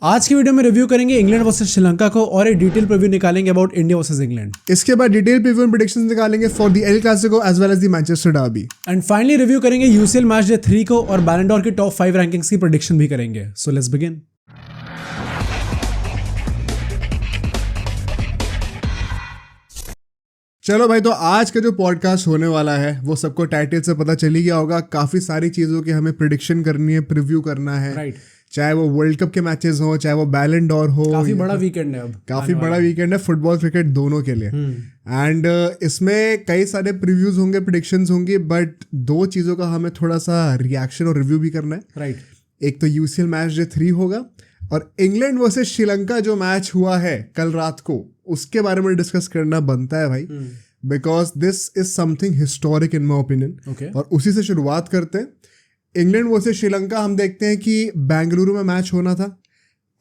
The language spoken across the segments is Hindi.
आज की वीडियो में रिव्यू करेंगे इंग्लैंड वर्सेस श्रीलंका को और एक डिटेल प्रीव्यू निकालेंगे अबाउट इंडिया वर्सेस इंग्लैंड। इसके बाद डिटेल प्रीव्यू एंड प्रेडिक्शंस निकालेंगे for the El Clasico as well as the Manchester derby. And finally review करेंगे यूसीएल मैच डे 3 को और बैलन डॉर की टॉप 5 रैंकिंग्स की प्रेडिक्शन भी करेंगे। So let's begin. चलो भाई, तो आज का जो पॉडकास्ट होने वाला है वो सबको टाइटल से पता चली गया होगा। काफी सारी चीजों की हमें प्रिडिक्शन करनी है, प्रीव्यू करना है, राइट। चाहे वो वर्ल्ड कप के मैचेस हो, चाहे वो बैलन डॉर हो। काफी बड़ा वीकेंड है, अब काफी बड़ा वीकेंड है फुटबॉल क्रिकेट दोनों के लिए। एंड इसमें कई सारे प्रीव्यूज होंगे, प्रिडिक्शंस होंगी, बट दो चीजों का हमें थोड़ा सा रिएक्शन और रिव्यू भी करना है। राइट। एक तो यूसीएल मैच डे 3 होगा और इंग्लैंड वर्सेस श्रीलंका जो मैच हुआ है कल रात को, उसके बारे में डिस्कस करना बनता है भाई, because this is something historic in my opinion. और उसी से शुरुआत करते हैं। इंग्लैंड वर्सेस श्रीलंका हम देखते हैं कि बेंगलुरु में मैच होना था।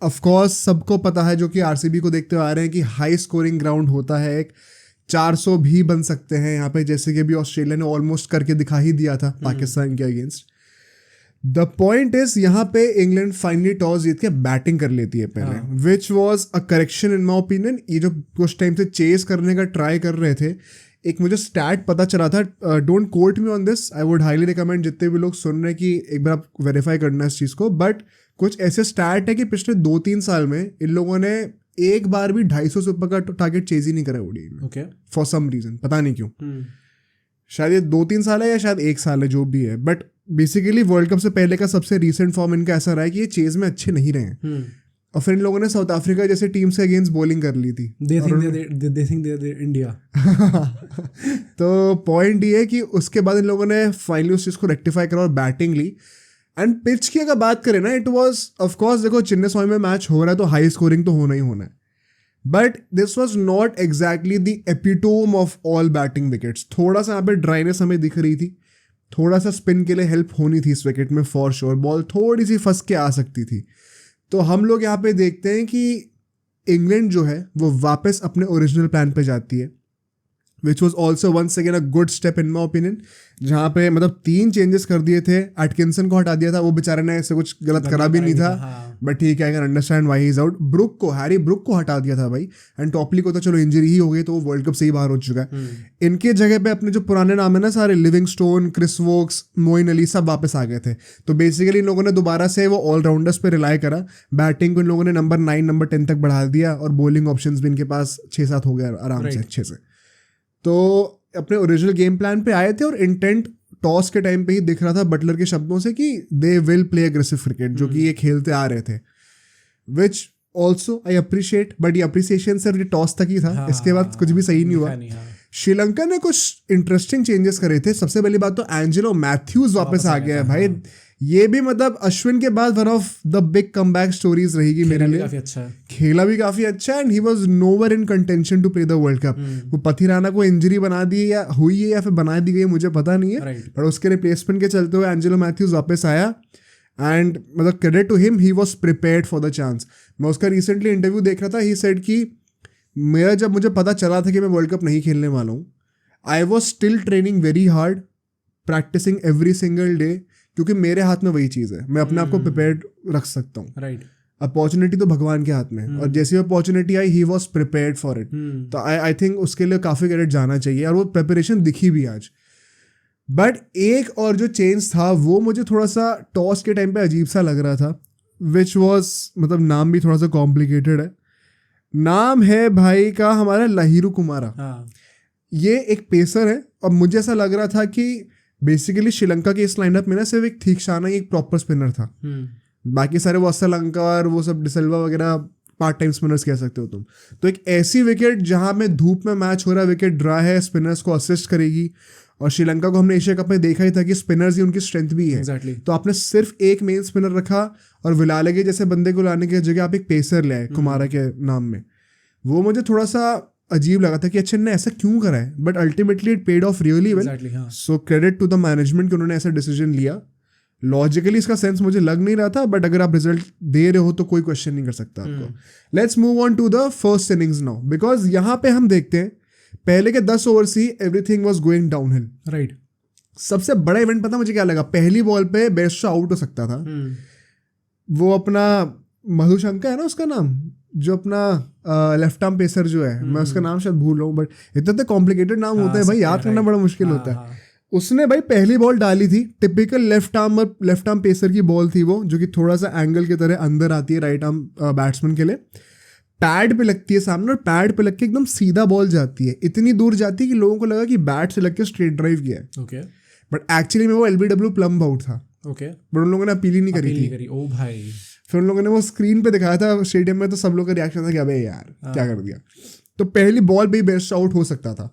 ऑफ कोर्स सबको पता है, जो कि आरसीबी को देखते हुए आ रहे हैं, कि हाई स्कोरिंग ग्राउंड होता है। एक 400 भी बन सकते हैं यहाँ पे, जैसे कि अभी ऑस्ट्रेलिया ने ऑलमोस्ट करके दिखा ही दिया था पाकिस्तान के अगेंस्ट। द पॉइंट इज, यहाँ पे इंग्लैंड फाइनली टॉस जीत के बैटिंग कर लेती है पहले, which was a correction in my opinion. ये जो कुछ टाइम से चेस करने का ट्राई कर रहे थे, एक मुझे स्टैट पता चला था, don't quote me on this, I would highly recommend जितने भी लोग सुन रहे हैं कि एक बार आप वेरीफाई करना इस चीज़ को, बट कुछ ऐसे स्टैट है कि पिछले 2-3 साल में इन लोगों ने एक बार भी 250 से ऊपर का टारगेट चेज ही नहीं करा ओडीआई में, फॉर सम रीजन, पता नहीं क्यों। शायद ये 2-3 साल है या शायद 1 साल है, जो भी है, बट बेसिकली वर्ल्ड कप से पहले का सबसे रीसेंट फॉर्म इनका ऐसा रहा है कि ये चेज में अच्छे नहीं रहे हैं। और फिर इन लोगों ने साउथ अफ्रीका जैसे टीम से अगेंस्ट बॉलिंग कर ली थी। They think they're India. तो पॉइंट ये है कि उसके बाद इन लोगों ने फाइनली उस चीज़ को रेक्टिफाई करा और बैटिंग ली। एंड पिच की अगर बात करें ना, इट वॉज ऑफकोर्स, देखो चिन्नास्वामी में मैच हो रहा है तो हाई स्कोरिंग तो होना ही होना है, but this was not exactly the epitome of all batting wickets. थोड़ा सा यहाँ पे ड्राइनेस हमें दिख रही थी, थोड़ा सा स्पिन के लिए हेल्प होनी थी इस विकेट में फॉर श्योर। बॉल थोड़ी सी फंस के आ सकती थी। तो हम लोग यहाँ पे देखते हैं कि इंग्लैंड जो है वो वापस अपने ओरिजिनल प्लान पे जाती है, which was also once again a good step in my opinion. जहाँ पे मतलब 3 चेंजेस कर दिए थे। एटकिंसन को हटा दिया था, वो बेचारे ने ऐसे कुछ गलत करा भी नहीं था, बट ठीक है, I can understand why he is out. Harry Brook को हटा दिया था भाई, एंड टॉपली को तो चलो इंजरी ही हो गई, तो वो वर्ल्ड कप से ही बाहर हो चुका है। इनके जगह पे अपने जो पुराने नाम है ना सारे, Livingstone, Chris Woakes, Moeen Ali, सब वापस आ गए थे। तो बेसिकली इन लोगों ने दोबारा से वो ऑलराउंडर्स पे रिलाई करा। बैटिंग को इन लोगों ने नंबर 9, नंबर 10 तक बढ़ा दिया, और बॉलिंग ऑप्शंस भी इनके पास 6-7 हो गया आराम से, अच्छे से। तो अपने ओरिजिनल गेम प्लान पे आए थे, और इंटेंट टॉस के टाइम पे ही दिख रहा था बटलर के शब्दों से कि they will play aggressive cricket, जो कि ये खेलते आ रहे थे, which also I appreciate. But ये अप्रिसिएशन सिर्फ ये टॉस तक ही था, इसके बाद कुछ भी सही नहीं हुआ। श्रीलंका ने कुछ इंटरेस्टिंग चेंजेस करे थे। सबसे पहली बात तो एंजेलो मैथ्यूज वापस आ गया है भाई। ये भी मतलब अश्विन के बाद one of the big comeback stories रहेगी मेरे लिए। काफी अच्छा है, खेला भी काफी अच्छा है, and he was nowhere in contention to play the world cup. वो पथिराना को इंजरी बना दी या हुई है या फिर बना दी गई, मुझे पता नहीं है, पर उसके रिप्लेसमेंट के चलते हुए एंजेलो मैथ्यूज वापस आया, एंड मतलब credit to him, he was prepared for the chance. मैं उसका रिसेंटली इंटरव्यू देख रहा था, ही सेड कि जब मुझे पता चला था कि मैं वर्ल्ड कप नहीं खेलने वाला हूँ, I was still training very hard, practising every single day, क्योंकि मेरे हाथ में वही चीज़ है, मैं अपने आप को प्रिपेयर्ड रख सकता हूँ। राइट। अपॉर्चुनिटी तो भगवान के हाथ में है, और जैसी opportunity I, he was prepared for it. तो आई थिंक उसके लिए काफ़ी क्रेडिट जाना चाहिए, और वो प्रिपरेशन दिखी भी आज। बट एक और जो चेंज था वो मुझे थोड़ा सा टॉस के टाइम पे अजीब सा लग रहा था, विच वॉज, मतलब नाम भी थोड़ा सा कॉम्प्लिकेटेड है। नाम है भाई का हमारा लाहिरू कुमारा। ये एक पेसर है, और मुझे ऐसा लग रहा था कि बेसिकली श्रीलंका के इस लाइनअप में ना सिर्फ एक थीक्षाना एक प्रॉपर स्पिनर था। बाकी सारे वो असलंका और वो सब डिसल्वा वगैरह पार्ट टाइम स्पिनर्स कह सकते हो तुम। तो एक ऐसी विकेट जहां में धूप में मैच हो रहा है, विकेट ड्रा है, स्पिनर्स को असिस्ट करेगी। और श्रीलंका को हमने एशिया कप में देखा ही था कि स्पिनर्स ही उनकी स्ट्रेंथ भी है। तो आपने सिर्फ एक मेन स्पिनर रखा, और विलाले जैसे बंदे को लाने की जगह आप एक पेसर ले आए कुमारा के नाम में। वो मुझे थोड़ा सा अजीब लगा था कि अच्छा इन्होंने ऐसा क्यों करा है, but ultimately it paid off really well. So credit to the management कि उन्होंने ऐसा डिसीजन लिया। लॉजिकली इसका सेंस मुझे लग नहीं रहा था, बट अगर आप रिजल्ट दे रहे हो तो कोई क्वेश्चन नहीं कर सकता आपको। Let's move on to the first innings now, because यहाँ पे हम देखते हैं पहले के 10 ओवर से everything was going downhill. Right. सबसे बड़ा इवेंट पता मुझे क्या लगा, पहली बॉल पे बेस्टो आउट हो सकता था। वो अपना मधुशंका है ना उसका नाम, जो अपना लेफ्ट आर्म पेसर जो है, मैं उसका नाम शायद भूल रहा हूँ, बट इतने कॉम्प्लिकेटेड नाम होते हैं भाई, याद करना बड़ा मुश्किल होता है। उसने भाई पहली बॉल डाली थी, टिपिकल लेफ्ट आर्म पेसर की बॉल थी वो, जो कि थोड़ा सा एंगल की तरह अंदर आती है राइट आर्म बैट्समैन के लिए, पैड पे लगती है सामने, और पैड पे लग के एकदम सीधा बॉल जाती है, इतनी दूर जाती है कि लोगों को लगा कि बैट से लग के स्ट्रेट ड्राइव किया है। ओके। बट एक्चुअली में वो LBW प्लम्ब आउट था। ओके। बट उन लोगों ने अपील ही नहीं करी थी। ओ भाई। फिर उन लोगों ने वो स्क्रीन पे दिखाया था स्टेडियम में, तो सब लोग का रिएक्शन था कि अबे यार क्या कर दिया। तो पहली बॉल पे ही बेस्ट आउट हो सकता था।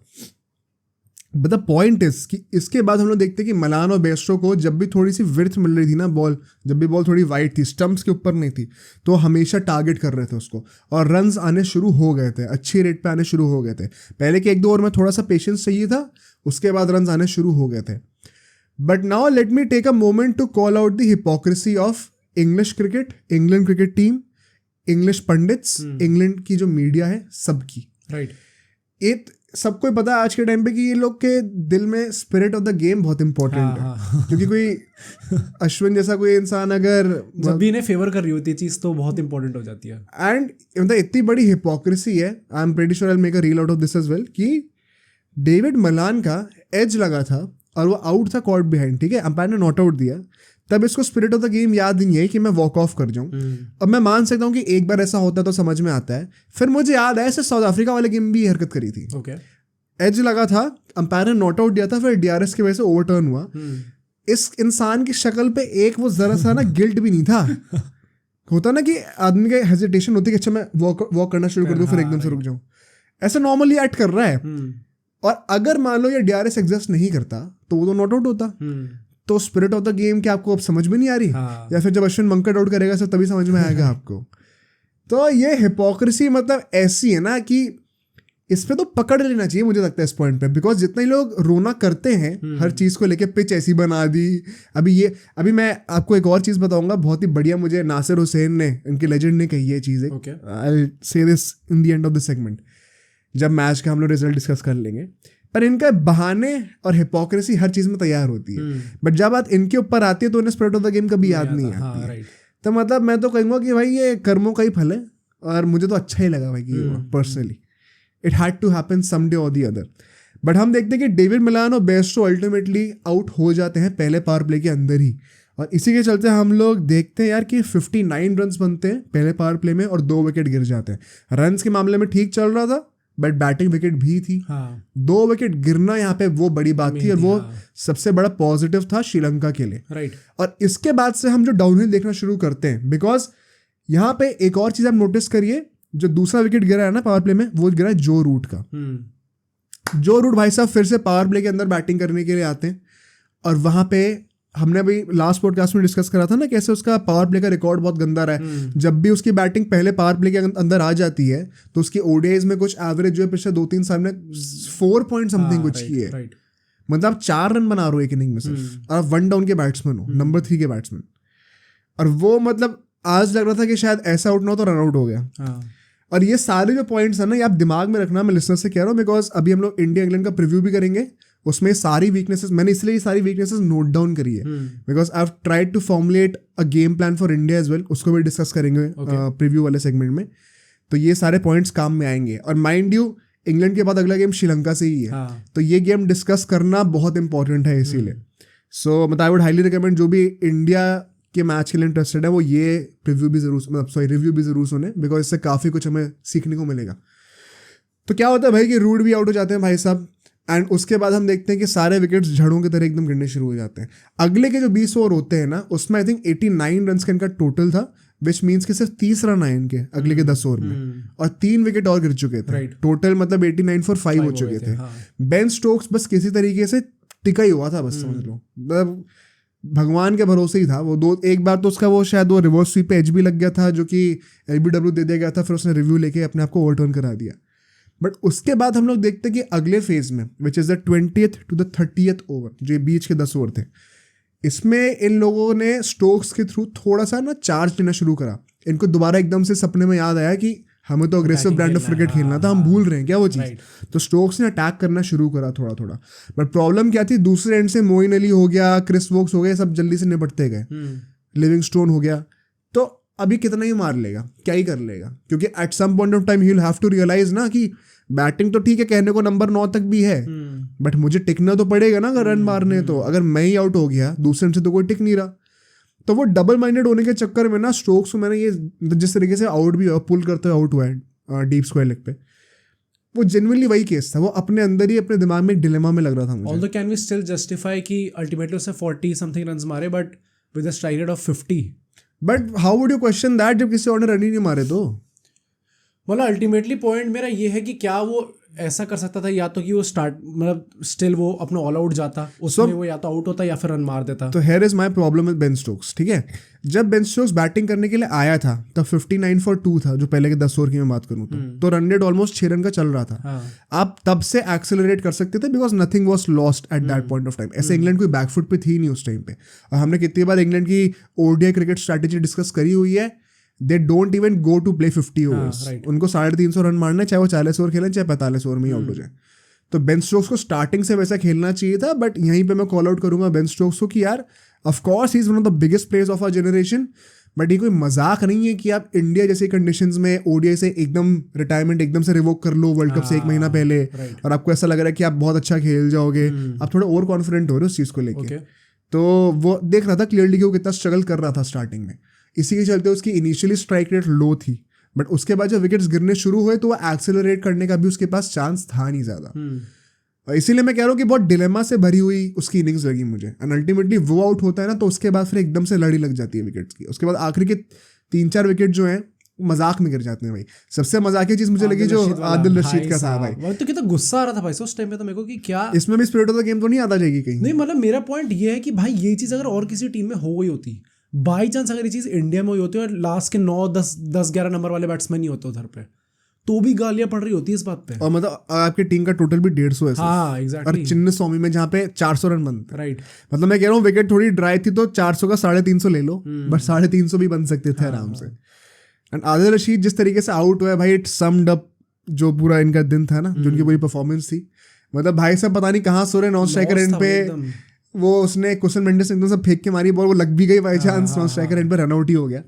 बट द पॉइंट इज कि इसके बाद हम लोग देखते हैं कि मलान और बेस्टो को जब भी थोड़ी सी विड्थ मिल रही थी ना बॉल, जब भी बॉल थोड़ी वाइड थी, स्टंप्स के ऊपर नहीं थी, तो हमेशा टारगेट कर रहे थे उसको, और रन्स आने शुरू हो गए थे, अच्छी रेट पे आने शुरू हो गए थे। पहले के 1-2 ओवर में थोड़ा सा पेशेंस चाहिए था, उसके बाद रन्स आने शुरू हो गए थे। But now let me take a moment to call out the hypocrisy of English cricket, England cricket team, English pundits, England की जो मीडिया है सबकी। राइट। सबको पता है आज के टाइम पे कि ये लोग के दिल में स्पिरिट ऑफ द गेम बहुत इंपॉर्टेंट है। क्योंकि कोई अश्विन जैसा कोई इंसान अगर जब भी इन्हें फेवर कर रही होती है चीज, तो बहुत इंपॉर्टेंट हो जाती है। एंड मतलब इतनी बड़ी हिपोक्रेसी है, I am pretty sure I will make a reel out of this as well, कि डेविड मलान का एज लगा था और वो आउट था कॉर्ट बिहाइंड, ठीक है, अंपायर ने नॉट आउट दिया, तब इसको स्पिरिट ऑफ द गेम याद नहीं है कि मैं वॉक ऑफ कर जाऊं। अब मैं मान सकता हूं कि एक बार ऐसा होता है तो समझ में आता है। फिर मुझे याद है ऐसे साउथ अफ्रीका वाले गेम भी हरकत करी थी। एज लगा था, अंपायर ने नॉट आउट दिया था, फिर DRS की वजह से ओवरटर्न हुआ। इस इंसान की शक्ल पे एक वो जरा सा ना गिल्ट भी नहीं था। होता ना कि आदमी का हेजिटेशन होती है कि अच्छा मैं वॉक करना शुरू कर दूं फिर एकदम से रुक जाऊं, ऐसा नॉर्मली एक्ट कर रहा है। और अगर मान लो ये DRS एग्जिस्ट नहीं करता तो वो तो नॉट आउट होता। तो स्पिरिट ऑफ द गेम क्या आपको अब समझ में नहीं आ रही? या फिर जब अश्विन मंकट आउट करेगा सर तभी समझ में आएगा आपको? तो ये हिपोक्रेसी मतलब ऐसी है ना कि इस पे तो पकड़ लेना चाहिए मुझे लगता है इस पॉइंट पे, बिकॉज जितने लोग रोना करते हैं हर चीज़ को लेके, पिच ऐसी बना दी, अभी मैं आपको एक और चीज़ बताऊंगा बहुत ही बढ़िया, मुझे नासिर हुसैन ने, उनके लेजेंड ने कही है चीज़, I will say this in the end of the segment, जब मैच का हम लोग रिजल्ट डिस्कस कर लेंगे। पर इनका बहाने और हिपोक्रेसी हर चीज़ में तैयार होती है, बट जब बात इनके ऊपर आती है तो उन्हें स्पिरिट ऑफ द गेम कभी याद नहीं आती है। तो मतलब मैं तो कहूँगा कि भाई ये कर्मों का ही फल है, और मुझे तो अच्छा ही लगा भाई कि personally it had to happen someday और दी अदर। बट हम देखते हैं कि डेविड मिलान और बेस्टो अल्टीमेटली आउट हो जाते हैं पहले पावर प्ले के अंदर ही, और इसी के चलते हम लोग देखते हैं यार कि 59 रन्स बनते हैं पहले पावर प्ले में और 2 विकेट गिर जाते हैं। रन्स के मामले में ठीक चल रहा था, बट बैटिंग विकेट भी थी। 2 विकेट गिरना यहाँ पे वो बड़ी बात थी, और वो सबसे बड़ा पॉजिटिव था श्रीलंका के लिए। राइट। और इसके बाद से हम जो डाउनहिल देखना शुरू करते हैं, बिकॉज यहाँ पे एक और चीज़ आप नोटिस करिए, जो दूसरा विकेट गिरा है ना पावर प्ले में, वो गिरा है जो रूट का। जो रूट भाई साहब फिर से पावर प्ले के अंदर बैटिंग करने के लिए आते हैं, और वहाँ पे हमने अभी लास्ट पॉडकास्ट में डिस्कस करा था ना कैसे उसका पावर प्ले का रिकॉर्ड बहुत गंदा रहा है। जब भी उसकी बैटिंग पहले पावर प्ले के अंदर आ जाती है तो उसकी ODIs में कुछ एवरेज जो है पिछले 2-3 साल में 4 पॉइंट समथिंग कुछ की है। मतलब आप 4 रन बना रहे हो एक इनिंग में सिर्फ, और आप 1 डाउन के बैट्समैन हो, नंबर 3 के बैट्समैन, और वो मतलब आज लग रहा था कि शायद ऐसा आउट ना हो तो रन आउट हो गया। और ये सारे जो पॉइंट्स है ना, ये आप दिमाग में रखना, मैं लिसनर से कह रहा हूँ, बिकॉज अभी हम लोग इंडिया इंग्लैंड का प्रीव्यू भी करेंगे, उसमें सारी वीकनेसेस मैंने इसलिए ये सारी वीकनेसेस नोट डाउन करी है, because I have tried to formulate a game plan for India as well, उसको भी डिस्कस करेंगे प्रीव्यू वाले सेगमेंट में। तो ये सारे पॉइंट्स काम में आएंगे, और माइंड यू इंग्लैंड के बाद अगला गेम श्रीलंका से ही है, तो ये गेम डिस्कस करना बहुत इंपॉर्टेंट है इसीलिए। सो मतलब आई वुड हाईली रिकमेंड जो भी इंडिया के मैच के लिए इंटरेस्टेड है वो ये प्रीव्यू भी जरूर रिव्यू भी जरूर सुने, बिकॉज इससे काफ़ी कुछ हमें सीखने को मिलेगा। तो क्या होता है भाई कि रूट भी आउट हो जाते हैं भाई साहब, एंड उसके बाद हम देखते हैं कि सारे विकेट्स झड़ों की तरह एकदम गिरने शुरू हो जाते हैं। अगले के जो 20 ओवर होते हैं ना, उसमें आई थिंक 89 रन का इनका टोटल था, विच मीन्स कि सिर्फ 30 रन आए इनके अगले के 10 ओवर में, और 3 विकेट और गिर चुके थे। टोटल मतलब 89 for 5 हो चुके थे। बेन स्टोक्स बस किसी तरीके से टिका ही हुआ था, बस समझ लो, मतलब भगवान के भरोसे ही था वो। एक बार तो उसका वो शायद वो रिवर्स स्वीप पे एज भी लग गया था, जो कि LBW दे दिया गया था, फिर उसने रिव्यू लेके अपने आप को ओवरटर्न करा दिया। बट उसके बाद हम लोग देखते हैं कि अगले फेज में, which is the 20th to the 30th over, जो ये बीच के 10 ओवर थे, इसमें इन लोगों ने स्टोक्स के थ्रू थोड़ा सा ना चार्ज लेना शुरू करा। इनको दोबारा एकदम से सपने में याद आया कि हमें तो अग्रेसिव ब्रांड ऑफ क्रिकेट खेलना था, हम भूल रहे हैं क्या वो चीज़। तो स्टोक्स ने अटैक करना शुरू करा थोड़ा थोड़ा। बट प्रॉब्लम क्या थी, दूसरे एंड से मोइन अली हो गया, क्रिस वोक्स हो गए, सब जल्दी से निपटते गए, लिविंगस्टोन हो गया। तो अभी कितना ही मार लेगा, क्या ही कर लेगा, क्योंकि at some point of time he will have to realise ना कि बैटिंग तो ठीक है, कहने को नंबर 9 तक भी है, बट मुझे टिकना तो पड़ेगा ना अगर रन मारने, तो अगर मैं ही आउट हो गया दूसरे से तो कोई टिक नहीं रहा। तो वो डबल माइंडेड होने के चक्कर में ना स्ट्रोक्स को मैंने ये जिस तरीके से आउट भी हुआ, पुल करते हुए आउट हुआ है डीप स्क्वायर लेग पे, वो जेन्युइनली वही केस था। वो अपने अंदर ही अपने दिमाग में एक डिलेमा में लग रहा था मुझे। Although can we still justify कि अल्टीमेटली उसने 40 समथिंग रन्स मारे but with a strike rate of 50। But how would you question that जब किसी और ने रन ही नहीं मारे तो? मतलब अल्टीमेटली पॉइंट मेरा ये है कि क्या वो ऐसा कर सकता था, या तो कि वो स्टार्ट मतलब स्टिल वो अपना ऑल आउट जाता उसमें, वो या तो आउट होता या फिर रन मार देता। तो here is my problem with Ben Stokes, ठीक है। जब बेन स्टोक्स बैटिंग करने के लिए आया था तब 59 for 2 था, जो पहले के 10 ओवर की मैं बात करूँ तो रन रेट ऑलमोस्ट 6 रन का चल रहा था। आप तब से एक्सेलरेट कर सकते थे because nothing was lost at that point of time. ऐसे इंग्लैंड कोई बैकफुट पे थी नहीं उस टाइम पे, और हमने कितनी बार इंग्लैंड की ओडीआई क्रिकेट स्ट्रैटेजी डिस्कस करी हुई है। They don't even go to play 50 overs, उनको 350 रन मारना है, चाहे वो 40 ओवर खेलें चाहे 45 ओवर में ही आउट हो जाए। तो बेन स्टोक्स को स्टार्टिंग से वैसा खेलना चाहिए था, बट यहीं पे मैं कॉल आउट करूंगा बेन स्टोक्स को कि यार of course he is one of the biggest players of our generation, but ये कोई मजाक नहीं है कि आप इंडिया जैसे कंडीशंस में ओडीआई से एकदम रिटायरमेंट एकदम से रिवोक कर लो वर्ल्ड कप से 1 महीना पहले, और आपको ऐसा लग रहा है कि आप बहुत अच्छा खेल जाओगे, आप थोड़ा ओवर कॉन्फिडेंट हो रहे हो उस चीज़ को लेके। तो वो देख रहा था क्लियरली कि वो कितना स्ट्रगल कर रहा था स्टार्टिंग में, इसी के चलते उसकी इनिशियली स्ट्राइक रेट लो थी, बट उसके बाद जब विकेट्स गिरने शुरू हुए तो वो एक्सेलरेट करने का भी उसके पास चांस था नहीं ज़्यादा। और इसीलिए मैं कह रहा हूँ कि बहुत डिलेमा से भरी हुई उसकी इनिंग्स लगी मुझे। एंड अल्टीमेटली वो आउट होता है ना, तो उसके बाद फिर एकदम से लड़ी लग जाती है विकेट्स की। उसके बाद आखिरी के 3-4 विकेट जो हैं मजाक में गिर जाते हैं भाई। सबसे मजाकिया चीज मुझे लगी जो आदिल रशीद का था भाई, तो कितना गुस्सा आ रहा था भाई उस टाइम पे तो मेरे को कि क्या इसमें भी स्पिरिट ऑफ द गेम तो नहीं आता जाएगी कहीं। नहीं मतलब मेरा पॉइंट ये है कि भाई ये चीज़ अगर और किसी टीम में हो गई होती, बाई चांस अगर ये चीज़ इंडिया में हुई होती और लास्ट के 9-10-11 नंबर वाले बैट्समैन नहीं होते उधर पे, तो भी गालियां पड़ रही होती है इस बात पे। और मतलब आपकी टीम का टोटल भी 150 है। हाँ एग्जैक्टली। और चिन्नस्वामी में जहाँ पे 400 रन बनते, राइट। मतलब मैं कह रहा हूँ विकेट थोड़ी ड्राई थी तो 400 का 350 ले लो, बट 350 भी बन सकते थे आराम से। एंड आदिल रशीद जिस तरीके से आउट हुआ है भाई, इट समड अप जो पूरा इनका दिन था ना, जो उनकी पूरी परफॉर्मेंस थी। मतलब भाई साहब पता नहीं कहाँ सो रहे नॉन स्ट्राइकर एंड पे, वो उसने कुशन मेंडिस एकदम से फेंक के मारी बॉल, वो लग भी गई by chance, non striker end पे रन आउट ही हो गया।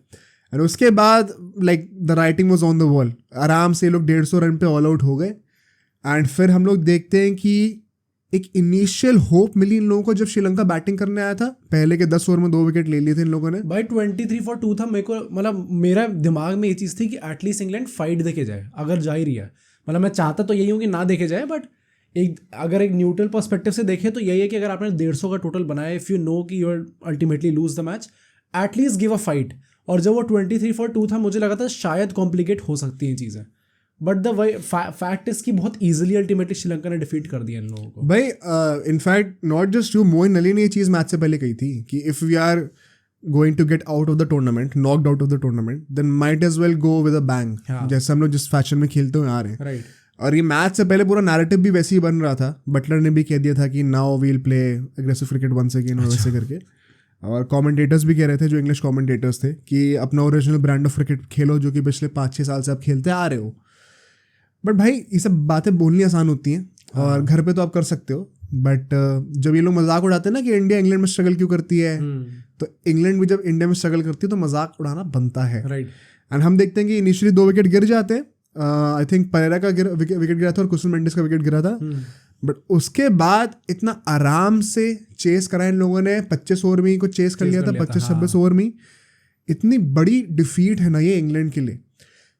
और उसके बाद like the writing was on the wall, आराम से लोग 150 रन पे ऑल आउट हो गए। एंड फिर हम लोग देखते हैं कि एक इनिशियल होप मिली इन लोगों को जब श्रीलंका बैटिंग करने आया था। पहले के 10 ओवर में 2 विकेट ले लिए थे इन लोगों ने भाई। 23 for 2 था। मेरे को मतलब मेरा दिमाग में ये चीज़ थी कि एटलीस्ट इंग्लैंड फाइट देखे जाए, अगर जा ही रही है। मतलब मैं चाहता तो यही हूँ कि ना देखे जाए, बट एक अगर एक न्यूट्रल पर्सपेक्टिव से देखें तो यही है कि अगर आपने 150 का टोटल बनाया, इफ़ यू नो कि you ultimately lose the match, at least give a fight. और जब वो 23 for 2 था, मुझे लगा था शायद कॉम्प्लिकेट हो सकती हैं चीज़ें, बट द फैक्ट इज कि बहुत इजीली अल्टीमेटली श्रीलंका ने डिफीट कर दिया इन लोगों को भाई। In fact not just you, Moeen Ali ने ये चीज़ मैच से पहले कही थी कि if we are going to get out of the tournament, knocked out of the tournament, then might as well go with a bang, जैसे हम लोग जिस फैशन में खेलते हुए आ रहे हैं। राइट। और ये मैच से पहले पूरा नैरेटिव भी वैसे ही बन रहा था। बटलर ने भी कह दिया था कि now we'll play aggressive cricket once again, वैसे करके। और कमेंटेटर्स भी कह रहे थे, जो इंग्लिश कमेंटेटर्स थे, कि अपना ओरिजिनल ब्रांड ऑफ क्रिकेट खेलो जो कि पिछले 5-6 साल से आप खेलते आ रहे हो। बट भाई ये सब बातें बोलनी आसान होती हैं, और घर पे तो आप कर सकते हो, बट जब ये लोग मजाक उड़ाते हैं ना कि इंडिया इंग्लैंड में स्ट्रगल क्यों करती है, तो इंग्लैंड भी जब इंडिया में स्ट्रगल करती है तो मजाक उड़ाना बनता है। राइट। एंड हम देखते हैं कि इनिशियली 2 विकेट गिर जाते हैं। आई थिंक परेरा का विकेट गिरा था और कुशन मेंडिस का विकेट गिरा था। बट उसके बाद इतना आराम से चेस करा इन लोगों ने, 25 ओवर में ही कुछ चेस कर लिया था, 25-26 ओवर में। इतनी बड़ी डिफीट है ना ये इंग्लैंड के लिए।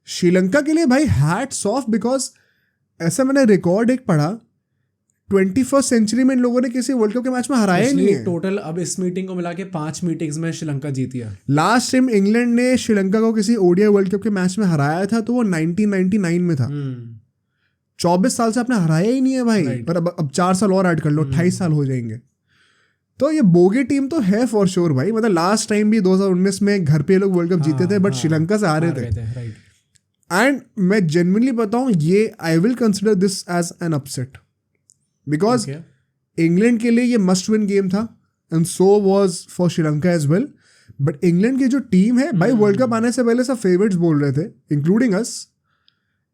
श्रीलंका के लिए भाई हैट्स ऑफ, बिकॉज ऐसा मैंने रिकॉर्ड एक पढ़ा, 21st सेंचुरी में इन लोगों ने किसी वर्ल्ड कप के मैच में हराया ही नहीं है टोटल। अब इस मीटिंग को मिला के 5 मीटिंग्स में श्रीलंका जीती है। लास्ट टाइम इंग्लैंड ने श्रीलंका को किसी ओडीआई वर्ल्ड कप के मैच में हराया था तो वो 1999 में था। 24 साल से आपने हराया ही नहीं है भाई। पर अब 4 साल और ऐड कर लो, 28 साल हो जाएंगे। तो ये बोगी टीम तो है फॉर श्योर भाई। मतलब लास्ट टाइम भी 2019 में घर पे लोग वर्ल्ड कप जीते थे, बट श्रीलंका से हारे थे। एंड मैं जेन्युइनली बताऊं, ये I will consider this as an upset, because England के लिए ये मस्ट विन गेम था, and so was for Sri Lanka as well. But England की जो टीम है भाई, वर्ल्ड कप आने से पहले सब फेवरेट्स बोल रहे थे, इंक्लूडिंग अस।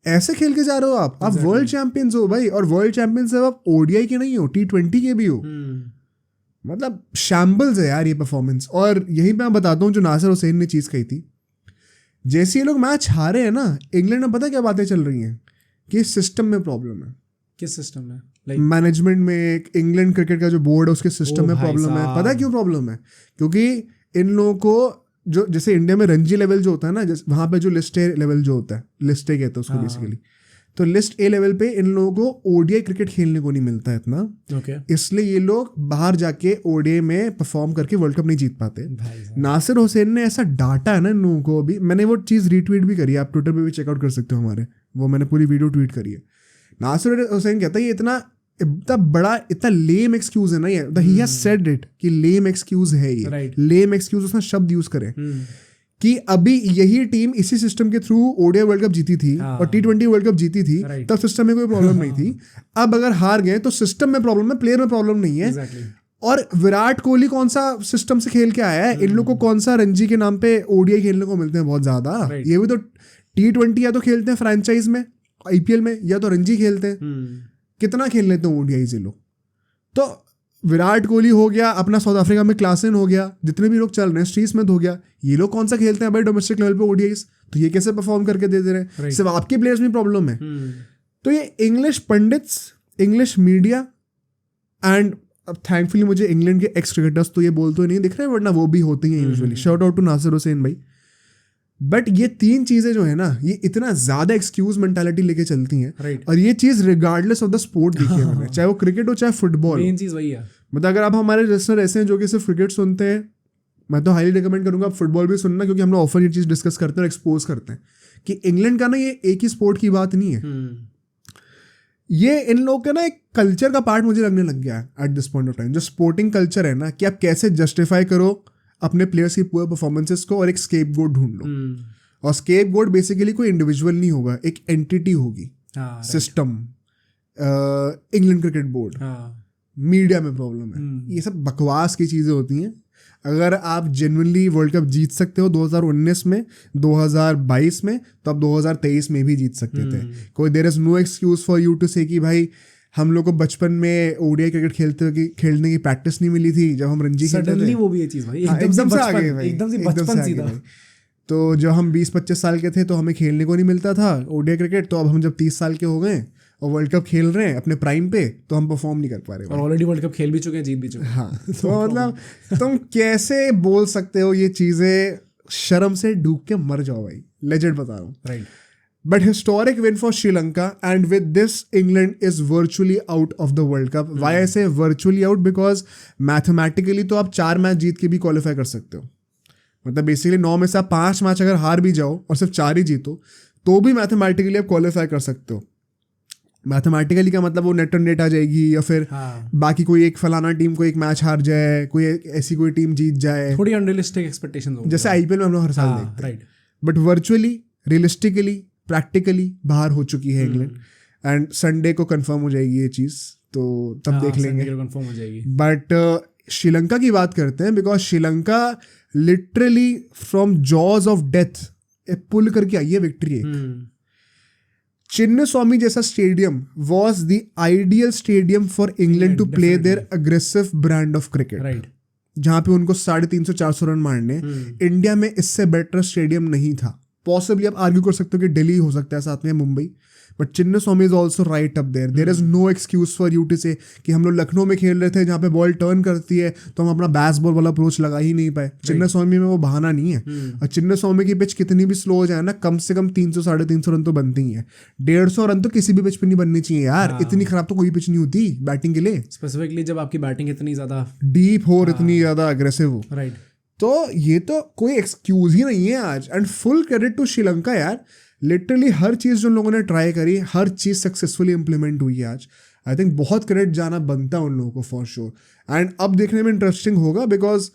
ऐसे खेल के जा रहे हो आप वर्ल्ड चैंपियंस हो भाई, और वर्ल्ड चैंपियंस आप ओडीआई के नहीं हो, T20 के भी हो। मतलब शैम्बल्स है यार ये परफॉर्मेंस। और यहीं पे मैं बताता हूँ जो नासिर हुसैन ने चीज़ कही थी जैसे ये लोग मैच हारे हैं ना, इंग्लैंड में पता क्या बातें चल रही हैं कि सिस्टम में प्रॉब्लम है, किस सिस्टम में? लाइक मैनेजमेंट में, इंग्लैंड क्रिकेट का जो बोर्ड है उसके सिस्टम में भाई प्रॉब्लम है। साहब। पता है क्यों प्रॉब्लम है? क्योंकि इन लोगों को जो जैसे इंडिया में रणजी लेवल जो होता है ना, वहाँ पे जो लिस्ट ए लेवल जो होता है, लिस्ट ए कहते हैं उसको बेसिकली, तो लिस्ट ए लेवल पे इन लोगों को ओडीआई क्रिकेट खेलने को नहीं मिलता है इतना, ओके इसलिए ये लोग बाहर जाके ओडीआई में परफॉर्म करके वर्ल्ड कप नहीं जीत पाते। भाई साहब। नासिर हुसैन ने ऐसा डांटा है ना इन लोगों को, अभी मैंने वो चीज़ रीट्वीट भी करी है, आप ट्विटर पे भी चेकआउट कर सकते हो हमारे, वो मैंने पूरी वीडियो ट्वीट करी है। नासिर हुसैन कहता है ये इतना बड़ा इतना लेम एक्सक्यूज है ना, ये ही हैज सेड इट कि लेम एक्सक्यूज है ये, Right. लेम एक्सक्यूज उसने शब्द यूज करे कि अभी यही टीम इसी सिस्टम के थ्रू ओडीआई वर्ल्ड कप जीती थी हाँ। और टी20 वर्ल्ड कप जीती थी, Right. तब सिस्टम में कोई प्रॉब्लम नहीं थी। अब अगर हार गए तो सिस्टम में प्रॉब्लम है, प्लेयर में प्रॉब्लम नहीं है। एग्जैक्टली। और विराट कोहली कौन सा सिस्टम से खेल के आया है? इन लोग को कौन सा रणजी के नाम पे ओडीआई खेलने को मिलते हैं बहुत ज्यादा। Right. ये भी तो टी20 या तो खेलते हैं फ्रेंचाइज में आईपीएल में, या तो रणजी खेलते हैं। कितना खेल लेते हैं ओडीआई से लोग? तो विराट कोहली हो गया, अपना साउथ अफ्रीका में क्लासन हो गया, जितने भी लोग चल रहे हैं, स्टीव स्मिथ हो गया, ये लोग कौन सा खेलते हैं भाई डोमेस्टिक लेवल पे ओडीआईस? तो ये कैसे परफॉर्म करके दे रहे हैं? Right. सिर्फ आपके प्लेयर्स में प्रॉब्लम है। तो ये English pandits, English media and अब थैंकफुली मुझे इंग्लैंड के एक्स क्रिकेटर्स तो ये बोलते ही नहीं दिख रहे, वरना वो भी होती हैं usually. Shout out to Nasser Hussain भाई। बट ये तीन चीजें जो है ना, ये इतना ज्यादा एक्सक्यूज मेंटालिटी लेके चलती हैं। Right. और ये चीज रिगार्डलेस ऑफ द स्पोर्ट देखी है मैंने, चाहे वो क्रिकेट हो चाहे फुटबॉल। मेन चीज वही है। मतलब अगर आप हमारे लिसनर ऐसे हैं जो कि सिर्फ क्रिकेट सुनते हैं, मैं तो हाईली रिकमेंड करूंगा आप फुटबॉल भी सुनना, क्योंकि हम लोग ऑफर ये चीज डिस्कस करते हैं और एक्सपोज करते हैं कि इंग्लैंड का ना ये एक ही स्पोर्ट की बात नहीं है, ये इन लोगों का ना एक कल्चर का पार्ट मुझे लगने लग गया है eight this point of time. जो स्पोर्टिंग कल्चर है ना, कि आप कैसे जस्टिफाई करो अपने प्लेयर्स की पूरे परफॉर्मेंसेस को और एक स्केपगोट ढूंढ लो। और स्केपगोट बेसिकली कोई इंडिविजुअल नहीं होगा, एक एंटिटी होगी, system, England cricket board, media में प्रॉब्लम है। ये सब बकवास की चीज़ें होती हैं। अगर आप जेन्युइनली वर्ल्ड कप जीत सकते हो 2019 में, 2022 में, तो आप 2023 में भी जीत सकते थे। कोई there is no excuse for you to say कि भाई हम लोग को बचपन में ओडीआई क्रिकेट खेलने की प्रैक्टिस नहीं मिली थी जब हम रणजी खेलते थे। सडनली वो भी ये चीज भाई एकदम से आ गए भाई, एकदम से बचपन सीधा। तो जब हम 20-25 साल के थे तो हमें खेलने को नहीं मिलता था ओडीआई क्रिकेट, तो अब हम जब 30 साल के हो गए और वर्ल्ड कप खेल रहे हैं अपने प्राइम पे, तो हम परफॉर्म नहीं कर पा रहे। और ऑलरेडी वर्ल्ड कप खेल भी चुके हैं, जीत भी चुके हैं। हाँ तो मतलब तुम कैसे बोल सकते हो ये चीजें? शर्म से डूब के मर जाओ भाई, लेजेंड बता रहा हूँ। Right. But historic win for Sri Lanka and with this England is virtually out of the world cup. Why I से वर्चुअली आउट? बिकॉज मैथमेटिकली तो आप 4 मैच जीत के भी क्वालिफाई कर सकते हो। मतलब बेसिकली 9 में से आप 5 मैच अगर हार भी जाओ और सिर्फ 4 ही जीतो, तो भी मैथमेटिकली आप क्वालिफाई कर सकते हो। मैथमेटिकली का मतलब वो नेट ऑन नेट आ जाएगी, या फिर बाकी कोई एक फलाना टीम को एक मैच हार जाए, कोई ऐसी कोई टीम जीत जाए। थोड़ी अनरियलिस्टिक एक्सपेक्टेशंस होंगी, जैसे आईपीएल में हम लोग हर साल देखते हैं। Right. But virtually, realistically, practically बाहर हो चुकी है इंग्लैंड। एंड संडे को कंफर्म हो जाएगी ये चीज़, तो तब देख लेंगे, कंफर्म हो जाएगी। बट श्रीलंका की बात करते हैं, because Sri Lanka literally from jaws of death pull करके आई है विक्ट्री। चिन्नस्वामी जैसा stadium was the ideal stadium for England to play their aggressive brand of cricket, right, जहां पे उनको 350-400 रन मारने। इंडिया में इससे बेटर स्टेडियम नहीं था। पॉसिबली आप आर्ग्यू कर सकते हो कि दिल्ली हो सकता है साथ में, Mumbai, but Chinnaswamy is also right up there. There is no excuse for you to say कि हम लोग लखनऊ में खेल रहे थे जहाँ पे बॉल टर्न करती है तो हम अपना बैस बॉल वाला अप्रोच लगा ही नहीं पाए। चिन्नस्वामी में वो बहाना नहीं है। और चिन्नस्वामी की पिच कितनी भी स्लो हो जाए ना, कम से कम 300-350 रन तो बनती ही है। 150 रन तो किसी भी पिच पे नहीं बननी चाहिए यार। इतनी खराब तो कोई पिच नहीं होती बैटिंग के लिए, स्पेसिफिकली जब आपकी बैटिंग इतनी ज्यादा डीप हो और इतनी ज्यादा अग्रेसिव हो। राइट। तो ये तो कोई एक्सक्यूज ही नहीं है आज। And full credit to Sri Lanka यार, लिटरली हर चीज़ जो लोगों ने ट्राई करी, हर चीज़ सक्सेसफुली इंप्लीमेंट हुई है आज। आई थिंक बहुत क्रेडिट जाना बनता है उन लोगों को फॉर श्योर। एंड अब देखने में इंटरेस्टिंग होगा, बिकॉज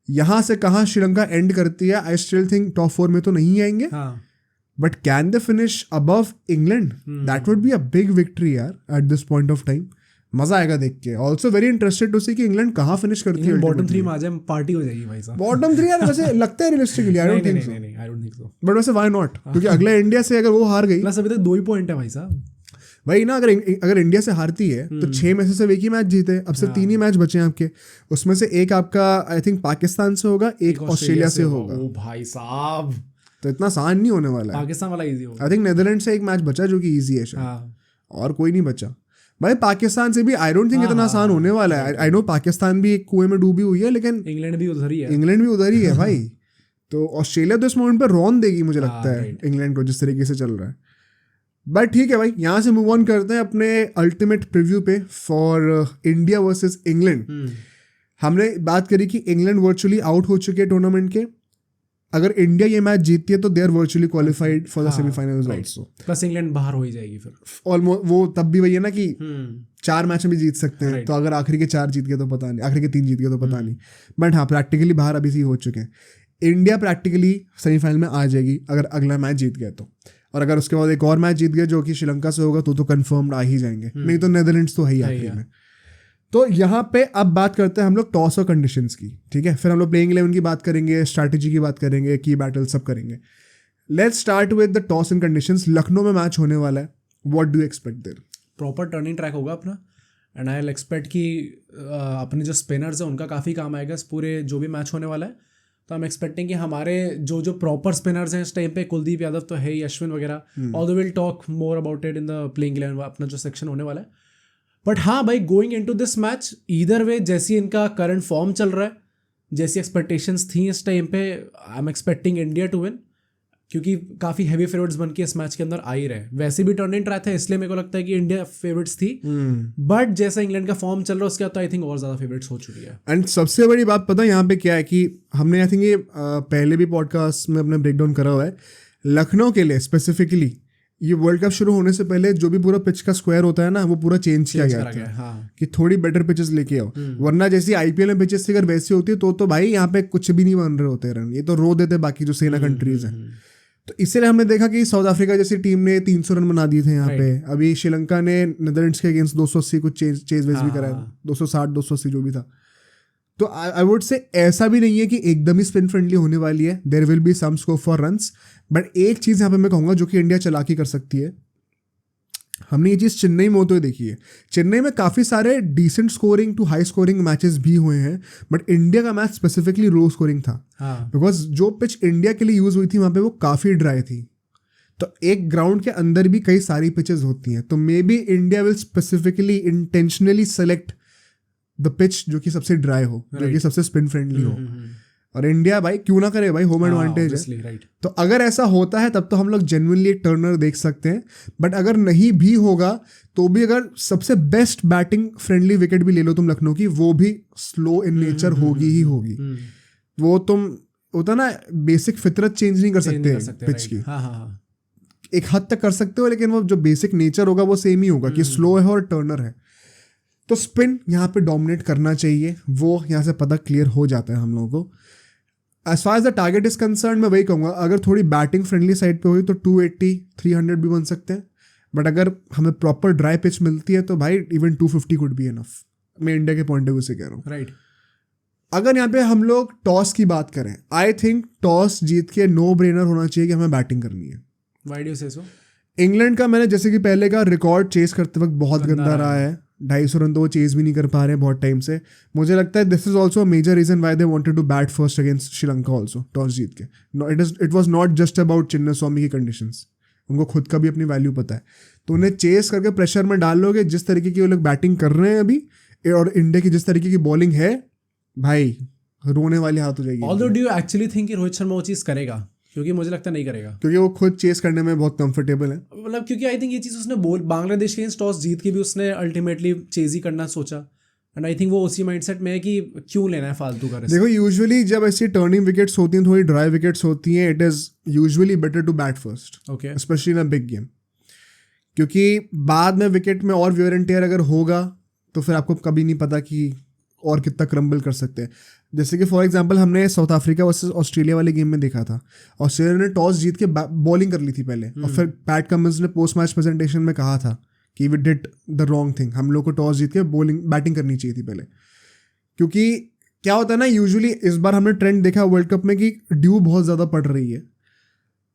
यहाँ से कहाँ श्रीलंका एंड करती है। आई स्टिल थिंक टॉप 4 में तो नहीं आएंगे, but can they finish above England? That would be a big victory यार at this point of time. मजा आएगा देख के। Also very interested to see कि इंग्लैंड कहाँ फिनिश करती है। बॉटम 3 में आ जाए, पार्टी हो जाएगी भाई साहब। बॉटम 3 यार वैसे लगता है realistically, I don't think so. नहीं, I don't think so. But वैसे व्हाई नॉट, क्योंकि अगले इंडिया से अगर वो हार गई, प्लस अभी तक 2 ही पॉइंट है भाई साहब। वही ना, अगर इंडिया से हारती है तो 6 में से सिर्फ एक ही मैच जीते। अब सिर्फ 3 ही मैच बचे हैं आपके, उसमें से एक आपका आई थिंक पाकिस्तान से होगा, एक ऑस्ट्रेलिया से होगा। ओ भाई साहब, तो इतना आसान नहीं होने वाला है। पाकिस्तान वाला इजी होगा। आई थिंक नीदरलैंड से एक मैच बचा जो कि ईजी है शायद, हाँ और कोई नहीं बचा भाई। पाकिस्तान से भी आई डोंट थिंक इतना आसान होने वाला है। आई नो पाकिस्तान भी एक कुएं में डूबी हुई है, लेकिन इंग्लैंड भी उधर ही है। इंग्लैंड भी उधर ही है भाई। तो ऑस्ट्रेलिया तो इस मोमेंट पे रौन देगी मुझे लगता है right. इंग्लैंड को, जिस तरीके से चल रहा है। बट ठीक है भाई, यहाँ से मूव ऑन करते हैं अपने अल्टीमेट प्रीव्यू पे फॉर इंडिया वर्सेस इंग्लैंड। हमने बात करी कि इंग्लैंड वर्चुअली आउट हो चुके हैं टूर्नामेंट के। अगर इंडिया ये मैच जीतती है तो they are virtually qualified for the semifinals also. Plus England बाहर हो ही जाएगी फिर ऑलमोस्ट। वो तब भी वही है ना कि 4 मैच में भी जीत सकते हैं, तो अगर आखिरी के 4 जीत गए तो पता नहीं, आखिरी के 3 जीत गए तो पता नहीं। बट हाँ, प्रैक्टिकली बाहर अभी से हो चुके हैं। इंडिया प्रैक्टिकली सेमीफाइनल में आ जाएगी अगर अगला मैच जीत गया तो, और अगर उसके बाद एक और मैच जीत गया जो कि श्रीलंका से होगा तो कंफर्म्ड आ ही जाएंगे, नहीं तो नीदरलैंड्स तो है ही आखिरी में। तो यहाँ पे अब बात करते हैं हम लोग टॉस और कंडीशंस की, ठीक है। फिर हम लोग प्लेइंग 11 की बात करेंगे, स्ट्रैटेजी की बात करेंगे, की बैटल सब करेंगे। Let's start with the toss and conditions. Lucknow में मैच होने वाला है, what do expect there? Proper turning track होगा अपना, एंड आई विल एक्सपेक्ट कि अपने जो स्पिनर्स हैं उनका काफ़ी काम आएगा इस पूरे जो भी मैच होने वाला है। तो आई एम एक्सपेक्टिंग कि हमारे जो प्रॉपर स्पिनर्स हैं इस टाइम पे, कुलदीप यादव तो है ही, अश्विन वगैरह, although will talk more about it in the playing 11 अपना जो सेक्शन होने वाला है। बट हाँ भाई, going into this match either way, जैसी इनका करंट फॉर्म चल रहा है, जैसी एक्सपेक्टेशंस थी इस टाइम पे, I am expecting India to win, क्योंकि काफ़ी हैवी फेवरेट्स बन के इस मैच के अंदर आ ही रहे। वैसे भी टर्निंग ट्रैक था, इसलिए मेरे को लगता है कि इंडिया फेवरेट्स थी, बट जैसा इंग्लैंड का फॉर्म चल रहा है उसके बाद तो आई थिंक और ज़्यादा फेवरेट्स हो चुकी है। एंड सबसे बड़ी बात पता है यहाँ पे क्या है कि हमने आई थिंक ये पहले भी पॉडकास्ट में अपने ब्रेकडाउन करा हुआ है, लखनऊ के लिए स्पेसिफिकली ये वर्ल्ड कप शुरू होने से पहले जो भी पूरा पिच का स्क्वायर होता है ना, वो पूरा चेंज किया गया था। हाँ। कि थोड़ी बेटर पिचेस लेके आओ, वरना जैसी आईपीएल में पिचेस थी अगर वैसी होती तो भाई यहाँ पे कुछ भी नहीं बन रहे होते रन, ये तो रो देते बाकी जो सेना कंट्रीज हैं। तो इसलिए हमने देखा कि साउथ अफ्रीका जैसी टीम ने 300 रन बना दिए थे यहाँ पे। अभी श्रीलंका ने नीदरलैंड्स के अगेंस्ट 280 कुछ चेज वेज भी कराया, 260 280 जो भी था। तो आई वुड से ऐसा भी नहीं है कि एकदम ही स्पिन फ्रेंडली होने वाली है, there will be some scope for runs. But एक चीज़ यहाँ पे मैं कहूँगा जो कि इंडिया चालाकी कर सकती है, हमने ये चीज़ चेन्नई में होते हुए देखी है। चेन्नई में काफ़ी सारे decent scoring to high scoring matches भी हुए हैं, बट इंडिया का मैच स्पेसिफिकली लो स्कोरिंग था, बिकॉज जो पिच इंडिया के लिए यूज़ हुई थी वहाँ पे वो काफ़ी ड्राई थी। तो एक ग्राउंड के अंदर भी कई सारी पिचेस होती हैं, तो may be India will specifically intentionally select the pitch जो कि सबसे ड्राई हो, जो कि सबसे स्पिन फ्रेंडली हो। और इंडिया भाई क्यों ना करे भाई, होम एडवांटेज है। तो अगर ऐसा होता है तब तो हम लोग जेन्युइनली एक टर्नर देख सकते हैं। बट अगर नहीं भी होगा तो भी अगर सबसे बेस्ट बैटिंग फ्रेंडली विकेट भी ले लो तुम लखनऊ की, वो भी स्लो इन नेचर होगी ही होगी। वो तुम होता ना, बेसिक फितरत चेंज नहीं कर सकते पिच की। एक हद तक कर सकते हो, लेकिन वो जो बेसिक नेचर होगा वो सेम ही होगा कि स्लो है और टर्नर है। तो स्पिन यहाँ पे डोमिनेट करना चाहिए, वो यहाँ से पता क्लियर हो जाता है हम लोगों को। As far as the target is concern, मैं वही कहूँगा अगर थोड़ी बैटिंग फ्रेंडली साइड पे हुई तो 280 300 भी बन सकते हैं। बट अगर हमें प्रॉपर ड्राई पिच मिलती है तो भाई इवन 250 कुड बी इनफ। मैं इंडिया के पॉइंट ऑफ व्यू से कह रहा हूँ। राइट। अगर यहाँ पे हम लोग टॉस की बात करें, आई थिंक टॉस जीत के नो ब्रेनर होना चाहिए कि हमें बैटिंग करनी है। व्हाई डू यू से सो? इंग्लैंड का मैंने जैसे कि पहले का रिकॉर्ड चेस करते वक्त बहुत गंदा रहा है। 250 रन तो वो चेज भी नहीं कर पा रहे हैं बहुत टाइम से। मुझे लगता है this is also a major reason why they wanted to bat first against Sri Lanka also, toss जीत के। It was not just about Chinnaswamy की कंडीशंस, उनको खुद का भी अपनी वैल्यू पता है। तो उन्हें चेस करके प्रेशर में डाल लोगे, जिस तरीके की वो लोग बैटिंग कर रहे हैं अभी, और इंडिया की जिस तरीके की बॉलिंग है भाई, रोने वाली हालत हो जाएगी। Although do you actually think कि रोहित शर्मा वो चीज़ करेगा? क्योंकि मुझे लगता नहीं करेगा, क्योंकि वो खुद चेस करने में बहुत कंफर्टेबल है। मतलब क्योंकि आई थिंक ये चीज़ उसने बांग्लादेश के टॉस जीत के भी उसने अल्टीमेटली चेज ही करना सोचा, एंड आई थिंक वो उसी माइंडसेट में है कि क्यों लेना है फालतू का रिस्क। देखो यूजुअली जब ऐसी टर्निंग विकेट्स होती हैं, थोड़ी ड्राई विकेट्स होती हैं, it is usually better to bat first, okay, specially in a big game. क्योंकि बाद में विकेट में और वियर एंड टेयर अगर होगा तो फिर आपको कभी नहीं पता कि और कितना क्रम्बल कर सकते हैं। जैसे कि फॉर एग्जांपल हमने साउथ अफ्रीका वर्सेस ऑस्ट्रेलिया वाले गेम में देखा था, ऑस्ट्रेलिया ने टॉस जीत के बॉलिंग कर ली थी पहले, और फिर पैट कमिंस ने पोस्ट मैच प्रेजेंटेशन में कहा था कि we did the wrong thing, हम लोग को टॉस जीत के बैटिंग करनी चाहिए थी पहले। क्योंकि क्या होता है ना, यूजुअली इस बार हमने ट्रेंड देखा वर्ल्ड कप में कि ड्यू बहुत ज़्यादा पड़ रही है,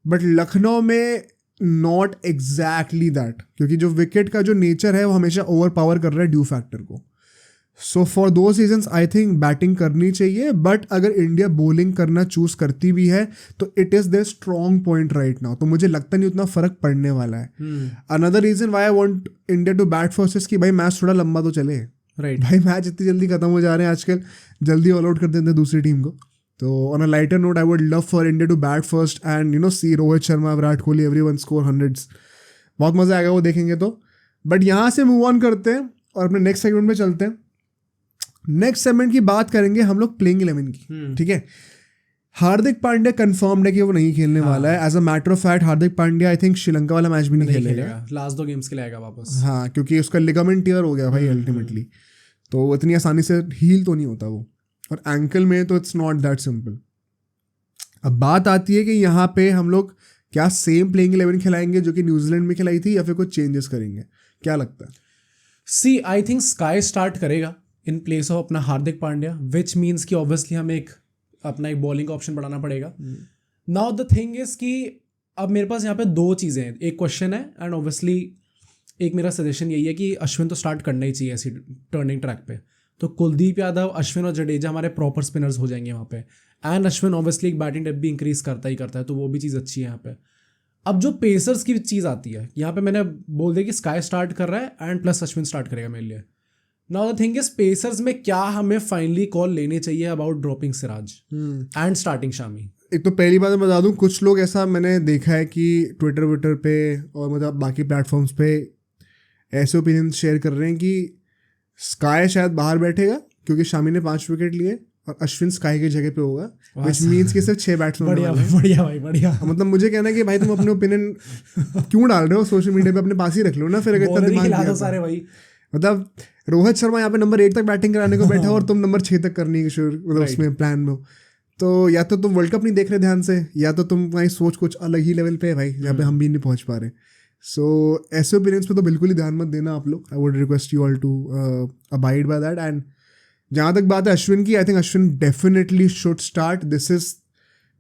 बट लखनऊ में नॉट एग्जैक्टली दैट, क्योंकि जो विकेट का जो नेचर है वो हमेशा ओवर पावर कर रहा है ड्यू फैक्टर को। सो फॉर दो रीजंस आई थिंक बैटिंग करनी चाहिए, बट अगर इंडिया बॉलिंग करना चूज करती भी है तो it is their strong point right now, तो मुझे लगता नहीं उतना फर्क पड़ने वाला है. Another reason why I want India to bat first is कि भाई मैच थोड़ा लंबा तो चले. राइट भाई मैच इतनी जल्दी खत्म हो जा रहे हैं आजकल, जल्दी ऑल आउट कर देते हैं दूसरी टीम को. तो on a lighter note I would love for India to bat first and see Rohit Sharma, Virat Kohli, everyone score hundreds. बहुत मजा आएगा वो देखेंगे तो. बट यहाँ से मूव ऑन करते हैं और अपने नेक्स्ट सेगमेंट में चलते हैं. नेक्स्ट सेगमेंट की बात करेंगे हम लोग प्लेइंग 11 की. ठीक है, हार्दिक पांड्या कंफर्म्ड है कि वो नहीं खेलने वाला है. As a matter of fact Hardik Pandya I think Sri Lanka वाला मैच भी नहीं खेलेगा. लास्ट 2 गेम्स के लिए आएगा वापस. हाँ, क्योंकि उसका लिगामेंट टीयर हो गया भाई अल्टीमेटली, तो इतनी आसानी से हील तो नहीं होता वो, और एंकल में तो इट्स नॉट दैट सिंपल. अब बात आती है कि यहाँ पे हम लोग क्या सेम प्लेइंग 11 खिलाएंगे जो कि न्यूजीलैंड में खिलाई थी, या फिर कुछ चेंजेस करेंगे, क्या लगता है? सी आई थिंक स्काई स्टार्ट करेगा इन प्लेस ऑफ अपना हार्दिक पांड्या, विच मीन्स कि ऑब्वियसली हमें अपना एक बॉलिंग ऑप्शन बढ़ाना पड़ेगा. नाउ द थिंग इज कि अब मेरे पास यहाँ पे 2 चीज़ें हैं. एक क्वेश्चन है एंड ऑब्वियसली एक मेरा सजेशन यही है कि अश्विन तो स्टार्ट करना ही चाहिए ऐसी टर्निंग ट्रैक पे. तो कुलदीप यादव, अश्विन और जडेजा हमारे प्रॉपर स्पिनर्स हो जाएंगे वहाँ पे. एंड अश्विन ऑब्वियसली एक बैटिंग डेप्थ भी इंक्रीज करता है, तो वो भी चीज़ अच्छी है यहाँ पे. अब जो पेसर्स की चीज़ आती है यहाँ पे, मैंने बोल दिया कि स्काई स्टार्ट कर रहा है एंड प्लस अश्विन स्टार्ट करेगा मेरे लिए. Now the thing is pacers में क्या हमें फाइनली कॉल लेनी चाहिए about dropping Siraj and starting Shami. एक तो पहली बात मैं बता दूं, कुछ लोग ऐसा मैंने देखा है कि ट्विटर पे और मतलब बाकी प्लेटफॉर्म्स पे ऐसे ओपिनियन शेयर कर रहे हैं कि स्काई शायद बाहर बैठेगा क्योंकि शामी ने 5 विकेट लिए और अश्विन स्काई की जगह पे होगा, विच मीन्स कि सिर्फ 6 बैट्समैन. बढ़िया भाई बढ़िया. मतलब मुझे कहना है कि भाई तुम अपने ओपिनियन क्यों डाल रहे हो सोशल मीडिया पे, अपने पास ही रख लो ना. फिर अगर इतना दिमाग दिया तो. सारे भाई मतलब रोहित शर्मा यहाँ पे नंबर 1 तक बैटिंग कराने को बैठा और तुम नंबर 6 तक करने की मतलब उसमें प्लान में हो. तो या तो तुम वर्ल्ड कप नहीं देख रहे ध्यान से, या तो तुम्हारी सोच कुछ अलग ही लेवल पे है भाई, जहाँ पे हम भी नहीं पहुँच पा रहे. सो ऐसे ओपिनियंस पे तो बिल्कुल ही ध्यान मत देना आप लोग. I would request you all to abide by that. And जहाँ तक बात है अश्विन की, I think Ashwin definitely should start. This is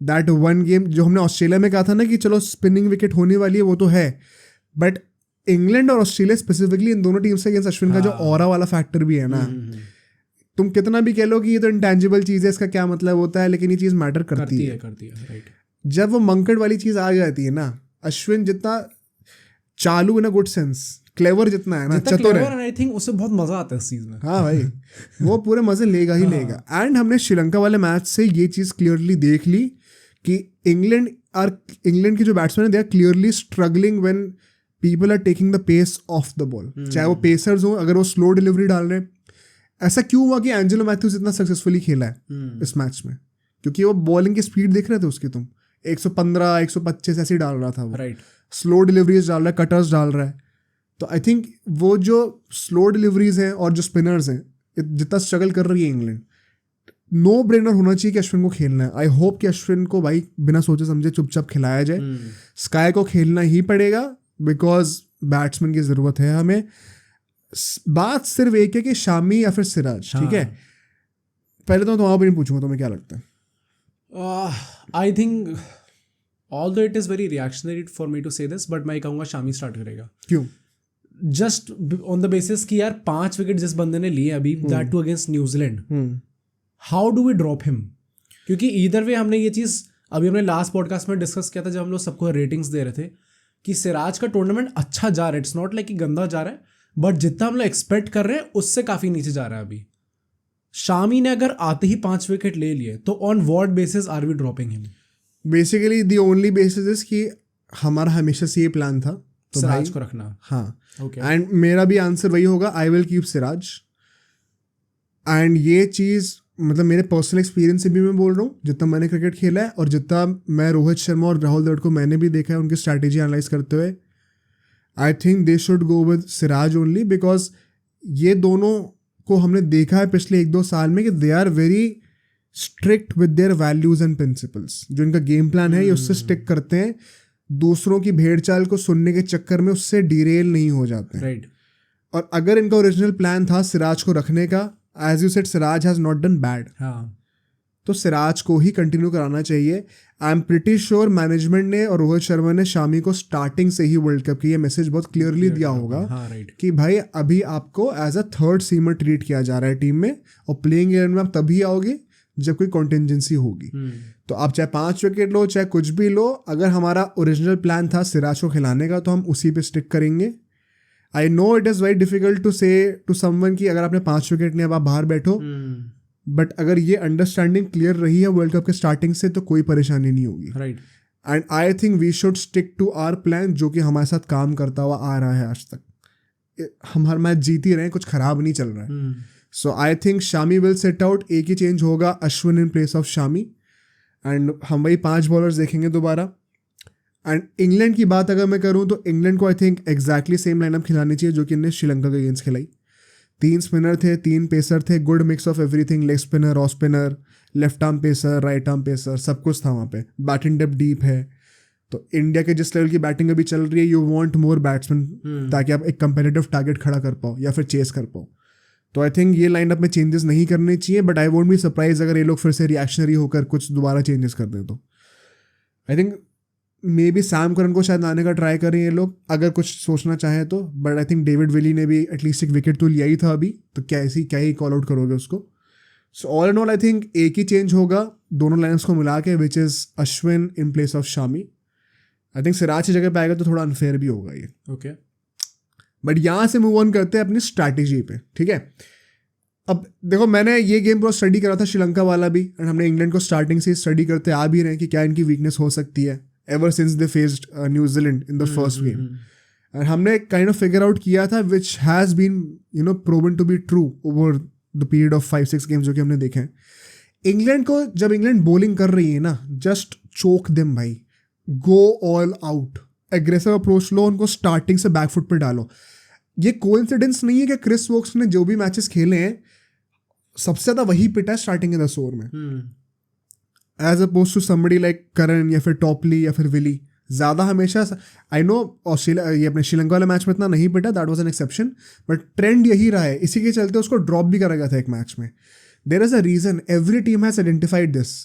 that one game जो हमने ऑस्ट्रेलिया में कहा था ना कि चलो स्पिनिंग विकेट होने वाली है, वो तो है, बट इंग्लैंड और ऑस्ट्रेलिया स्पेसिफिकली इन दोनों टीम से अगेंस्ट अश्विन का जो ऑरा वाला फैक्टर भी है ना, तुम कितना भी कह लो कि ये तो इंटेंजिबल चीज़ है, इसका क्या मतलब होता है, लेकिन ये चीज़ मैटर करती है. राइट. जब वो मंकड़ वाली चीज़ आ जाती है ना, अश्विन जितना चालू इन अ गुड सेंस, क्लेवर जितना है ना, चतुर है, आई थिंक उससे बहुत मजा आता है इस चीज में. हाँ भाई वो पूरे मजे लेगा ही लेगा. एंड हमने श्रीलंका वाले मैच से ये चीज़ क्लियरली देख ली कि इंग्लैंड के जो बैट्समैन है they are clearly struggling when people are taking the pace of the ball. चाहे वो पेसर्स हो, अगर वो स्लो डिलीवरी डाल रहे हैं. ऐसा क्यों हुआ कि एंजेलो मैथ्यूज इतना सक्सेसफुली खेला है इस मैच में? क्योंकि वो बॉलिंग की स्पीड देख रहे थे उसकी, तुम 115 125 ऐसे डाल रहा था वो. राइट. स्लो डिलीवरीज डाल रहा है, कटर्स डाल रहा है. तो आई थिंक वो जो स्लो डिलीवरीज हैं और जो स्पिनर्स हैं, जितना स्ट्रगल कर रही है इंग्लैंड, नो ब्रेनर होना चाहिए कि अश्विन को खेलना है. आई होप कि अश्विन को भाई बिना सोचे समझे चुपचाप खिलाया जाए. स्काई को खेलना ही पड़ेगा बिकॉज बैट्समैन की ज़रूरत है हमें. बात सिर्फ एक है कि शामी या फिर सिराज. ठीक है, पहले तो तुम्हारा ओपिनियन पूछूंगा, तुम्हें क्या लगता है? I think although it is very reactionary for me to say this, but मैं कहूँगा शामी स्टार्ट करेगा. क्यों? जस्ट ऑन द बेसिस कि यार 5 विकेट जिस बंदे ने लिए अभी, that too against New Zealand, how do we drop him? क्योंकि ईदर वे हमने ये चीज़ अभी हमने लास्ट पॉडकास्ट में डिस्कस किया था जब हम लोग सबको रेटिंग्स दे रहे थे कि सिराज का टूर्नामेंट अच्छा जा रहा है. इट्स नॉट लाइक कि गंदा जा रहा है, बट जितना हम लोग एक्सपेक्ट कर रहे हैं उससे काफ़ी नीचे जा रहा है अभी. शामी ने अगर आते ही 5 विकेट ले लिए तो on what basis are we dropping him? Basically the only basis is कि हमारा हमेशा से ये प्लान था तो सिराज को रखना. हाँ, ओके. एंड मेरा भी आंसर वही होगा, I will keep Siraj. And ये चीज़ मतलब मेरे पर्सनल एक्सपीरियंस से भी मैं बोल रहा हूँ, जितना मैंने क्रिकेट खेला है और जितना मैं रोहित शर्मा और राहुल द्रविड़ को मैंने भी देखा है उनकी स्ट्रैटेजी एनालाइज करते हुए, I think they should go with Siraj only. Because ये दोनों को हमने देखा है पिछले 1-2 साल में कि they are very strict with their values and principles. जो इनका गेम प्लान है ये उससे स्टिक करते हैं, दूसरों की भेड़ चाल को सुनने के चक्कर में उससे डिरेल नहीं हो जाते हैं. राइट. और अगर इनका ओरिजिनल प्लान था सिराज को रखने का, as you said Siraj has not done bad, हाँ, तो सिराज को ही कंटिन्यू कराना चाहिए. I am pretty sure management ने और रोहित शर्मा ने शामी को स्टार्टिंग से ही वर्ल्ड कप की ये मैसेज बहुत क्लियरली दिया होगा कि भाई अभी आपको as a third seamer treat किया जा रहा है टीम में, और प्लेइंग इलेवन में आप तभी आओगे जब कोई कॉन्टिजेंसी होगी। तो आप चाहे 5 विकेट लो चाहे कुछ भी लो, अगर हमारा ओरिजिनल प्लान था सिराज को खिलाने का तो हम उसी पे स्टिक करेंगे। I know it is very difficult to say to someone कि अगर आपने 5 विकेट नहीं अब आप बाहर बैठो, बट अगर ये अंडरस्टैंडिंग क्लियर रही है वर्ल्ड कप के स्टार्टिंग से तो कोई परेशानी नहीं होगी। Right. And I think we should stick to our plan जो कि हमारे साथ काम करता हुआ आ रहा है आज तक। हम हर मैच जीत ही रहे हैं, कुछ खराब नहीं चल रहा है। So I think Shami will set out, एक ही चेंज होगा, Ashwin in place of Shami, and हम वही 5 बॉलर्स देखेंगे दोबारा। एंड इंग्लैंड की बात अगर मैं करूँ तो इंग्लैंड को I think exactly same lineup खिलानी चाहिए जो कि इन्हें श्रीलंका के अगेंस्ट खिलाई। 3 स्पिनर थे, 3 पेसर थे, good mix of everything, leg spinner, off spinner, left arm pacer, right arm pacer, सब कुछ था वहाँ पे। बैटिंग डेप्थ डीप है, तो इंडिया के जिस लेवल की बैटिंग अभी चल रही है, यू वांट मोर बैट्समैन ताकि आप एक कंपेटिटिव टारगेट खड़ा कर पाओ या फिर चेस कर पाओ। तो आई थिंक ये लाइनअप में चेंजेस नहीं करने चाहिए, but I won't be surprise अगर ये लोग फिर से रिएक्शनरी होकर कुछ दोबारा चेंजेस कर दें। तो I think may be Sam Curran को शायद लाने का ट्राई करें ये लोग अगर कुछ सोचना चाहें तो, but I think David Willey ने भी एटलीस्ट एक विकेट तो लिया ही था अभी, तो क्या ही कॉल आउट करोगे उसको। So all and all I think एक ही चेंज होगा दोनों लाइन्स को मिला के, which is Ashwin in place of Shami. I think Siraj की जगह पे आएगा तो थोड़ा अनफेयर भी होगा ये। ओके, बट यहाँ से मूव ऑन करते हैं अपनी स्ट्रैटेजी पे, ठीक है। अब देखो मैंने ये गेम पूरा स्टडी करा था श्रीलंका वाला भी, एंड हमने इंग्लैंड को स्टार्टिंग से स्टडी करते आ भी रहे हैं कि क्या इनकी वीकनेस हो सकती है ever since they faced New Zealand in the first game. And हमने kind of figure out किया था which has been proven to be true over the period of 5-6 games जो कि हमने देखे हैं। इंग्लैंड को जब इंग्लैंड बॉलिंग कर रही है ना, जस्ट चोक देम भाई, go all out, aggressive approach लो, उनको स्टार्टिंग से बैकफुट पे डालो। ये कोइंसिडेंस नहीं है कि क्रिस वोक्स ने जो भी मैचेस खेले हैं सबसे ज़्यादा वही पिटा है स्टार्टिंग के 10 ओवर में, as oppose to somebody like Curran या फिर टॉपली या फिर विली। ज़्यादा हमेशा आई नो ऑस्ट्रेलिया ये अपने श्रीलंका वाले मैच में इतना नहीं पिटा, that was an exception, but trend यही रहा है। इसी के चलते उसको ड्रॉप भी करा गया था एक मैच में। There is a reason, every team has identified this.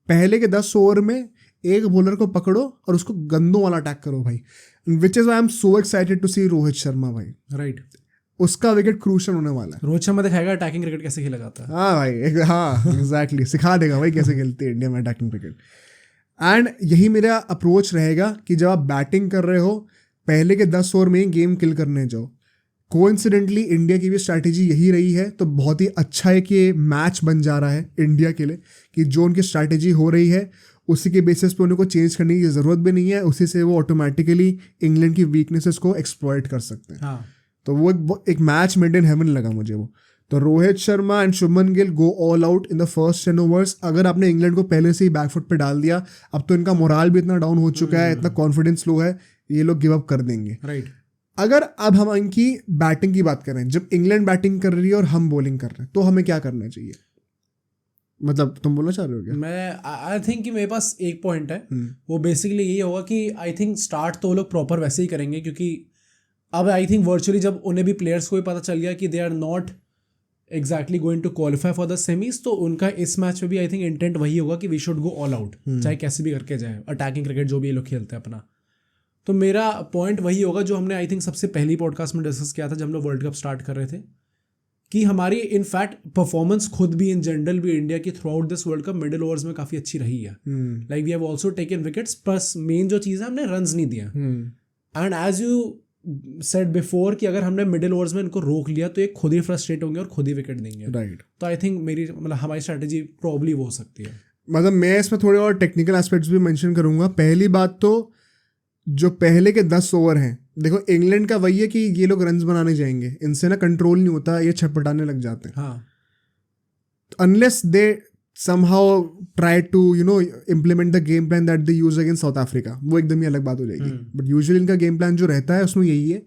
पहले के 10 ओवर में एक बॉलर को पकड़ो और उसको गंदों वाला अटैक करो भाई, which is I am so excited to see Rohit Sharma भाई। राइट, उसका विकेट क्रूशल होने वाला है। रोहित शर्मा दिखाएगा अटैकिंग क्रिकेट कैसे खेला जाता है। हाँ भाई, हाँ एग्जैक्टली सिखा देगा भाई कैसे खेलते हैं इंडिया में अटैकिंग क्रिकेट। एंड यही मेरा अप्रोच रहेगा कि जब आप बैटिंग कर रहे हो पहले के 10 ओवर में ही गेम किल करने जाओ। कोइंसिडेंटली इंडिया की भी स्ट्रैटेजी यही रही है, तो बहुत ही अच्छा है कि मैच बन जा रहा है इंडिया के लिए कि जो उनकी स्ट्रैटेजी हो रही है उसी के बेसिस पे उनको चेंज करने की ज़रूरत भी नहीं है, उसी से वो ऑटोमेटिकली इंग्लैंड की वीकनेसेस को एक्सप्लॉइट कर सकते हैं। हाँ, तो वो एक मैच मेड इन हेवन लगा मुझे वो। तो Rohit Sharma and Shubman Gill go all out in the first 10 overs. अगर आपने इंग्लैंड को पहले से ही बैकफुट पे डाल दिया, अब तो इनका मोराल भी इतना डाउन हो चुका है, इतना कॉन्फिडेंस लो है, ये लोग गिव अप कर देंगे। राइट। अगर अब हम इनकी बैटिंग की बात करें, जब इंग्लैंड बैटिंग कर रही है और हम बॉलिंग कर रहे हैं, तो हमें क्या करना चाहिए? मतलब तुम बोलना चाह रहे हो क्या? मैं आई थिंक कि मेरे पास एक पॉइंट है, वो बेसिकली यही होगा कि आई थिंक स्टार्ट तो वो लोग प्रॉपर वैसे ही करेंगे, क्योंकि अब आई थिंक वर्चुअली जब उन्हें भी प्लेयर्स को भी पता चल गया कि they are not exactly going to qualify for the semis, तो उनका इस मैच में भी आई थिंक इंटेंट वही होगा कि we should go all out, चाहे कैसे भी करके जाए, अटैकिंग क्रिकेट जो भी ये लोग खेलते हैं अपना। तो मेरा पॉइंट वही होगा जो हमने आई थिंक सबसे पहली पॉडकास्ट में डिस्कस किया था जब हम लोग वर्ल्ड कप स्टार्ट कर रहे थे, कि हमारी इनफैक्ट परफॉर्मेंस खुद भी इन जनरल भी इंडिया की throughout this world cup middle overs में काफ़ी अच्छी रही है। Like we have also taken wickets, plus main जो चीज़ है हमने रन्स नहीं दिया। And as you said before कि अगर हमने मिडिल ओवर्स में इनको रोक लिया तो ये खुद ही फ्रस्ट्रेट होंगे और खुद ही विकेट देंगे। राइट। तो आई थिंक हमारी स्ट्रैटेजी प्रॉब्ली वो हो सकती है। मतलब मैं इसमें थोड़े और टेक्निकल एस्पेक्ट्स भी मेंशन करूंगा। पहली बात तो जो पहले के 10 ओवर हैं, देखो इंग्लैंड का वही है कि ये लोग रन्स बनाने जाएंगे, इनसे ना कंट्रोल नहीं होता, ये छटपटाने लग जाते हैं। हाँ, unless they somehow try to implement the game plan that they use against South Africa, वो एकदम ही अलग बात हो जाएगी। बट यूजुअली इनका गेम प्लान जो रहता है उसमें यही है,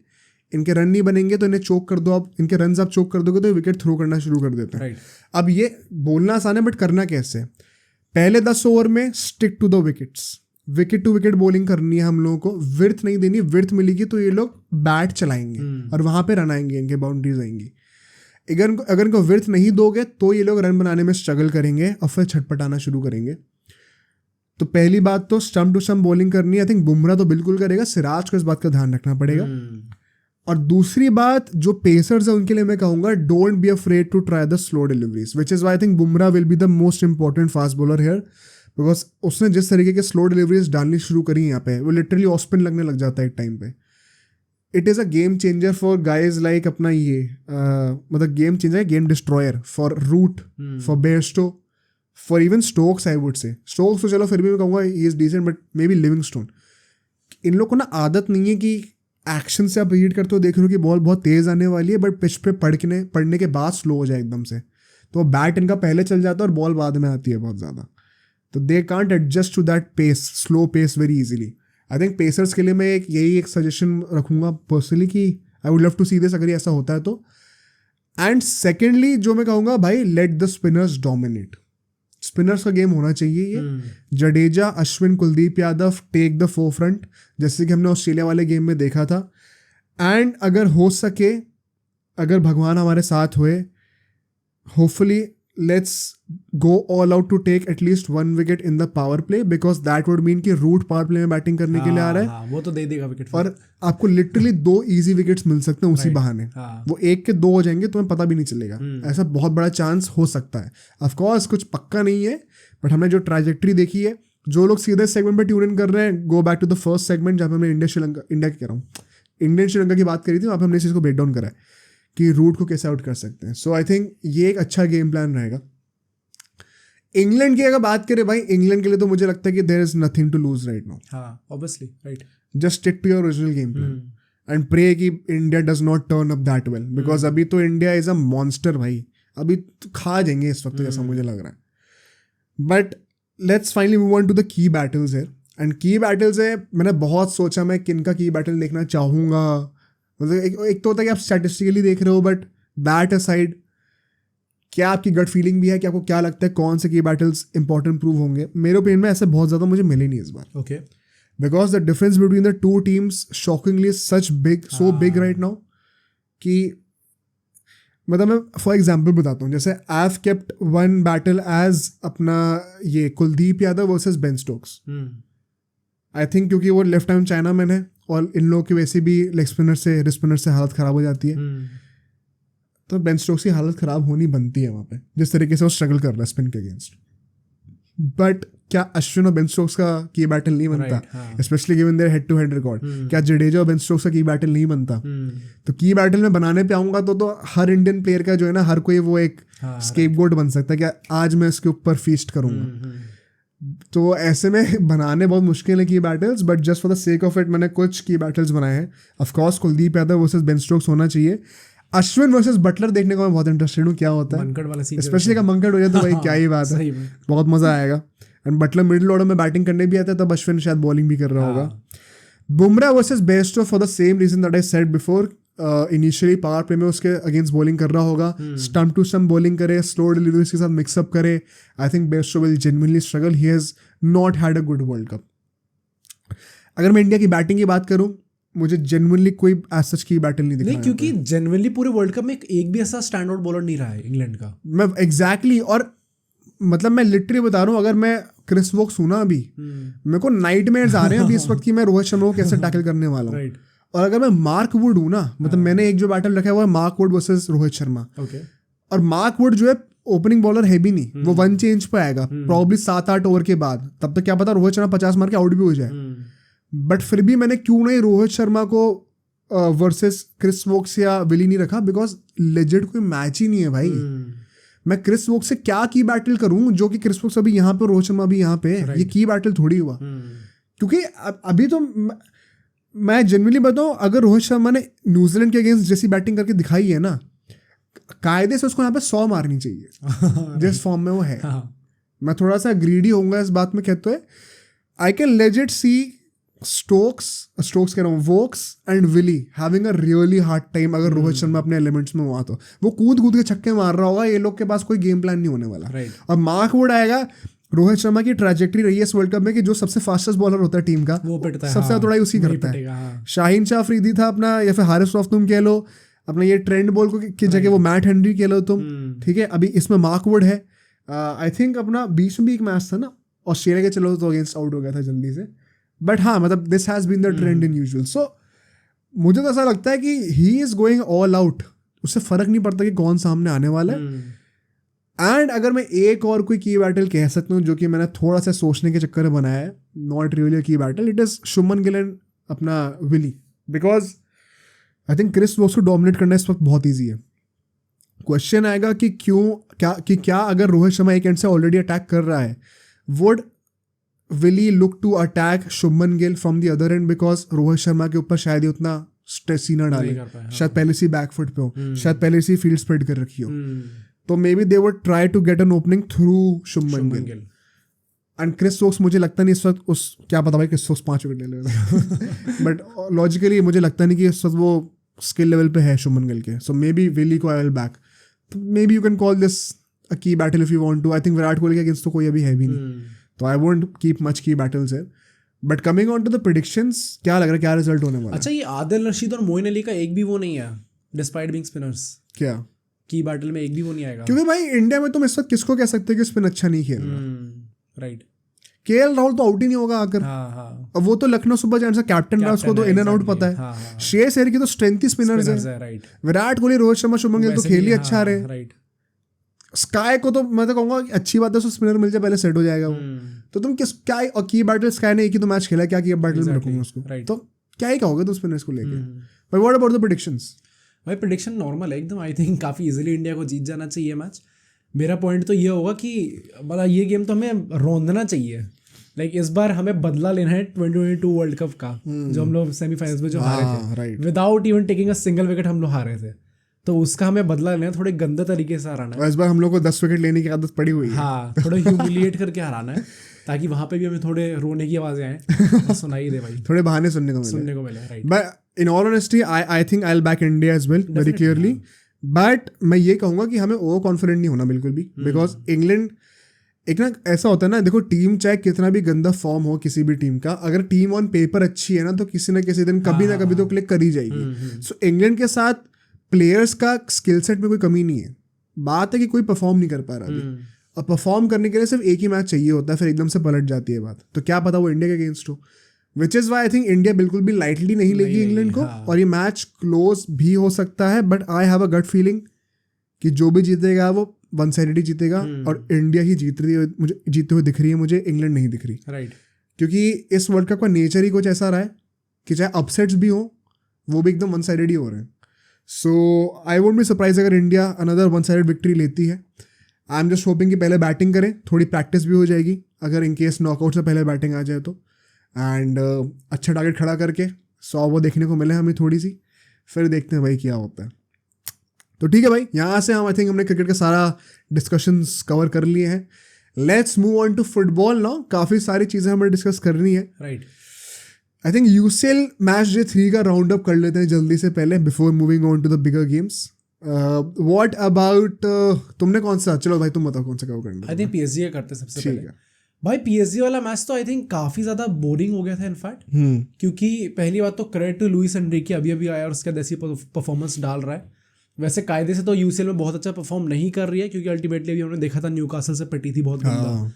इनके रन नहीं बनेंगे तो इन्हें चोक कर दो आप, इनके रन आप चोक कर दोगे तो विकेट थ्रो करना शुरू कर देते हैं। अब ये बोलना आसान है बट करना कैसे? पहले 10 ओवर में stick to the wickets, wicket to wicket bowling करनी है हम लोगों को, विर्थ नहीं देनी। विर्थ मिलेगी तो ये लोग बैट चलाएंगे और वहाँ पे रन आएंगे, इनके बाउंड्रीज आएंगी। अगर इनको विर्थ नहीं दोगे तो ये लोग रन बनाने में स्ट्रगल करेंगे और फिर छटपटाना शुरू करेंगे। तो पहली बात तो स्टंप टू स्टंप बॉलिंग करनी है, आई थिंक बुमराह तो बिल्कुल करेगा, सिराज को इस बात का ध्यान रखना पड़ेगा। और दूसरी बात जो पेसर्स है उनके लिए मैं कहूंगा don't be afraid to try the slow deliveries, which is why I think Bumrah will be the most important fast bowler here, because उसने जिस तरीके के स्लो डिलीवरीज डालनी शुरू करी यहाँ पे, वो लिटरली ऑफ स्पिन लगने लग जाता है एक टाइम पे। It is a game changer for guys like अपना ये मतलब game changer, game destroyer for Root, for Bairstow, for even Stokes. I would say Stokes तो चलो फिर भी मैं कहूँगा he is decent, but maybe Livingstone. इन लोग को ना आदत नहीं है कि एक्शन से आप रीड करते हो, देख रहे हो कि बॉल बहुत तेज़ आने वाली है, बट पिच पे पढ़ने के बाद स्लो हो जाए एकदम से, तो बैट इनका पहले चल जाता है और बॉल बाद में आती है बहुत ज़्यादा, तो they can't adjust to that pace, slow pace very easily. I think pacers के लिए मैं एक सजेशन रखूँगा पर्सनली कि I would love to see this अगर ऐसा होता है तो। एंड सेकेंडली जो मैं कहूँगा भाई, let the spinners dominate, spinners का गेम होना चाहिए ये। Jadeja, Ashwin, Kuldeep Yadav take the forefront, जैसे कि हमने ऑस्ट्रेलिया वाले गेम में देखा था। एंड अगर हो सके, अगर भगवान हमारे साथ हुए, hopefully let's go all out to take at least 1 wicket in the power play, because that would mean कि रूट पावर प्ले में बैटिंग करने के लिए आ रहा है, वो तो दे देगा विकेट, और आपको लिटरली 2 इजी विकेट्स मिल सकते हैं उसी बहाने। वो 1 के 2 हो जाएंगे, तुम्हें पता भी नहीं चलेगा। ऐसा बहुत बड़ा चांस हो सकता है। ऑफ कोर्स कुछ पक्का नहीं है, बट हमने जो ट्रैजेक्टरी देखी है, जो लोग सीधे सेगमेंट पे ट्यून इन कर रहे हैं, go back to the first segment जहाँ पे हमने इंडियन श्रीलंका की बात करी थी, वहाँ पे हमने इस चीज़ को ब्रेक डाउन करा है कि रूट को कैसे आउट कर सकते हैं। सो आई थिंक ये एक अच्छा गेम प्लान रहेगा। इंग्लैंड की अगर बात करें भाई, इंग्लैंड के लिए तो मुझे लगता है कि there is nothing to lose right now. हाँ, obviously, right. Just stick to your original game plan and pray कि India does not turn up that well, because अभी तो इंडिया इज अ मॉन्स्टर भाई, अभी तो खा जाएंगे इस वक्त जैसा मुझे लग रहा है। But let's finally move on to the key battles है। एंड की बैटल्स है, मैंने बहुत सोचा मैं किन का की बैटल देखना चाहूँगा। मतलब एक तो होता है कि आप स्टैटिस्टिकली देख रहे हो, बट दैट असाइड क्या आपकी गट फीलिंग भी है कि आपको क्या लगता है कौन से की बैटल्स इंपॉर्टेंट प्रूव होंगे? मेरे ओपिनियन में ऐसे बहुत ज़्यादा मुझे मिले नहीं इस बार। Okay, because the difference between the two teams shockingly such big, so big right now कि मतलब मैं फॉर एग्जाम्पल बताता हूँ। जैसे I have kept one battle as अपना ये Kuldeep Yadav versus Ben Stokes. I think क्योंकि वो लेफ्ट आर्म चाइना मैन है और इन लोगों की वैसे भी लेग स्पिनर से रिस्ट स्पिनर से हालत ख़राब हो जाती है, तो बेन स्टोक्स की हालत ख़राब होनी बनती है वहाँ पे, जिस तरीके से वो स्ट्रगल कर रहा है स्पिन के अगेंस्ट। बट क्या अश्विन और बेन स्टोक्स का की बैटल नहीं बनता, specially given their head to head record? क्या जडेजा और बेन स्टोक्स का की बैटल नहीं बनता? तो की बैटल में बनाने पे आऊँगा तो हर इंडियन प्लेयर का जो है ना, हर कोई वो एक स्केपगोट बन सकता है कि आज मैं इसके ऊपर फीस्ट करूँगा। तो ऐसे में बनाने बहुत मुश्किल है की battles, but just for the sake of it मैंने कुछ की बैटल्स बनाए हैं। Of course Kuldeep Yadav versus Ben Stokes होना चाहिए। अश्विन वर्सेस बटलर देखने को मैं बहुत इंटरेस्टेड हूँ, क्या होता है मंकड़ वाला सीन, स्पेशली का मंकड़ हो जाए तो भाई क्या ही बात है, बहुत मजा आएगा। एंड बटलर मिडिल ऑर्डर में बैटिंग करने भी आता है, तब अश्विन शायद बॉलिंग भी कर रहा होगा। Bumrah versus Bairstow for the same reason that I said before, initially power play में उसके अगेंस्ट बॉलिंग कर रहा होगा, स्टंप टू स्टंप बॉलिंग करे, स्लो डिलीवरीज के साथ मिक्सअप करे। I think Bairstow will genuinely struggle, he has not had a good world cup. अगर मैं इंडिया की बैटिंग की बात करूं, मुझे जेन्युइनली कोई एज सच की बैटल नहीं दिखा, क्योंकि जेन्युइनली पूरे वर्ल्ड कप में एक भी ऐसा स्टैंड आउट बॉलर नहीं रहा है इंग्लैंड का। मैं एग्जैक्टली और मतलब मैं लिटरली बता रहा हूँ, अगर मैं क्रिस वोक्स हूं ना अभी, मेरे को नाइटमेयर्स आ रहे हैं अभी इस वक्त कि मैं रोहित शर्मा को कैसे टैकल करने वाला हूँ। और अगर मैं मार्क वुड हूँ ना, मतलब मैंने एक जो बैटल रखा है वो है Mark Wood versus Rohit Sharma. और मार्क वुड जो है ओपनिंग बॉलर है भी नहीं, वो 1 चेंज पे आएगा प्रॉब्ली 7-8 ओवर के बाद, तब तक क्या पता रोहित शर्मा 50 मार के आउट भी हो जाए। बट फिर भी मैंने क्यों नहीं रोहित शर्मा को वर्सेस क्रिस वोक्स या विली नहीं रखा, बिकॉज लेजेंड कोई मैच ही नहीं है भाई। मैं क्रिस वोक्स से क्या की बैटल करूं, जो कि क्रिस वोक्स अभी यहाँ पे, रोहित शर्मा अभी यहाँ पे, ये की बैटल थोड़ी हुआ। क्योंकि अभी तो मैं जनरली बताऊं, अगर रोहित शर्मा ने न्यूजीलैंड के अगेंस्ट जैसी बैटिंग करके दिखाई है ना, कायदे से उसको यहाँ पे 100 मारनी चाहिए जिस फॉर्म में वो है। मैं थोड़ा सा ग्रीडी होऊंगा इस बात में, कहते हुए I can legit see Stokes कह रहा हूँ, Woakes and Willey having a really hard time अगर रोहित शर्मा अपने एलिमेंट्स में हुआ तो। वो कूद के छक्के मार रहा होगा, ये लोग के पास कोई गेम प्लान नहीं होने वाला। और मार्क वुड आएगा, रोहित शर्मा की ट्रैजेक्टरी रही है इस वर्ल्ड कप में कि जो सबसे फास्टेस्ट बॉलर होता है टीम का, वो पिटता है, सबसे ज्यादा तोड़ाई उसी करता है। शाहीन शाह अफरीदी था अपना, या फिर हारिस रऊफ तुम कह लो, अपना ये ट्रेंड बॉल को की जगह वो मैट हेनरी कह लो तुम, ठीक है। अभी इसमें मार्क वुड है। आई थिंक अपना बीच में भी एक मैच था ना, ऑस्ट्रेलिया के चलो तो अगेंस्ट आउट हो गया था जल्दी से, बट हाँ मतलब this has been the trend in usual. So मुझे तो ऐसा लगता है कि he is going all out, उससे फ़र्क नहीं पड़ता कि कौन सामने आने वाला है. एंड अगर मैं एक और कोई की बैटल कह सकता हूँ जो कि मैंने थोड़ा सा सोचने के चक्कर में बनाया है, नॉट रियली की battle, it is Shubman Gill and अपना Willey. Because I think Chris Woakes को डोमिनेट करना इस वक्त बहुत ईजी है. क्वेश्चन आएगा कि क्या अगर रोहित शर्मा एक एंड से ऑलरेडी अटैक कर रहा है, would Willey look to attack Shubman Gill from the other end, because Rohit Sharma के ऊपर शायद ही उतना स्ट्रेस ही ना डाले, शायद पहले से बैकफुट पे हो, शायद पहले से फील्ड स्प्रेड कर रखी हो, तो maybe they would try to get an opening through Shubman Gill. And Chris Woakes मुझे लगता नहीं इस वक्त उस, क्या पता भाई क्रिस वोक्स 5 विकेट ले लेगा बट लॉजिकली मुझे लगता नहीं कि इस वक्त वो स्किल लेवल पे है शुभमन गिल के. सो मे बी विली को I will back. Maybe you can call this a key battle if you want to. I think Virat Kohli के अगेंस्ट तो कोई अभी है भी नहीं, तो I won't keep much key battles है. But coming on to the predictions, क्या लग रहा है क्या रिजल्ट होने वाला है? अच्छा, ये आदिल रशीद और मोइन अली का एक भी वो नहीं है डिस्पाइट बीइंग स्पिनर्स. क्या की बैटल में एक भी वो नहीं आएगा? क्योंकि भाई इंडिया में तुम इस वक्त किसको कह सकते हैं कि स्पिन अच्छा नहीं खेल रहा. राइट. केएल राहुल तो आउट ही नहीं होगा आकर. अब वो तो लखनऊ सुपर जायंट्स का कैप्टन है, उसको तो इन एंड आउट पता है. श्रेयस अय्यर की तो स्ट्रेंथ ही स्पिनर्स है. विराट कोहली, रोहित शर्मा, शुभमन गिल तो खेल ही अच्छा रहे. स्काई को तो मैं तो कहूंगा अच्छी बात है, उसको स्पिनर मिल जाए पहले सेट हो जाएगा वो. तो तुम किस क्या, और की बैटल स्काई ने एक ही तो मैच खेला, क्या की बैटल में रखूंगा उसको, तो क्या ही कहोगे तुम स्पिनर्स को लेके. But what about the predictions? भाई प्रेडिक्शन नॉर्मल है एकदम. आई थिंक काफ़ी इजीली इंडिया को जीत जाना चाहिए मैच. मेरा पॉइंट तो ये होगा कि मतलब ये गेम तो हमें रोंदना चाहिए. लाइक इस बार हमें बदला लेना है 2022 वर्ल्ड कप का, जो हम लोग सेमीफाइनल्स में जो हारे थे without even taking a single wicket, हम लोग हारे थे. तो उसका हमें बदला लेना है, थोड़े गंदे तरीके से हराना है. इस बार हम लोग को 10 विकेट लेने की आदत पड़ी हुई है. हाँ, थोड़ा ह्यूमिलिएट करके हराना है, ताकि वहाँ पे भी हमें थोड़े रोने की आवाज़ें आए, सुनाई दे भाई, थोड़े बहाने सुनने को मिले. Right. But in all honesty I think I will back India as well very clearly. But मैं ये कहूँगा कि हमें ओवर कॉन्फिडेंट नहीं होना बिल्कुल भी, बिकॉज इंग्लैंड एक ना ऐसा होता है ना, देखो टीम चाहे कितना भी गंदा फॉर्म हो किसी भी टीम का, अगर टीम ऑन पेपर अच्छी है ना तो किसी ना किसी दिन कभी ना कभी तो क्लिक कर ही जाएगी. सो इंग्लैंड के साथ प्लेयर्स का स्किल सेट में कोई कमी नहीं है. बात है कि कोई परफॉर्म नहीं कर पा रहा अभी, और परफॉर्म करने के लिए सिर्फ एक ही मैच चाहिए होता है, फिर एकदम से पलट जाती है बात. तो क्या पता वो इंडिया के अगेंस्ट हो, which is why I think India बिल्कुल भी लाइटली नहीं लेगी इंग्लैंड को. और ये मैच क्लोज भी हो सकता है, but I have a gut feeling कि जो भी जीतेगा वो वन साइडेड ही जीतेगा, और इंडिया ही जीत रही है, मुझे जीते हुए दिख रही है, मुझे इंग्लैंड नहीं दिख रही. राइट. क्योंकि इस वर्ल्ड कप का नेचर ही कुछ ऐसा रहा है कि चाहे अपसेट्स भी हो वो भी एकदम वन साइडेड ही हो रहे हैं. सो आई वोंट बी सरप्राइज अगर India another one sided victory लेती है. आई एम जस्ट होपिंग कि पहले बैटिंग करें, थोड़ी प्रैक्टिस भी हो जाएगी अगर इन केस नॉकआउट से पहले बैटिंग आ जाए तो, एंड अच्छा टारगेट खड़ा करके 100 वो देखने को मिले हमें थोड़ी सी, फिर देखते हैं भाई क्या होता है. तो ठीक है भाई, यहाँ से हम आई थिंक हमने क्रिकेट का सारा डिस्कशंस कवर कर लिए हैं. Let's move on to football now. काफ़ी सारी चीज़ें हमें डिस्कस करनी है. Right. I think UCL match day 3 का राउंड अप कर लेते हैं जल्दी से पहले, before moving on to the bigger games. What about तुमने कौन सा, चलो भाई तुम बताओ कौन सा कवर करना. आई थिंक पीएसजी का करते सबसे ठीक पहले. है भाई पीएसजी वाला मैच तो आई थिंक काफ़ी ज़्यादा बोरिंग हो गया था इनफैक्ट, क्योंकि पहली बात तो क्रेडिट टू लुइस एनरिके, अभी अभी आया और उसका जैसी परफॉर्मेंस डाल रहा है. वैसे कायदे से तो यूसीएल में बहुत अच्छा परफॉर्म नहीं कर रही है, क्योंकि अल्टीमेटली अभी हमने देखा था न्यूकासल से पिटी थी बहुत गंदा.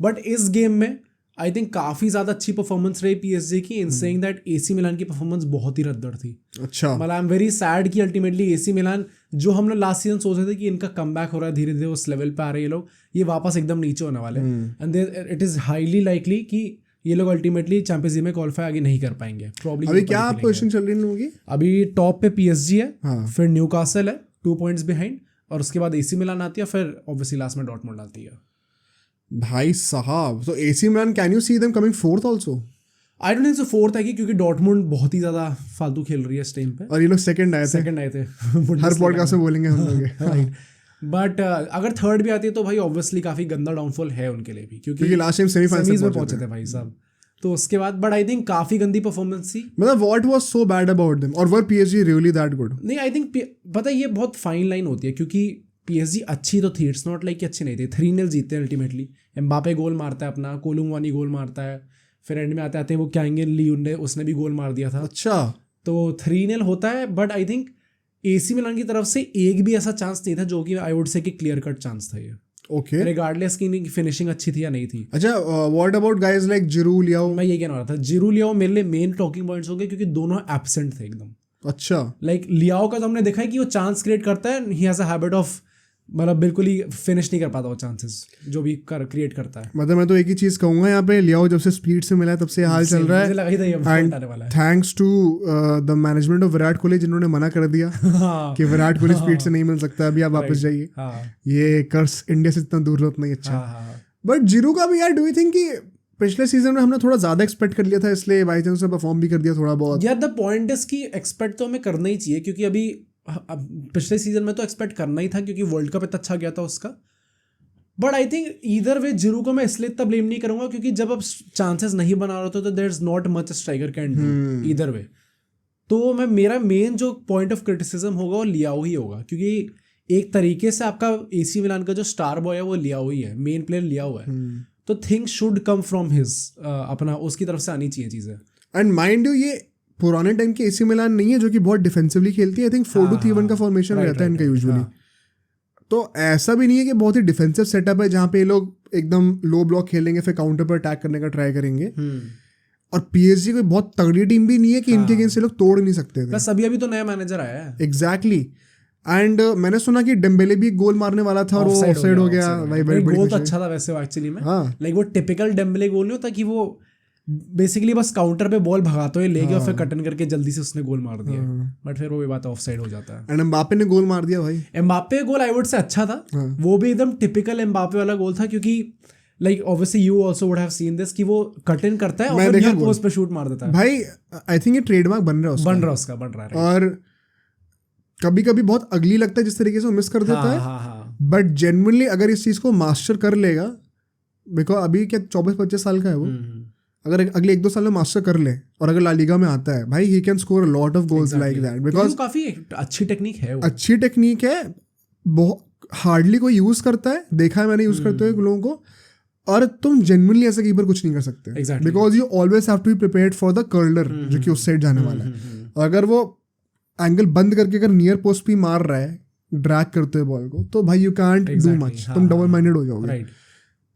बट इस गेम में आई थिंक काफ़ी ज़्यादा अच्छी परफॉर्मेंस रही पीएसजी की, in saying that AC Milan की परफॉर्मेंस बहुत ही रद्दड़ थी. अच्छा. मतलब आई एम वेरी सैड कि अल्टीमेटली एसी मिलान, जो हमने लास्ट सीजन सोचे थे कि इनका कमबैक हो रहा है धीरे धीरे, उस लेवल पे आ रहे हैं ये लोग, ये वापस एकदम नीचे होने वाले. And it is highly likely कि ये लोग अल्टीमेटली चैंपियंस लीग में क्वालिफाई आगे नहीं कर पाएंगे प्रॉब्ली. अभी क्या पोजीशन चल रही होगी? अभी टॉप पे पीएसजी है, फिर न्यूकासल है 2 पॉइंट्स बिहाइंड, और उसके बाद एसी मिलान आती है, फिर ऑब्वियसली लास्ट में डॉर्टमुंड आती है. भाई साहब, तो AC Milan, can you see them coming fourth also? I don't think so fourth आएगी, क्योंकि डॉर्टमुंड बहुत ही ज़्यादा फालतू खेल रही है इस टाइम पे, और ये लोग सेकंड आए थे. हर पॉडकास्ट में बोलेंगे हम लोग. राइट. बट अगर थर्ड भी आती है तो भाई ऑब्वियसली काफ़ी गंदा डाउनफॉल है उनके लिए भी, क्योंकि लास्ट टाइम सेमीफाइनल्स में पहुंचे थे भाई साहब. तो उसके बाद बट आई थिंक काफ़ी गंदी परफॉर्मेंस थी. मतलब what was so bad about them, और वर पीएसजी रियली दैट गुड? नहीं, आई थिंक पता है ये बहुत फाइन लाइन होती है, क्योंकि पीएसजी अच्छी तो थी, इट्स नॉट लाइक कि अच्छी नहीं थी. 3-0 जीतते हैं अल्टीमेटली. एम्बापे गोल मारता है अपना, कोलुंगवानी गोल मारता है, फिर एंड में आते आते वो क्यांगन ली उसने भी गोल मार दिया था. अच्छा. तो 3-0 होता है, बट आई थिंक एसी मिलान की तरफ से एक भी ऐसा चांस नहीं था जो कि आई वुड से कि क्लियर कट चांस था ये. ओके रिगार्डलेस की इनकी फिनिशिंग अच्छी थी या नहीं थी। अच्छा, व्हाट अबाउट गाइज लाइक जिरू लियाओ? मैं ये कहना रहा था, जिरू लियाओ मेरे लिए मेन टॉकिंग पॉइंट्स हो गए क्योंकि दोनों एब्सेंट थे एकदम। अच्छा, लाइक लियाओ का तो हमने देखा है कि वो चांस क्रिएट करता है, he has a habit of मतलब बिल्कुल ही फिनिश नहीं कर पाता वो चांसेस जो भी क्रिएट करता है। मतलब मैं तो एक ही चीज कहूंगा यहाँ पे, लियाओ जब से स्पीड से मिला है तब से हाल चल रहा है। मुझे लगा ही था ये एंड आने वाला है। Thanks to the management of Virat Kohli जिन्होंने मना कर दिया हाँ, कि विराट कोहली स्पीड से नहीं मिल सकता, अभी आप वापस Right. जाइए, हाँ, ये कर्स इंडिया से इतना दूर रहता नहीं। अच्छा, हाँ, हाँ। बट जीरू का भी यार, डू यू थिंक कि पिछले सीजन में हमने थोड़ा ज्यादा एक्सपेक्ट कर लिया था, इसलिए बाई चांस परफॉर्म भी कर दिया थोड़ा बहुत? यार द पॉइंट इज कि एक्सपेक्ट तो हमें करना ही चाहिए क्योंकि अभी अब पिछले सीजन में तो एक्सपेक्ट करना ही था क्योंकि वर्ल्ड कप इतना अच्छा गया था उसका। But I think either way Giroud को मैं इसलिए इतना ब्लेम नहीं करूंगा क्योंकि जब अब चांसेस नहीं बना रहे तो there is not much striker can do either way. तो मैं मेरा मेन जो पॉइंट ऑफ क्रिटिसिज्म होगा वो लियाओ ही होगा क्योंकि एक तरीके से आपका एसी मिलान का जो स्टार बॉय है वो लियाओ ही है, मेन प्लेयर लियाओ है। तो things should come from his, अपना उसकी तरफ से आनी चाहिए चीज़ें। एंड माइंड यू, ये पुराने टाइम के एसी मिलान नहीं है जो कि बहुत डिफेंसिवली खेलती है। आई थिंक 4-2-3-1 का फॉर्मेशन रहता है इनका यूजुअली। तो ऐसा भी नहीं है कि बहुत ही डिफेंसिव सेटअप है जहाँ पे ये लोग एकदम लो ब्लॉक खेलेंगे फिर काउंटर पर अटैक करने का ट्राई करेंगे। और पीएसजी कोई बहुत तगड़ी टीम भी नहीं है कि इनके अगेंस्ट ये लोग तोड़ नहीं सकते थे। प्लस अभी तो नया मैनेजर आया है। एग्जैक्टली। एंड मैंने सुना कि डेम्बेले भी गोल मारने वाला था और वो ऑफसाइड हो गया। भाई गोल तो अच्छा था वैसे एक्चुअली में। लाइक वो टिपिकल डेम्बेले गोल नहीं होता कि वो बेसिकली बस काउंटर पे बॉल भगाते हुए ले गया और फिर कटन करके जल्दी से उसने गोल मार दिया। बट फिर वो भी बात ऑफसाइड हो जाता है। एंड एम्बापे ने गोल मार दिया भाई। एम्बापे गोल आई वुड से अच्छा था। वो भी एकदम टिपिकल एम्बापे वाला गोल था क्योंकि like obviously you also would have seen this कि वो कट इन करता है और फिर नियर पोस्ट पे शूट मार देता है। भाई आई थिंक ये ट्रेडमार्क बन रहा है बन रहा है। और कभी कभी बहुत अगली लगता है जिस तरीके से वो मिस कर देता है। बट जेन्युइनली अगर इस चीज को मास्टर कर लेगा, बिकॉज अभी क्या 24-25 साल का है वो, अगर अगले 1-2 साल में मास्टर कर ले और अगर ला लीगा में आता है भाई, he can score a lot of goals like that. Because काफी अच्छी टेक्निक है वो। अच्छी टेक्निक है, बहुत हार्डली कोई यूज करता है, देखा है मैंने यूज करते हुए लोगों को। और तुम जेन्युइनली ऐसे कीपर कुछ नहीं कर सकते because you always have to be prepared for the curler जो कि उस साइड जाने वाला है। और अगर वो एंगल बंद करके अगर नियर पोस्ट भी मार रहा है ड्रैग करते हुए बॉल को, तो भाई यू कांट डू मच, तुम डबल माइंडेड हो जाओगे।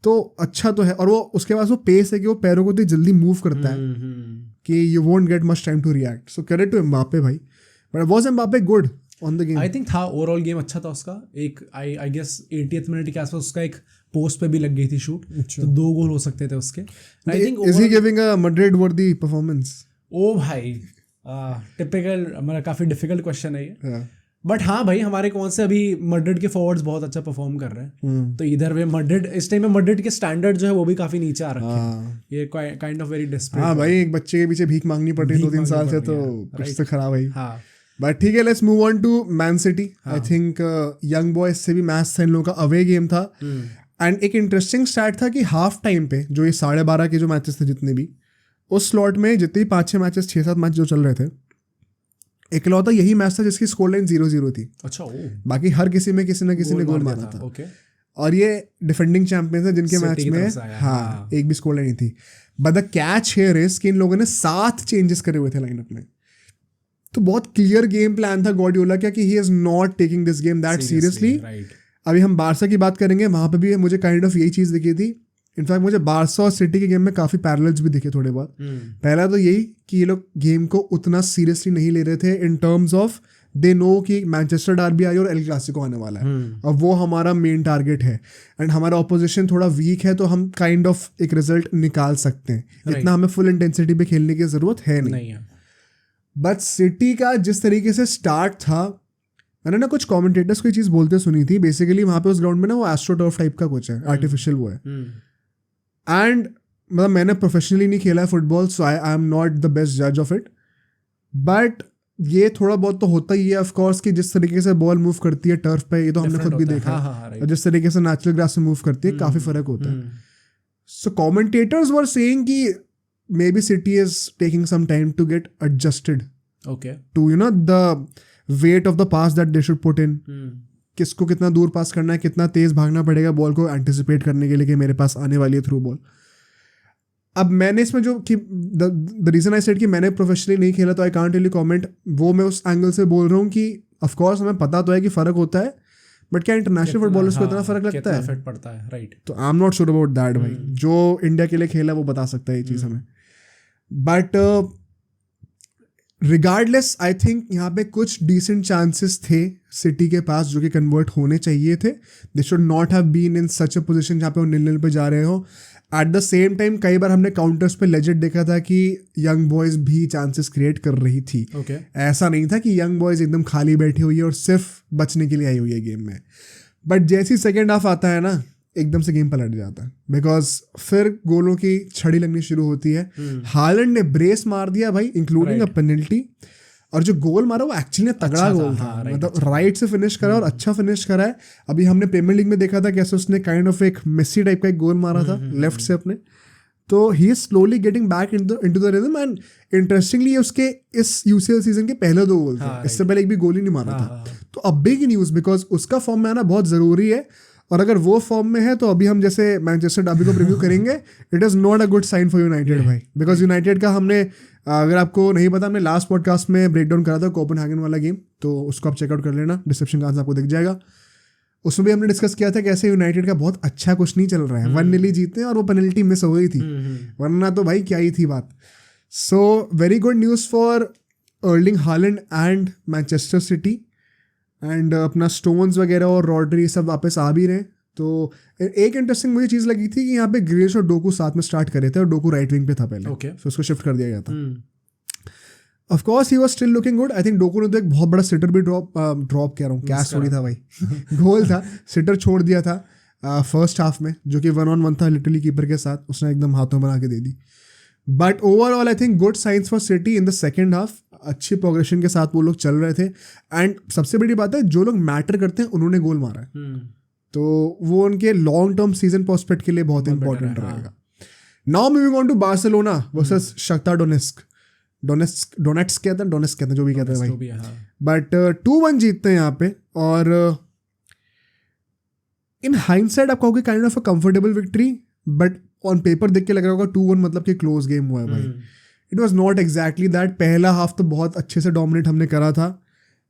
तो अच्छा तो है। और वो उसके पास वो पेस है कि वो पैरों को इतनी जल्दी मूव करता है कि you won't get much time to react. So credit to Mbappe भाई। But was Mbappe good on the game? I think था, ओवरऑल गेम अच्छा था उसका। एक आई गेस 80th मिनट के आसपास उसका एक पोस्ट पे भी लग गई थी शूट, तो 2 गोल हो सकते थे उसके। I think is he giving a Madrid वर्दी परफॉर्मेंस? ओ भाई टिपिकल, मतलब काफी डिफिकल्ट क्वेश्चन है ये। बट हाँ भाई, हमारे कौन से अभी मैड्रिड के फॉरवर्ड्स बहुत अच्छा परफॉर्म कर रहे हैं। तो इधर वे मैड्रिड इस टाइम में मैड्रिड के स्टैंडर्ड जो है वो भी काफी नीचे आ रखे हैं। ये काइंड ऑफ वेरी डिस्परेट। हाँ भाई, एक बच्चे के पीछे भीख मांगनी पड़ रही 2-3 साल से, तो कुछ तो खराब है। हाँ बट ठीक है, let's move on to Man City. I think Young Boys से भी मैच था इन लोगों का, अवे गेम था। एंड एक इंटरेस्टिंग स्टैट था कि हाफ टाइम पे जो ये 12:30 के जो मैचेस थे जितने भी, उस स्लॉट में जितने 5-6 मैचेस 6-7 मैच जो चल रहे थे, इकलौता यही मैच था जिसकी स्कोर लाइन 0-0 थी। अच्छा। बाकी हर किसी में किसी न किसी ने गोल मारा था। ओके। और ये डिफेंडिंग चैंपियंस है जिनके मैच में हाँ एक भी स्कोर लाइन नहीं थी। But the catch here is कि इन लोगों ने 7 चेंजेस करे हुए थे लाइनअप में। तो बहुत क्लियर गेम प्लान था गॉर्डियोला का कि he is not taking this game that seriously. अभी हम बारसा की बात करेंगे, वहां पे भी मुझे काइंड ऑफ यही चीज दिखी थी। इनफैक्ट मुझे बारसा और सिटी के गेम में काफी पैरेलल्स भी दिखे थोड़े बहुत। पहला तो यही कि ये लोग गेम को उतना सीरियसली नहीं ले रहे थे इन टर्म्स ऑफ दे नो कि मैनचेस्टर डर्बी आई और एल क्लासिको आने वाला है और वो हमारा मेन टारगेट है। एंड हमारा ऑपोजिशन थोड़ा वीक है तो हम काइंड ऑफ एक रिजल्ट निकाल सकते हैं। इतना हमें फुल इंटेंसिटी पे खेलने की जरूरत है नहीं। बट सिटी का जिस तरीके से स्टार्ट था, मैंने ना कुछ कमेंटेटर्स को ये चीज़ बोलते सुनी थी। बेसिकली वहाँ पे उस ग्राउंड में ना वो एस्ट्रोटर्फ टाइप का कुछ है, आर्टिफिशियल वो है। एंड मतलब मैंने प्रोफेशनली नहीं खेला है football, so I am not the best जज ऑफ इट। बट ये थोड़ा बहुत तो होता ही है ऑफ कोर्स कि जिस तरीके से बॉल मूव करती है टर्फ पे, ये तो हमने खुद भी देखा है। और जिस तरीके से नेचुरल ग्रास से मूव करती है काफ़ी फर्क होता है। सो कमेंटेटर्स वर सेइंग कि maybe City is taking some time to get adjusted to the weight of the pass that they should put in. किसको कितना दूर पास करना है, कितना तेज भागना पड़ेगा बॉल को एंटिसिपेट करने के लिए कि मेरे पास आने वाली है थ्रू बॉल। अब मैंने इसमें जो कि द रीजन आई सेड कि मैंने प्रोफेशनली नहीं खेला तो आई कांट रियली कमेंट, वो मैं उस एंगल से बोल रहा हूँ कि ऑफ कोर्स हमें पता तो है कि फ़र्क होता है, बट क्या इंटरनेशनल फुटबॉलर्स को इतना फर्क लगता है? इफेक्ट पड़ता है, राइट। तो आई am not sure about that भाई, जो इंडिया के लिए खेला वो बता सकता है ये चीज़ हमें। बट रिगार्डलेस आई थिंक यहाँ पे कुछ डिसेंट चांसेस थे सिटी के पास जो कि कन्वर्ट होने चाहिए थे। They should not have been in such a position जहाँ पे वो 0-0 पे जा रहे हो। एट द सेम टाइम कई बार हमने काउंटर्स पे लेजेंड देखा था कि यंग बॉयज़ भी चांसेस क्रिएट कर रही थी। ऐसा नहीं था कि यंग बॉयज़ एकदम खाली बैठी हुई है और सिर्फ बचने के लिए आई हुई है गेम में। बट जैसे ही सेकेंड हाफ आता है ना, एकदम से गेम पलट जाता है, बिकॉज फिर गोलों की छड़ी लगनी शुरू होती है। हालैंड ने ब्रेस मार दिया भाई, इंक्लूडिंग अ पेनल्टी, और जो गोल मारा वो एक्चुअली तगड़ा गोल था, मतलब राइट से फिनिश करा और अच्छा फिनिश करा है। अभी हमने प्रीमियर लीग में देखा था कैसे उसने काइंड ऑफ एक मेसी टाइप का एक गोल मारा था लेफ्ट से अपने। तो he is slowly getting back into the rhythm, and interestingly उसके इस यूसीएल सीजन के पहले 2 गोल थे, इससे पहले एक भी गोल ही नहीं मारा था। तो अब बिग न्यूज़, बिकॉज उसका फॉर्म में आना बहुत ज़रूरी है, और अगर वो फॉर्म में है तो अभी हम जैसे मैनचेस्टर डर्बी को प्रीव्यू करेंगे, it is not a good sign for United भाई, बिकॉज यूनाइटेड का हमने, अगर आपको नहीं पता, हमने लास्ट पॉडकास्ट में ब्रेक डाउन करा था कोपेनहेगन वाला गेम, तो उसको आप चेकआउट कर लेना, डिस्क्रिप्शन का आपको दिख जाएगा। उसमें भी हमने डिस्कस किया था कैसे यूनाइटेड का बहुत अच्छा कुछ नहीं चल रहा है, 1-0 जीते और वो पेनल्टी मिस हो गई थी, वरना तो भाई क्या ही थी बात। So very good news for Erling Haaland and Manchester city, and अपना स्टोन्स वगैरह और रॉड्री सब वापस आ भी रहे। तो एक इंटरेस्टिंग मुझे चीज़ लगी थी कि यहाँ पे ग्रेलिश और डोकू साथ में स्टार्ट करे थे, और डोकू राइट विंग पे था पहले, फिर उसको शिफ्ट कर दिया गया था। Of course he was still looking good. I think Docu ने तो एक बहुत बड़ा सिटर भी ड्रॉप कह रहा हूँ, कैच थोड़ी था भाई गोल था, सिटर छोड़ दिया था फर्स्ट हाफ में, जो कि 1-on-1 था लिटरली कीपर के साथ, उसने एकदम हाथों बना के दे दी। But overall I think good signs for City in the second half, अच्छी प्रोग्रेशन के साथ वो लोग चल रहे थे। एंड सबसे बड़ी बात है, जो लोग मैटर करते हैं उन्होंने गोल मारा है, तो वो उनके लॉन्ग टर्म सीजन प्रोस्पेक्ट के लिए बहुत इंपॉर्टेंट रहेगा। Now moving on to Barcelona versus Shakhtar Donetsk कहते हैं, जो भी कहते हैं भाई, बट 2-1 जीतते हैं यहाँ पे। और इन हाइंडसाइड आप कहोगे kind of a comfortable victory, but on paper देख के लग रहा होगा 2-1 मतलब कि क्लोज गेम हुआ है भाई। It was not exactly that. पहला हाफ तो बहुत अच्छे से डोमिनेट हमने करा था,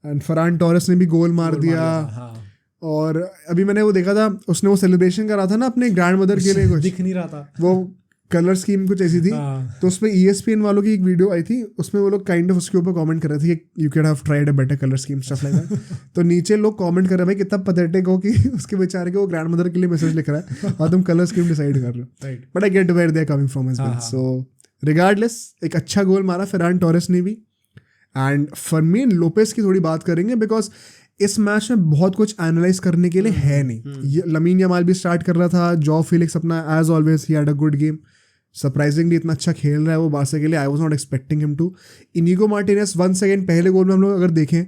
एंड फरहान टोरेस ने भी गोल मार दिया। और अभी मैंने वो देखा था, उसने वो सेलिब्रेशन करा था ना अपने ग्रैंड मदर के लिए, कुछ दिख नहीं रहा था, वो कलर स्कीम कुछ ऐसी थी। तो उसमें ESPN वालों की एक वीडियो आई थी, उसमें वो लोग काइंड ऑफ उसके ऊपर कमेंट कर रहे थे कि you can have tried a better colour scheme, stuff like that. तो नीचे लोग कमेंट कर रहे हैं भाई कितना पैथेटिक हो कि उसके बेचारे के वो ग्रैंड मदर के लिए मैसेज लिख रहा है और तुम कलर स्कीम डिसाइड कर रहे हो। But I get where they are coming from as well. So regardless एक अच्छा गोल मारा फरहान टोरेस ने भी। एंड फर्मीन लोपेस की थोड़ी बात करेंगे, बिकॉज इस मैच में बहुत कुछ एनालाइज करने के लिए है नहीं। लमीन यमाल भी स्टार्ट कर रहा था, जॉ फिलिक्स अपना एज ऑलवेज ही had a good game, surprisingly इतना अच्छा खेल रहा है वो बार्सा के लिए। I was not expecting him to. Inigo Martinez 1 second पहले गोल में हम लोग अगर देखें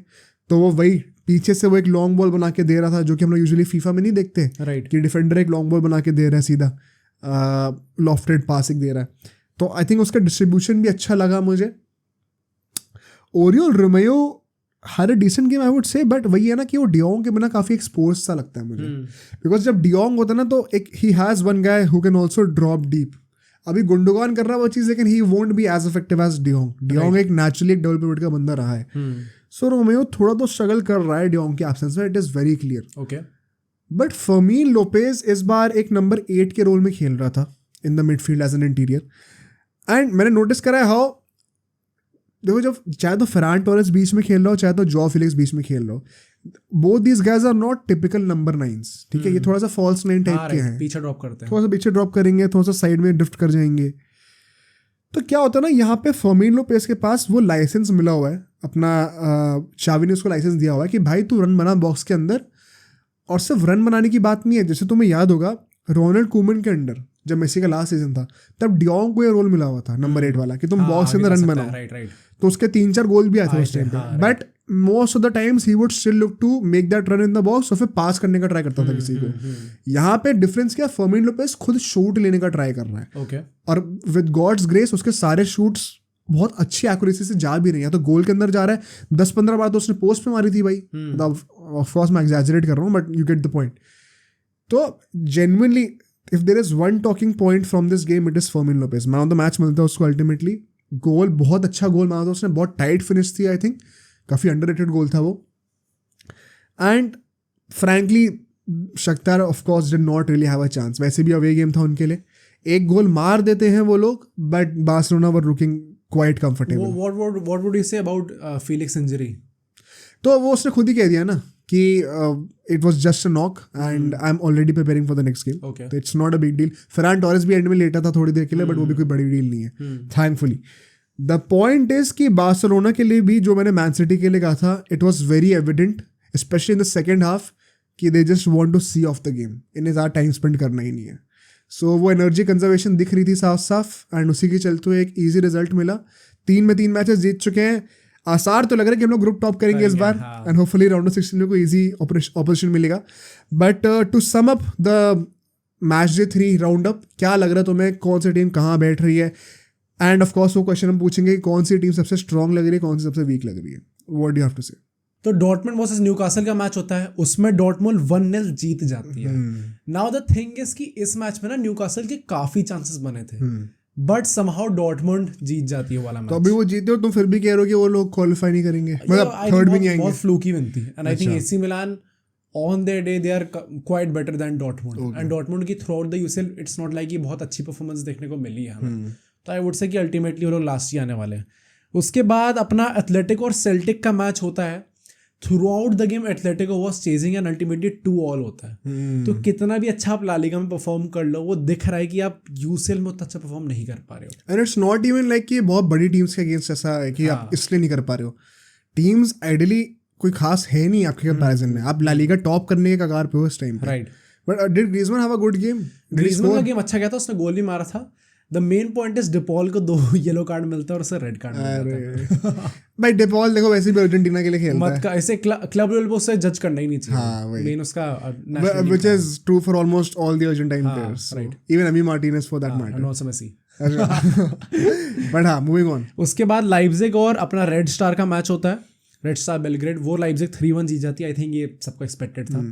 तो वो वही पीछे से वो एक लॉन्ग बॉल बना के दे रहा था, जो कि हम लोग यूजुअली फीफा में नहीं देखते, कि डिफेंडर एक लॉन्ग बॉल बना के दे रहा है सीधा, लॉफ्टेड पासिंग दे रहा है। तो आई थिंक उसका डिस्ट्रीब्यूशन भी अच्छा लगा मुझे। ओरियल रोमेयो हर decent game I would say, but वही है ना कि वो डियोंग के बिना काफ़ी एक्सपोज सा लगता है मुझे, बिकॉज जब डियोंग होता है ना तो एक ही has one guy who can also drop deep. अभी गुंडोगान कर रहा है वो चीज़, लेकिन he won't be as effective as de Jong. De Jong एक नेचुरली एक डबल पिवट का बंदा रहा है। सो रोमेयो थोड़ा तो स्ट्रगल कर रहा है डियोंग के एब्सेंस में, it is very clear. But फर्मीन Lopez इस बार एक नंबर 8 के रोल में खेल रहा था in the midfield as an interior. And मैंने नोटिस करा है हाउ, देखो जब चाहे तो फरहान टोरेस बीच में खेल रहा हो, चाहे तो जॉ फिलिक्स बीच में खेल रहा हो, both these guys are not typical number 9s, ठीक है। ये थोड़ा सा फॉल्स 9 टाइप के हैं, पीछे ड्रॉप करते हैं, थोड़ा सा पीछे ड्रॉप करेंगे, थोड़ा सा साइड में ड्रिफ्ट कर जाएंगे। तो क्या होता है ना, यहाँ पे फर्मीन लोपेस के पास वो लाइसेंस मिला हुआ है अपना, चावी ने उसको लाइसेंस दिया हुआ है कि भाई तू रन बना बॉक्स के अंदर। और सिर्फ रन बनाने की बात नहीं है, जैसे तुम्हें याद होगा रोनाल्ड कूमन के अंडर जब मेसी का लास्ट सीजन था, तब डियोंग को ये रोल मिला हुआ था नंबर 8 वाला, कि तुम बॉक्स के अंदर रन बनाओ। तो उसके 3-4 गोल भी आए थे उस टाइम पे। But most of the times he would still look to make that run in the box, और फिर पास करने का ट्राई करता था किसी को। यहाँ पे डिफरेंस क्या, फर्मीन लोपेस खुद शूट लेने का ट्राई कर रहा है, और विद गॉड्स ग्रेस उसके सारे शूट्स बहुत अच्छी एक्यूरेसी से जा भी रही है। तो गोल के अंदर जा रहा है, 10-15 बार तो उसने पोस्ट पे मारी थी भाई, ऑफ कोर्स मैं एग्जैजरेट कर रहा हूँ, but you get the point. तो genuinely if there is one talking point from this game, it is Fermin Lopez. Man of the match मिलता है उसको अल्टीमेटली। गोल बहुत अच्छा गोल मारा था उसने, बहुत टाइट फिनिश थी, आई थिंक काफ़ी अंडररेटेड गोल था वो। And frankly Shakhtar of course did not really have a chance, वैसे भी अवे गेम था उनके लिए, एक गोल मार देते हैं वो लोग, but Barcelona were looking quite comfortable. What would you say about Felix injury? तो वो उसने खुद ही कह दिया ना कि it was just a knock and I am already preparing for the next game, Okay. तो it's not a big deal. Ferran Torres भी एंड में लेटा था थोड़ी देर के लिए, बट वो भी कोई बड़ी डील नहीं है थैंकफुली। द पॉइंट इज कि बार्सिलोना के लिए भी, जो मैंने मैन सिटी के लिए कहा था, it was very evident specially in the second half कि they just want to see off the game, इन्हें ज़्यादा टाइम स्पेंड करना ही नहीं है। सो वो एनर्जी कंजर्वेशन दिख रही थी साफ साफ, एंड उसी के चलते हुए एक ईजी रिजल्ट मिला। 3 में 3 मैचेस जीत चुके हैं, आसार तो लग रहा है कि हम लोग ग्रुप टॉप करेंगे इस बार, हाँ। एंड होपफुली राउंड ऑफ 16 में कोई इजी ऑपोजिशन मिलेगा। But to sum up the match day 3 round up, क्या लग रहा है तुम्हें, कौन सी टीम कहाँ बैठ रही है? एंड ऑफ कोर्स वो क्वेश्चन हम पूछेंगे कि कौन सी टीम सबसे स्ट्रॉन्ग लग रही है, कौन सी सबसे वीक लग रही है। What do you have to say? तो डॉर्टमुंड वर्सेस न्यूकासल का मैच होता है, उसमें डॉर्टमुंड 1-0 जीत जाती है। नाउ द थिंग इज कि इस मैच में ना न्यूकासल के काफी चांसेस बने थे, बट समहाउ डॉर्टमुंड जीत जाती है वाला मैच। तो अभी वो जीते हो, तुम फिर भी कह रहे हो कि वो लोग क्वालिफाई नहीं करेंगे, मतलब थर्ड भी नहीं आएंगे। बहुत फ्लूकी बनती है, and I think AC Milan on their day they are quite better than Dortmund, and Dortmund की throughout the UCL it's not like कि बहुत अच्छी परफॉर्मेंस देखने को मिली है हमें। तो आई वुड से कि अल्टीमेटली वो लोग लास्ट ही आने वाले हैं। उसके बाद अपना एथलेटिको और सेल्टिक का मैच होता है। Through out the game Atletico was chasing and ultimately 2-2 होता है। तो कितना भी अच्छा आप ला लीगा में परफॉर्म कर लो, वो दिख रहा है कि आप यूसीएल में उतना अच्छा परफॉर्म नहीं कर पा रहे हो। And it's not even like कि बहुत बड़ी टीम्स के अगेंस्ट ऐसा है कि आप इसलिए नहीं कर पा रहे हो। टीम्स आइडियली कोई खास है नहीं आपके कंपैरिजन में, आप ला लीगा टॉप करने के कगार पे हो इस टाइम पे। Right, but did Griezmann have a good game? Griezmann का गेम अच्छा गया था, उसने गोल भी मारा था। The main point is De Paul को 2 येलो कार्ड मिलता है और उसे रेड कार्ड मिलता है। भाई डिपॉल देखो वैसे भी अर्जेंटीना के लिए खेलता मत का ऐसे क्लब लेवल पे उसे जज करना ही नहीं चाहिए। हाँ, वही। मेन उसका है, which is true for almost all the Argentine players, right. even Emi Martinez for that matter. and also Messi. But हाँ, moving on. उसके बाद लाइप्जिग और अपना रेड स्टार का मैच होता है, रेड स्टार बेलग्रेड। वो लाइप्जिग 3-1 जीत जाती है, आई थिंक ये सबको एक्सपेक्टेड था।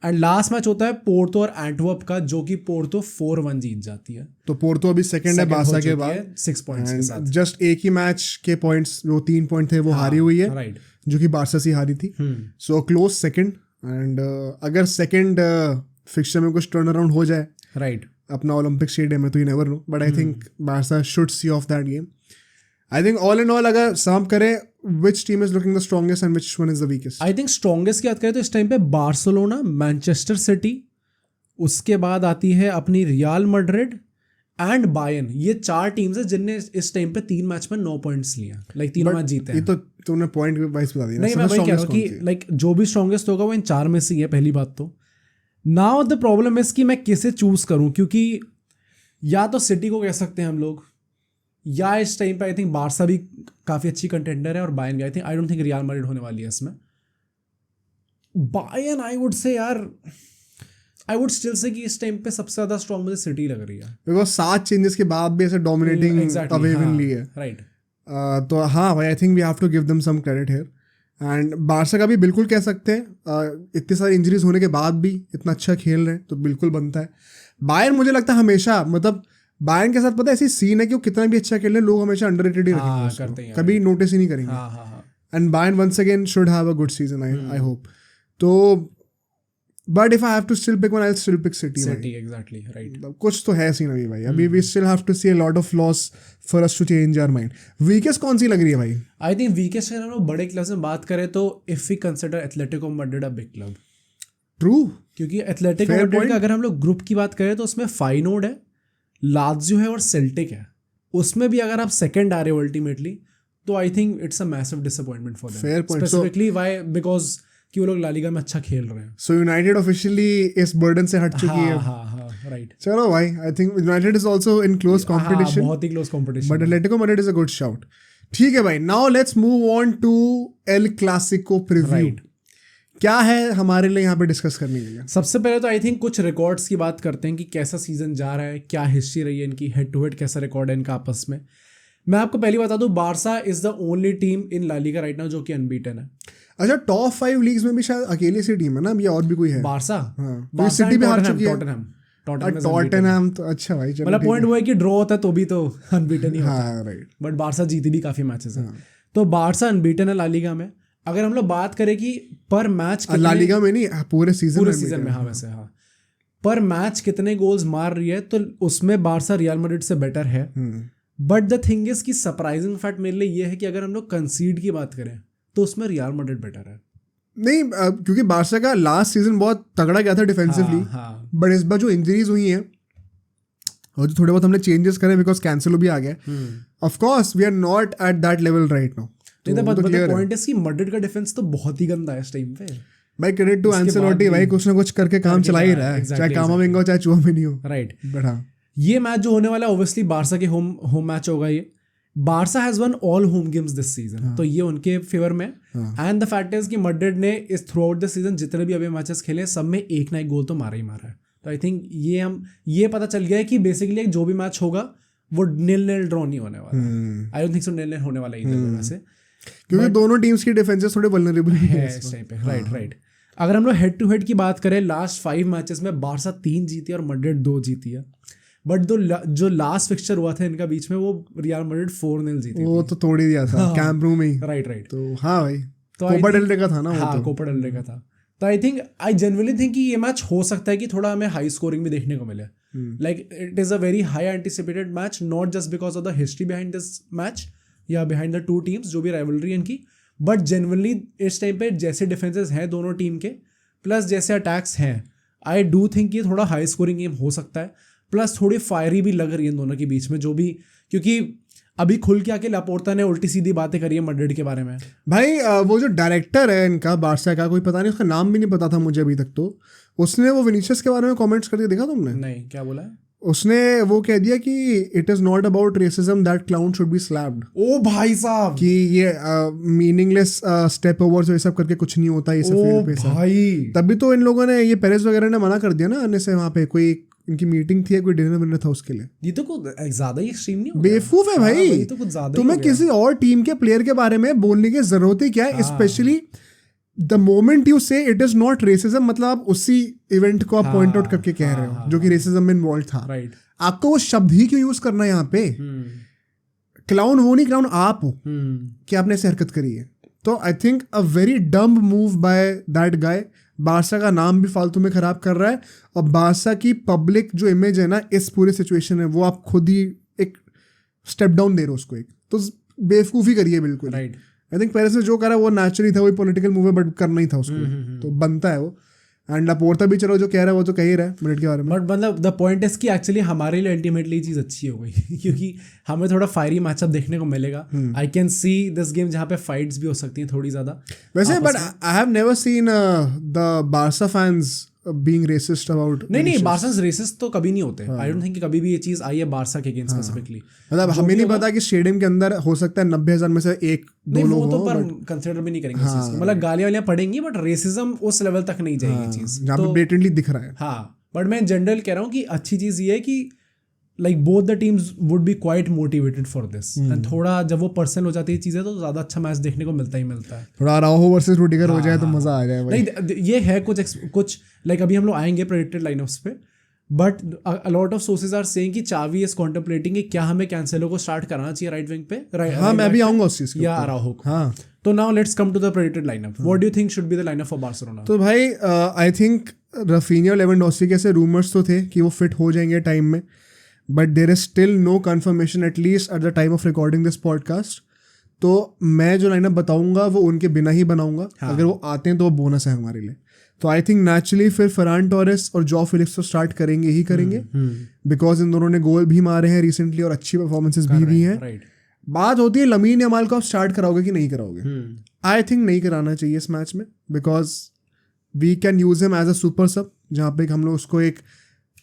एंड लास्ट मैच होता है पोर्तो और एंटवर्प का, जो कि पोर्तो 4-1 जीत जाती है। तो पोर्तो अभी सेकंड है बारसा के बाद 6 पॉइंट्स के साथ। जस्ट एक ही मैच के पॉइंट्स, जो 3 पॉइंट थे वो हारी हुई है, राइट, जो कि बारसा से हारी थी। सो क्लोज सेकंड, एंड अगर सेकंड फिक्चर में कुछ टर्न अराउंड हो जाए राइट, अपना ओलंपिक स्टेडियम में, तो you never know, but I think Barça should see of that game. I think all in all अगर सम करें, which team is looking the strongest and which one is the weakest? I think strongest की बात करें तो इस टाइम पे बार्सिलोना, मैनचेस्टर सिटी, उसके बाद आती है अपनी रियल मैड्रिड एंड बायर्न। ये 4 टीम्स है जिनने इस टाइम पे 3 मैच में 9 पॉइंट्स लिए, लाइक 3 मैच जीते हैं। ये तो तुमने पॉइंट वाइज बता दिया। नहीं, मैं वही कह रहा हूँ कि लाइक जो भी स्ट्रॉन्गेस्ट होगा वो इन 4 में से ही है, पहली बात तो। नाउ द प्रॉब्लम इज कि मैं किसे चूज करूँ, क्योंकि या तो सिटी को कह सकते हैं हम लोग, या इस टाइम पे आई थिंक बारसा भी काफ़ी अच्छी कंटेंडर है, और बायर्न भी। आई डोंट थिंक रियल मैड्रिड होने वाली है इसमें। बायर्न आई वुड से यार, आई वुड स्टिल से कि इस टाइम पे सबसे ज़्यादा स्ट्रॉन्ग मुझे सिटी लग रही है, बिकॉज 7 चेंजेस के बाद भी ऐसे डोमिनेटिंग अवे विनली है। राइट, तो हाँ भाई, I think we have to give them some credit here. And Barca का भी बिल्कुल कह सकते हैं, इतनी सारी इंजरीज होने के बाद भी इतना अच्छा खेल रहे हैं, तो बिल्कुल बनता है। बायर्न मुझे लगता है हमेशा, मतलब बायर्न के साथ पता है ऐसी सीन है कि वो कितना भी अच्छा खेल रहे, लोग हमेशा अंडररेटेड ही रखेंगे, कभी नोटिस ही नहीं करेंगे। And Bayern once again should have a good season, I hope. तो but if I have to still pick one, I will still pick City. Exactly, right. कुछ तो है सीन अभी भाई, अभी we still have to see a lot of loss for us to change our mind. Weakest कौन सी लग रही है भाई? आई थिंक वीकेस्ट अगर हम लोग बड़े क्लास में बात करें तो if we consider Atletico Madrid a big club. True, क्योंकि एथलेटिको मैड्रिड का अगर हम लोग ग्रुप की बात करें तो उसमें फाइनोर्ड है, लात्सियो है और सेल्टिक है। उसमें भी अगर आप सेकंड आ रहे हो अल्टीमेटली, तो I think it's a massive disappointment for them. Fair point. Specifically why? Because कि वो लोग ला लीगा में अच्छा खेल रहे हैं। सो यूनाइटेड ऑफिशियली इस बर्डन से हट चुकी है। हाँ, राइट। चलो भाई, I think United is also in close competition, बहुत ही close competition, but Atletico Madrid is a good shout. ठीक है भाई, now let's move on to El Clasico preview. क्या है हमारे लिए यहाँ पे डिस्कस करने के लिए? सबसे पहले तो आई थिंक कुछ रिकॉर्ड्स की बात करते हैं कि कैसा सीजन जा रहा है, क्या हिस्ट्री रही है इनकी, हेड टू हेड कैसा रिकॉर्ड है इनका आपस में। मैं आपको पहले बता दूं, Barca is the only team in La Liga right now जो कि अनबीटन है। अच्छा, टॉप 5 लीग्स में भी शायद अकेली सी टीम है ना, या और भी कोई है? बारसा, हाँ, सिटी भी हार चुकी है। टॉटनहम तो अच्छा भाई, चलो मतलब पॉइंट वो है कि ड्रॉ होता है तो भी तो अनबीटन ही होता है। हाँ, राइट। बट बारसा जीती भी काफी मैचेस हैं। तो बारसा अनबीटन है ला लीगा में। अगर हम लोग बात करें कि पर मैच ला लीगा में नहीं, पूरे सीजन में, हाँ वैसे हाँ, पर मैच कितने गोल्स मार रही है तो उसमें बारसा रियल मैड्रिड से बेटर है। बट द थिंग इज कि सरप्राइजिंग फैक्ट मेरे लिए ये है कि अगर हम लोग कंसीड की बात करें तो उसमें रियल मैड्रिड बेटर है। नहीं क्योंकि बारसा का लास्ट सीजन बहुत तगड़ा गया था डिफेंसिवली, बट इस बार जो इंजरीज हुई हैं और जो थोड़े बहुत हमने चेंजेस करे बिकॉज कैंसिलो भी आ गया, of course we are not at that level right now. Point is कि मैड्रिड का डिफेंस तो बहुत ही गंदा है इस टाइम पे भाई। क्रेडिट टू एंसेलोटी, भाई कुछ ना कुछ करके काम चला ही रहा है, चाहे कामाविंगा हो चाहे चुआमेनी हो, राइट। बट हाँ, ये मैच जो होने वाला है ऑब्वियसली बारसा के होम मैच होगा। ये Barça has one all home games this season, तो ये उनके फेवर में। एंड द फैक्ट इज कि मैड्रिड ने इस थ्रू आउट द सीजन जितने भी अभी मैचेस खेले सब में एक ना एक गोल तो मारा ही मारा है। तो आई थिंक ये पता चल गया है कि बेसिकली जो भी मैच होगा वो 0-0 ड्रॉ नहीं होने वाला। आई डोंट थिंक सो 0-0 होने वाला है से, क्योंकि दोनों टीम्स की डिफेंसेस थोड़े वल्नरेबल है इस टाइम पे। राइट। अगर हम लोग हेड टू हेड की बात करें, लास्ट 5 मैचेस में बारसा 3 जीती है और मैड्रिड 2 जीती है। बट जो लास्ट फिक्सचर हुआ था इनका बीच में वो रियल मैड्रिड 4-0 जीती, वो तो तोड़ ही दिया था कैंप न्यू में ही। राइट। तो हाँ भाई, कोपा डेल रे का था ना वो। हाँ, कोपा डेल रे का था। तो आई जेन्युइनली थिंक कि ये मैच हो सकता है कि थोड़ा हमें हाई स्कोरिंग भी देखने को मिले। Like it is a very high anticipated match, not just because of the history behind this match या बिहाइंड द टू टीम्स जो भी राइवलरी इनकी, बट जेन्युइनली इस टाइम पे जैसे डिफेंसेस हैं दोनों टीम के प्लस जैसे अटैक्स हैं, आई डू थिंक ये थोड़ा हाई स्कोरिंग गेम हो सकता है। प्लस थोड़ी फायरी भी लग रही है दोनों के बीच में, जो भी, क्योंकि अभी खुल के आके लापोर्ता ने उल्टी सीधी बातें करी है मैड्रिड के बारे में। भाई वो जो डायरेक्टर है इनका बारसा का, कोई पता नहीं, उसका नाम भी नहीं पता था मुझे अभी तक, तो उसने वो विनीसियस के बारे में कमेंट्स करके देखा तुमने? नहीं, क्या बोला है उसने? वो कह दिया कि it is not about racism, that clown should be slapped. ओ भाई साहब, कि ये मीनिंगलेस स्टेप ओवर्स ये सब करके कुछ नहीं होता ये सब फील्ड पे भाई। तभी तो इन लोगों ने, ये पेरेस वगैरह ने मना कर दिया ना आने से। वहाँ पे कोई इनकी मीटिंग थी, कोई डिनर विनर था उसके लिए। ये तो कुछ ज्यादा ही एक्सट्रीम नहीं हो गया? बेवकूफ है भाई, ये तो कुछ ज्यादा। तुम्हें किसी और टीम के प्लेयर के बारे में बोलने की जरूरत ही क्या है? स्पेशली द मोमेंट यू से इट इज नॉट रेसिज्म, मतलब आप उसी इवेंट को आप पॉइंट आउट करके कह रहे हो जो कि रेसिज्म में इन्वॉल्व था। राइट। आपको वो शब्द ही क्यों यूज करना है यहाँ पे? क्लाउन वो नहीं, क्लाउन आप हो कि आपने ऐसी हरकत करी है। तो I think a very dumb move by that guy. Barça का नाम भी फालतू में खराब कर रहा है, और बारसा की पब्लिक जो इमेज है ना इस पूरे सिचुएशन है, वो आप खुद ही एक स्टेप डाउन दे रहे हो उसको। एक तो बेवकूफ़ी करिए बिल्कुल। राइट। आई थिंक पेरेस ने जो करा वो नेचुरली था, वही पॉलिटिकल मूव है, बट करना ही था उसको, तो बनता है वो। एंड लापोर्ता भी चलो जो कह रहा है वो तो कह ही रहा है मैड्रिड के बारे में। बट मतलब द पॉइंट इज कि एक्चुअली हमारे लिए अल्टीमेटली चीज़ अच्छी हो गई क्योंकि हमें थोड़ा फायरी मैचअप देखने को मिलेगा। I can see this game जहाँ पे फाइट्स भी हो सकती हैं थोड़ी ज़्यादा वैसे। But I have never seen the Barca fans being racist about. नहीं, बारसा रेसिस्ट तो कभी नहीं होते। आई डोंट थिंक कि कभी भी ये चीज़ आई है बारसा के अगेंस्ट स्पेसिफिकली। मतलब हमें नहीं पता कि स्टेडियम के अंदर हो सकता है 90,000 में से 1-2 लोग हो, तो पर कंसीडर भी नहीं करेंगे इस चीज़ को। मतलब गालियां वालियां पड़ेंगी, बट रेसिज्म उस लेवल तक नहीं जाएगी चीज़, जहाँ पे ब्लेटेंटली दिख रहा है। हाँ, बट मैं जनरल कह रहा हूँ कि अच्छी चीज़ ये है कि like both the teams would be quite motivated for this. And थोड़ा जब वो पर्सनल हो जाती है चीज़ें तो ज़्यादा अच्छा मैच देखने को मिलता है। थोड़ा अराउहो वर्सेस रुडिगर हो जाए तो मज़ा आ जाए भाई। नहीं, ये है कुछ लाइक अभी हम लोग आएंगे प्रेडिक्टेड लाइनअप्स पे, but a lot of sources are saying कि चावी इज कॉन्टेम्पलेटिंग कि क्या हमें कैंसेलो को स्टार्ट कराना चाहिए राइट विंग पे। हाँ, मैं भी आऊंगा उस चीज़ के या अराउहो को। हाँ, तो now let's come to the predicted lineup. What do you think should be the lineup for Barcelona? तो भाई आई थिंक राफिनिया लेवेंडोस्की के से रूमर्स तो थे कि वो फिट हो जाएंगे टाइम में, but there is still no confirmation at least at the time of recording this podcast. तो मैं जो लाइनअप बताऊंगा वो उनके बिना ही बनाऊंगा। अगर वो आते हैं तो वो बोनस है हमारे लिए। तो आई थिंक नेचुरली फिर फरान टोरेस और जॉ फिलिप्स तो स्टार्ट करेंगे ही करेंगे, बिकॉज इन दोनों ने गोल भी मारे हैं रिसेंटली और अच्छी परफॉर्मेंसेस भी दी हैं। बात होती है लमीन यमाल को आप स्टार्ट कराओगे कि नहीं कराओगे? आई थिंक नहीं कराना चाहिए इस मैच में, because we can use him as a super sub, जहाँ पे हम लोग उसको एक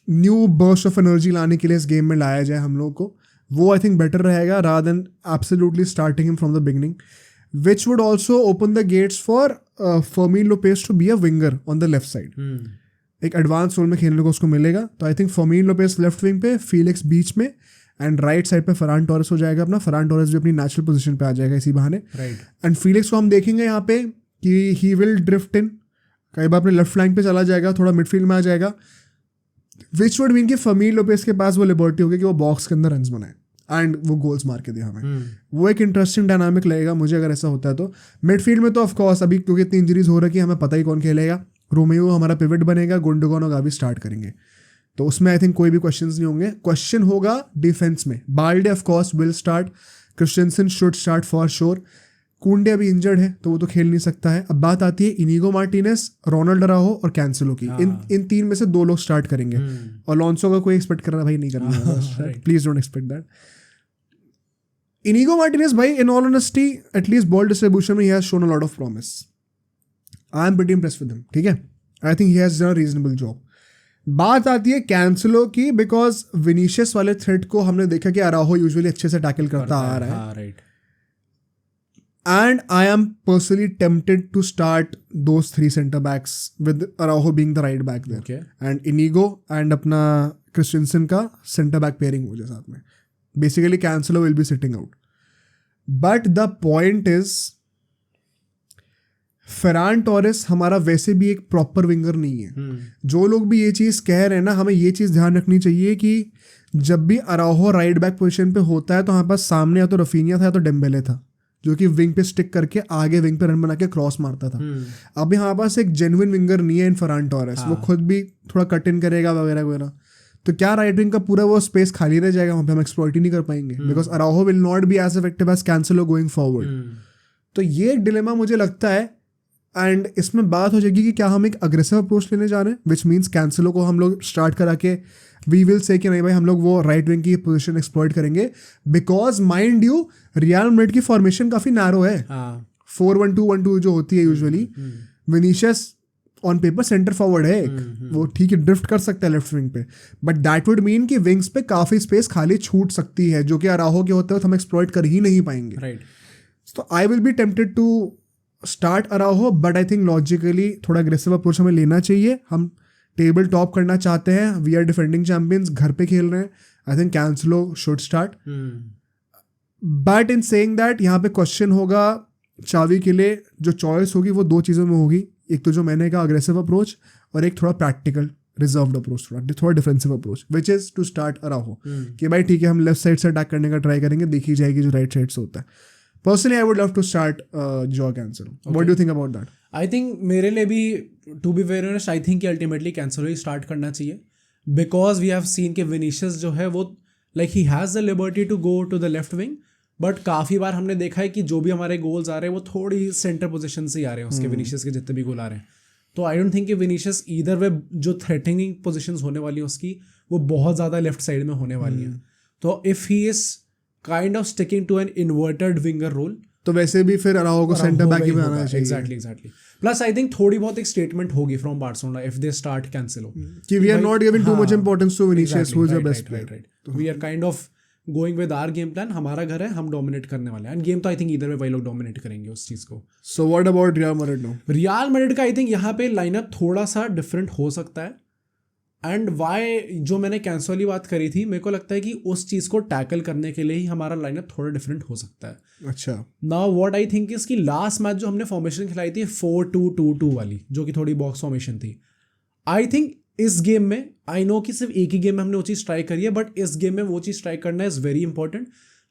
न्यू बर्स्ट ऑफ एनर्जी लाने के लिए इस गेम में लाया जाए हम लोग को। वो आई थिंक बेटर रहेगा rather than absolutely starting him from the beginning, which would also open the gates for Fermin Lopez to be a winger on the left side. एक एडवांस रोल में खेलने को उसको मिलेगा। तो I think Fermin Lopez left wing पे, फीलिक्स बीच में, एंड राइट साइड पे फरान टोरेस हो जाएगा अपना। फरान टोरेस भी अपनी नेचुरल पोजीशन पे आ जाएगा इसी बहाने। एंड फीलिक्स को हम देखेंगे यहाँ पे कि ही विल ड्रिफ्ट इन, कई बार अपने लेफ्ट फ्लैंक पे चला जाएगा, थोड़ा मिडफील्ड में आ जाएगा, विच वुड मीन कि फर्मीन लोपेस के पास वो लिबर्टी होगी कि वो बॉक्स के अंदर रन्स बनाए। एंड वो गोल्स मार के दिया हमें। वो एक इंटरेस्टिंग डायनामिक लगेगा मुझे अगर ऐसा होता है तो। मिडफील्ड में तो ऑफकोर्स अभी क्योंकि इतनी इंजरीज हो रखी है हमें पता ही कौन खेलेगा। रोमेयो हमारा पिवट बनेगा, गुंडोगन और गावी स्टार्ट करेंगे, तो उसमें आई थिंक कोई भी क्वेश्चंस नहीं होंगे। क्वेश्चन होगा डिफेंस में। Balde of course will start, Christiansen should start for sure. कुंडे अभी इंजर्ड है तो वो तो खेल नहीं सकता है। अब बात आती है इनिगो मार्टिनेस, रोनाल्ड अराउहो और कैंसेलो की। इन तीन में से 2 लोग स्टार्ट करेंगे। अलोंसो का कोई एक्सपेक्ट कर रहा भाई नहीं करना, please don't expect that. Inigo Martinez भाई in all honesty at least ball distribution में ही has shown a lot of promise. I am pretty impressed with him, ठीक है। I think he has done a reasonable job. बात आती है कैंसेलो की, बिकॉज विनीशियस वाले थ्रेट को हमने देखा कि अराउहो यूजुअली अच्छे से टैकल करता आ रहा है। And I am personally tempted to start those 3 center backs with Araujo being the right back there. Okay. And Inigo and अपना Christensen का center back pairing हो जाए साथ में. Basically Cancelo will be sitting out. But the point is Ferran Torres हमारा वैसे भी एक प्रॉपर विंगर नहीं है। जो लोग भी ये चीज़ कह रहे हैं ना, हमें ये चीज़ ध्यान रखनी चाहिए कि जब भी अराउहो राइट बैक पोजीशन पे होता है तो हमारे पास सामने या तो रफीनिया था या तो डेम्बेले था, जो कि विंग पे स्टिक करके आगे विंग पे रन बना के क्रॉस मारता था। अब हमारे पास एक जेन्युइन विंगर नहीं है इन फरान टोरेस। वो खुद भी थोड़ा कट इन करेगा वगैरह वगैरह, तो क्या राइट विंग का पूरा वो स्पेस खाली रह जाएगा, वहाँ पे हम एक्सप्लॉइट ही नहीं कर पाएंगे, because Araujo will not be as effective as Cancelo going forward. तो ये एक डिलेमा मुझे लगता है। एंड इसमें बात हो जाएगी कि क्या हम एक अग्रेसिव अप्रोच लेने जा रहे हैं, विच मीन्स कैंसेलो को हम लोग स्टार्ट करा के वी विल से कि नहीं भाई हम लोग वो राइट विंग की पोजीशन एक्सप्लॉइट करेंगे, because mind you real Madrid की फॉर्मेशन काफी नैरो है। 4-1-2-1-2 जो होती है usually. Vinicius on paper centre forward है एक, वो ठीक है ड्रिफ्ट कर सकता है लेफ्ट विंग पे, बट दैट वुड मीन कि विंग्स पे काफी स्पेस खाली छूट सकती है, जो कि अराउहो के होते हुए हम एक्सप्लॉइट कर ही नहीं पाएंगे। तो I will be tempted to start Araujo, but I think logically थोड़ा अग्रेसिव अप्रोच हमें लेना चाहिए। हम टेबल टॉप करना चाहते हैं, वी आर डिफेंडिंग चैंपियंस, घर पे खेल रहे हैं। I think Cancelo should start, but in saying that यहाँ पे क्वेश्चन होगा चावी के लिए, जो चॉइस होगी वो 2 चीज़ों में होगी। एक तो जो मैंने कहा अग्रेसिव अप्रोच, और एक थोड़ा प्रैक्टिकल रिजर्व्ड अप्रोच, थोड़ा defensive approach, which is to start Araujo कि भाई ठीक है हम लेफ्ट साइड से अटैक करने का ट्राई करेंगे, देखी जाएगी जो राइट साइड से होता है। Personally I would love to start Joao Cancelo. What do you think about that? I think मेरे लिए भी to be very honest I think कि अल्टीमेटली कैंसेलो ही स्टार्ट करना चाहिए, बिकॉज वी हैव सीन कि विनीशियस जो है वो like he has the liberty to go to the left wing, but काफ़ी बार हमने देखा है कि जो भी हमारे गोल्स आ रहे हैं वो थोड़ी सेंटर पोजीशन से ही आ रहे हैं उसके विनीशियस के जितने भी गोल आ रहे हैं। तो आई डोंट थिंक कि विनीशियस ईदर वे जो थ्रेटनिंग पोजीशंस होने वाली है उसकी वो बहुत ज़्यादा लेफ्ट साइड में होने वाली है। तो if he is kind of sticking to an inverted winger role, तो वैसे भी फिर अराउहो को सेंटर बैक ही बनाना चाहिए। एग्जैक्टली। प्लस आई थिंक थोड़ी बहुत एक स्टेटमेंट होगी from Barcelona if they start Cancelo कि we are not giving too much importance to Vinicius who is the best player. We are kind of going with our game plan, हमारा घर है, हम डोमिनेट करने वाले हैं। एंड गेम तो आई थिंक इधर में वही लोग डोमिनेट करेंगे उस चीज़ को। So what about real Madrid now? Real Madrid का आई थिंक यहाँ पे लाइनअप थोड़ा सा डिफरेंट हो सकता है। एंड वाई जो मैंने कैंसेलो वाली बात करी थी, मेरे को लगता है कि उस चीज़ को टैकल करने के लिए ही हमारा लाइनअप थोड़ा डिफरेंट हो सकता है। अच्छा, नाउ व्हाट आई थिंक इसकी लास्ट मैच जो हमने फॉर्मेशन खिलाई थी 4-2-2-2 वाली, जो कि थोड़ी बॉक्स फॉर्मेशन थी, आई थिंक इस गेम में आई नो कि सिर्फ एक ही गेम में हमने वो चीज़ ट्राई करी है, बट इस गेम में वो चीज़ ट्राई करना इज़ वेरी इंपॉर्टेंट,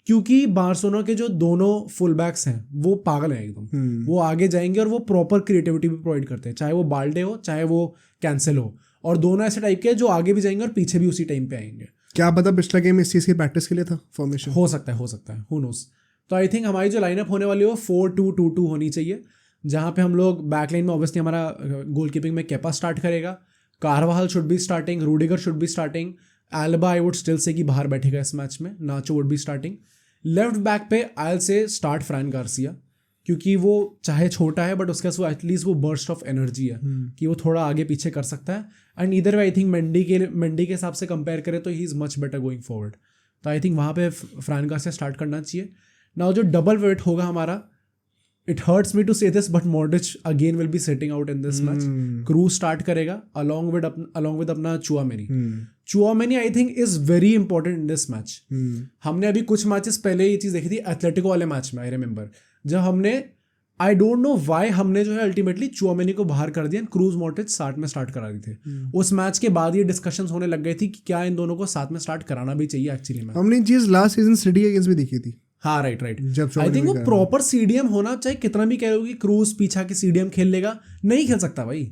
क्योंकि बार्सिलोना के जो दोनों फुल बैक्स हैं वो पागल हैं एकदम। वो आगे जाएंगे और वो प्रॉपर क्रिएटिविटी भी प्रोवाइड करते हैं, चाहे वो बाल्डे हो चाहे वो कैंसेलो हो, और दोनों ऐसे टाइप के जो आगे भी जाएंगे और पीछे भी उसी टाइम पे आएंगे। क्या पता पिछला गेम इस चीज़ की प्रैक्टिस के लिए था फॉर्मेशन, हो सकता है, हु नोस। तो आई थिंक हमारी जो लाइनअप होने वाली है वो 4-2-2-2 होनी चाहिए, जहाँ पे हम लोग बैकलाइन में ऑब्वियसली हमारा गोलकीपिंग में केपा स्टार्ट करेगा, Carvajal should be starting, Rudiger should be starting, Alba I would still say कि बाहर बैठेगा इस मैच में, Nacho would be starting. Left back पे आई से स्टार्ट फ्रैन गार्सिया, क्योंकि वो चाहे छोटा है बट उसके पास वो एटलीस्ट वो बर्स्ट ऑफ एनर्जी है कि वो थोड़ा आगे पीछे कर सकता है। एंड इधर आई थिंक मेंडी के हिसाब से कंपेयर करें तो he is much better going forward. तो आई थिंक वहाँ पे फ्रैन गार्सिया स्टार्ट करना चाहिए। नाउ जो डबल वेट होगा हमारा, it hurts me to say this but Modric again will be setting out in this match. Cruise start करेगा अलॉन्ग विद अपना Tchouameni I think is very important in this match. हमने अभी कुछ मैचेस पहले ये चीज़ देखी थी एथलेटिको वाले मैच में, आई रिमेंबर जब हमने आई डोंट नो व्हाई हमने जो है अल्टीमेटली चुआमेनी को बाहर कर दिया, क्रूज मॉड्रिच साथ में स्टार्ट करा दिए थे। उस मैच के बाद ये डिस्कशंस होने लग गई थी कि क्या इन दोनों को साथ में स्टार्ट कराना भी चाहिए एक्चुअली में। हमने चीज लास्ट सीजन सिटी अगेंस्ट भी देखी थी। हाँ राइट जब आई थिंक वो प्रॉपर सीडीएम होना चाहिए। कितना भी कह रहे हो कि क्रूज पीछा के सीडीएम खेल लेगा, नहीं खेल सकता भाई,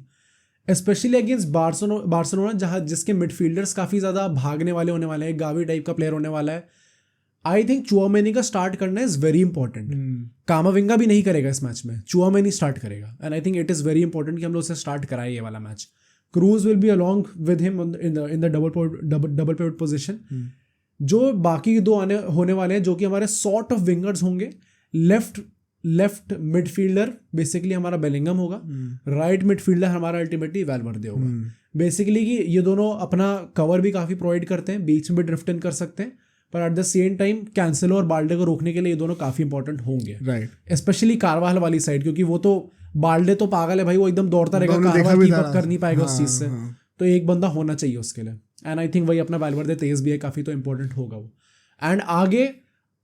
स्पेशली अगेंस्ट बार्सिलोना जहाँ जिसके मिडफील्डर्स काफ़ी ज़्यादा भागने वाले होने वाले हैं, गावी टाइप का प्लेयर होने वाला है। आई थिंक चुआमेनी का स्टार्ट करना इज़ वेरी इंपॉर्टेंट। कामाविंगा भी नहीं करेगा इस मैच में, चुआमेनी स्टार्ट करेगा, and I think it is very important कि हम लोग उसे स्टार्ट कराए ये वाला match. Cruise will be along with him in the double pivot position. जो बाकी दो होने वाले हैं जो कि हमारे सॉर्ट ऑफ विंगर्स होंगे, लेफ्ट मिडफील्डर बेसिकली हमारा बेलिंगम होगा, राइट मिडफील्डर हमारा अल्टीमेटली वैल्वर्दे होगा। बेसिकली कि ये दोनों अपना कवर भी काफ़ी प्रोवाइड करते हैं, बीच में भी ड्रिफ्ट इन कर सकते हैं, पर at the same time Cancelo और बाल्डे को रोकने के लिए ये दोनों काफ़ी इंपॉर्टेंट होंगे, राइट। स्पेशली कारवाल वाली साइड, क्योंकि वो तो बाल्डे तो पागल है भाई, वो एकदम दौड़ता रहेगा, कारवाल कीप अप कर नहीं पाएगा उस चीज़ से, तो एक बंदा होना चाहिए उसके लिए। एंड आई थिंक वही अपना वैल्वर्दे तेज भी है काफ़ी, तो इंपॉर्टेंट होगा वो। एंड आगे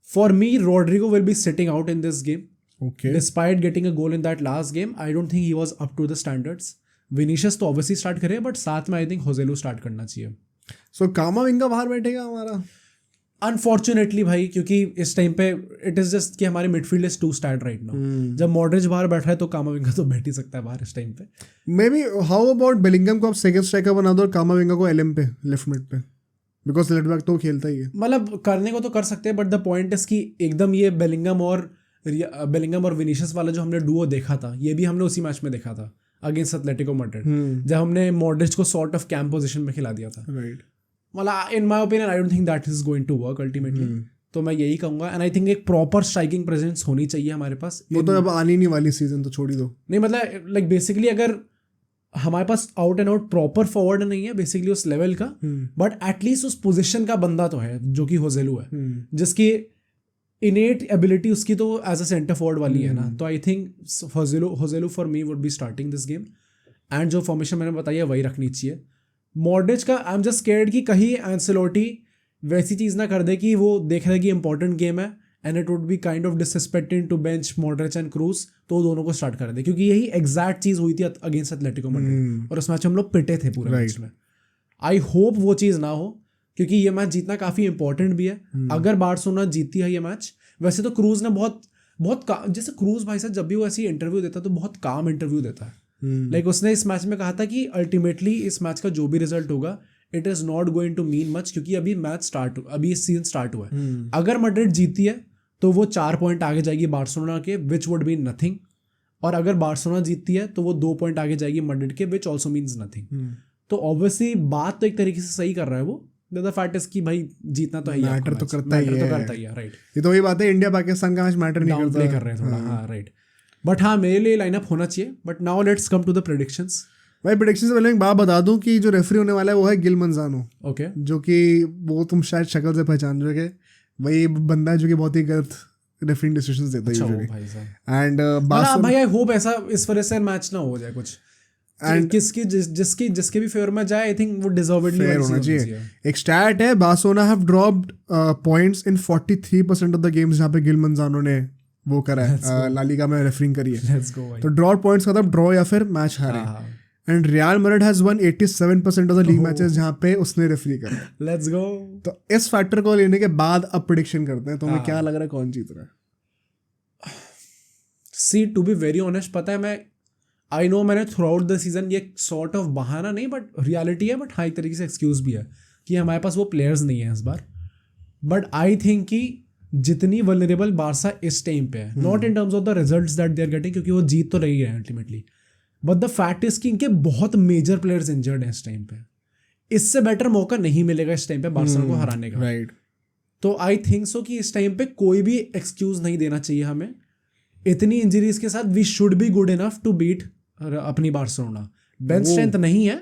for me Rodrigo will be sitting out in this game. Okay. Despite getting a goal in that last game, I don't think he was up to the standards. Vinicius तो obviously start करे, but साथ में I think Joselu start करना चाहिए। So कामाविंगा बाहर बैठेगा हमारा? Unfortunately भाई, क्योंकि इस टाइम पे it is just कि हमारे midfield is too stacked right now। जब मॉड्रिच बाहर बैठ रहा है तो कामाविंगा तो बैठ ही सकता है बाहर इस टाइम पे। Maybe how about बेलिंगम को आप सेकंड स्ट्राइकर बना दो और कामाविंगा को एलएम पे, लेफ्ट मिड पे, बिकॉज लेफ्ट बैक तो खेलता ही है। मतलब करने को तो कर सकते हैं, बट द पॉइंट इज कि एकदम ये बेलिंगम और विनीशियस वाला जो हमने डुओ देखा था, ये भी हमने उसी मैच में देखा था अगेंस्ट एटलेटिको मैड्रिड, जब हमने मॉड्रिच को सॉर्ट ऑफ कैंप पोजीशन में खिला दिया था। राइट। मतलब in my opinion I don't think that is going to work ultimately. तो मैं यही कहूंगा, एंड आई थिंक एक प्रॉपर स्ट्राइकिंग प्रेजेंस होनी चाहिए हमारे पास। वो तो अब आनी नहीं वाली सीजन, तो छोड़ ही दो। नहीं मतलब लाइक बेसिकली अगर हमारे pass out and out proper forward नहीं है बेसिकली उस लेवल का, बट एटलीस्ट उस पोजीशन का बंदा तो है जो कि होजेलू है, जिसकी इनेट एबिलिटी उसकी तो एज अ सेंटर फॉरवर्ड वाली है ना। तो I think होजेलू for me would be starting this game, and जो फॉर्मेशन मैंने बताई है वही रखनी चाहिए। मॉड्रिच का आई एम जस्ट स्केयर्ड कि कहीं एंसेलोटी वैसी चीज़ ना कर दे कि वो देख रहे कि इंपॉर्टेंट गेम है and it would be kind of disrespecting to bench Modric and Kroos, तो दोनों को स्टार्ट कर दे, क्योंकि यही एग्जैक्ट चीज़ हुई थी अगेंस्ट एटलेटिको मैड्रिड, और उस मैच हम लोग पिटे थे पूरे मैच में। आई होप वो चीज़ ना हो, क्योंकि ये मैच जीतना काफ़ी इंपॉर्टेंट भी है। अगर बार्सिलोना जीतती है ये मैच, वैसे तो क्रूज ने बहुत जैसे क्रूज भाई साहब जब भी वो ऐसी इंटरव्यू देता है तो बहुत काम इंटरव्यू देता है। लाइक उसने इस मैच में कहा था कि अल्टीमेटली इस मैच का जो भी रिजल्ट होगा it is not going to mean much, क्योंकि अभी इस सीजन स्टार्ट हुआ है। अगर मैड्रिड जीतती है तो वो 4 पॉइंट आगे जाएगी बार्सिलोना के, विच वुड मीन नथिंग, और अगर बार्सिलोना जीतती है तो वो 2 पॉइंट आगे जाएगी मैड्रिड के, विच ऑल्सो मीन्स नथिंग। तो ऑब्वियसली बात तो एक तरीके से सही कर रहा है वो, द फैक्ट इज कि भाई जीतना तो है, मैटर तो करता ही है, राइट। ये तो वही बात है, इंडिया पाकिस्तान का मैच मैटर नहीं करता, प्ले कर रहे हैं थोड़ा, हाँ राइट। बट हाँ मेरे लिए लाइनअप होना चाहिए। But now let's come to the predictions. भाई प्रेडिक्शन से पहले एक बात बता दूं कि जो रेफरी होने वाला है वो है गिल मंजानो। ओके। जो कि वो तुम शायद शक्ल से पहचान रहे हो, वही बंदा है जो कि बहुत ही गलत रेफरिंग डिसीजंस देता है यूजुअली। एंड भाई आई होप ऐसा इस वजह से मैच ना हो जाए कुछ, एंड जिसके भी फेवर में जाए आई थिंक वो डिजर्वेडली होना चाहिए। एक स्टैट है, Barcelona have dropped points in 43% of the games जहाँ पे गिल मंजानो ने वो करा है, ला लीगा में रेफरिंग करी है। तो ड्रॉप पॉइंट्स का मतलब ड्रॉ या फिर मैच हारे। And real Madrid has one 87% of the league matches जहाँ पे उसने रेफरी करा। Let's go. तो इस फैक्टर को लेने के बाद अब प्रेडिक्शन करते हैं, तो हमें क्या लग रहा है कौन जीत रहा है? सी टू बी वेरी ऑनेस्ट, पता है मैं आई नो मैंने थ्रू आउट द सीजन ये सॉर्ट ऑफ बहाना नहीं बट रियलिटी है, बट हाँ एक तरीके से एक्सक्यूज भी है कि हमारे पास वो प्लेयर्स नहीं है इस बार। बट आई थिंक कि जितनी वल्नरेबल बारसा इस टाइम पे है, not in terms of the results that they are getting, क्योंकि वो जीत तो रही है ultimately, but the fact is कि इनके बहुत मेजर प्लेयर्स इंजर्ड हैं इस टाइम पे। इससे बेटर मौका नहीं मिलेगा इस टाइम पे बार्सा को हराने का। राइट। तो आई थिंक सो कि इस टाइम पे कोई भी एक्सक्यूज नहीं देना चाहिए हमें। इतनी इंजरीज के साथ we should be good enough to beat अपनी बार्सिलोना। बेंच स्ट्रेंथ नहीं है,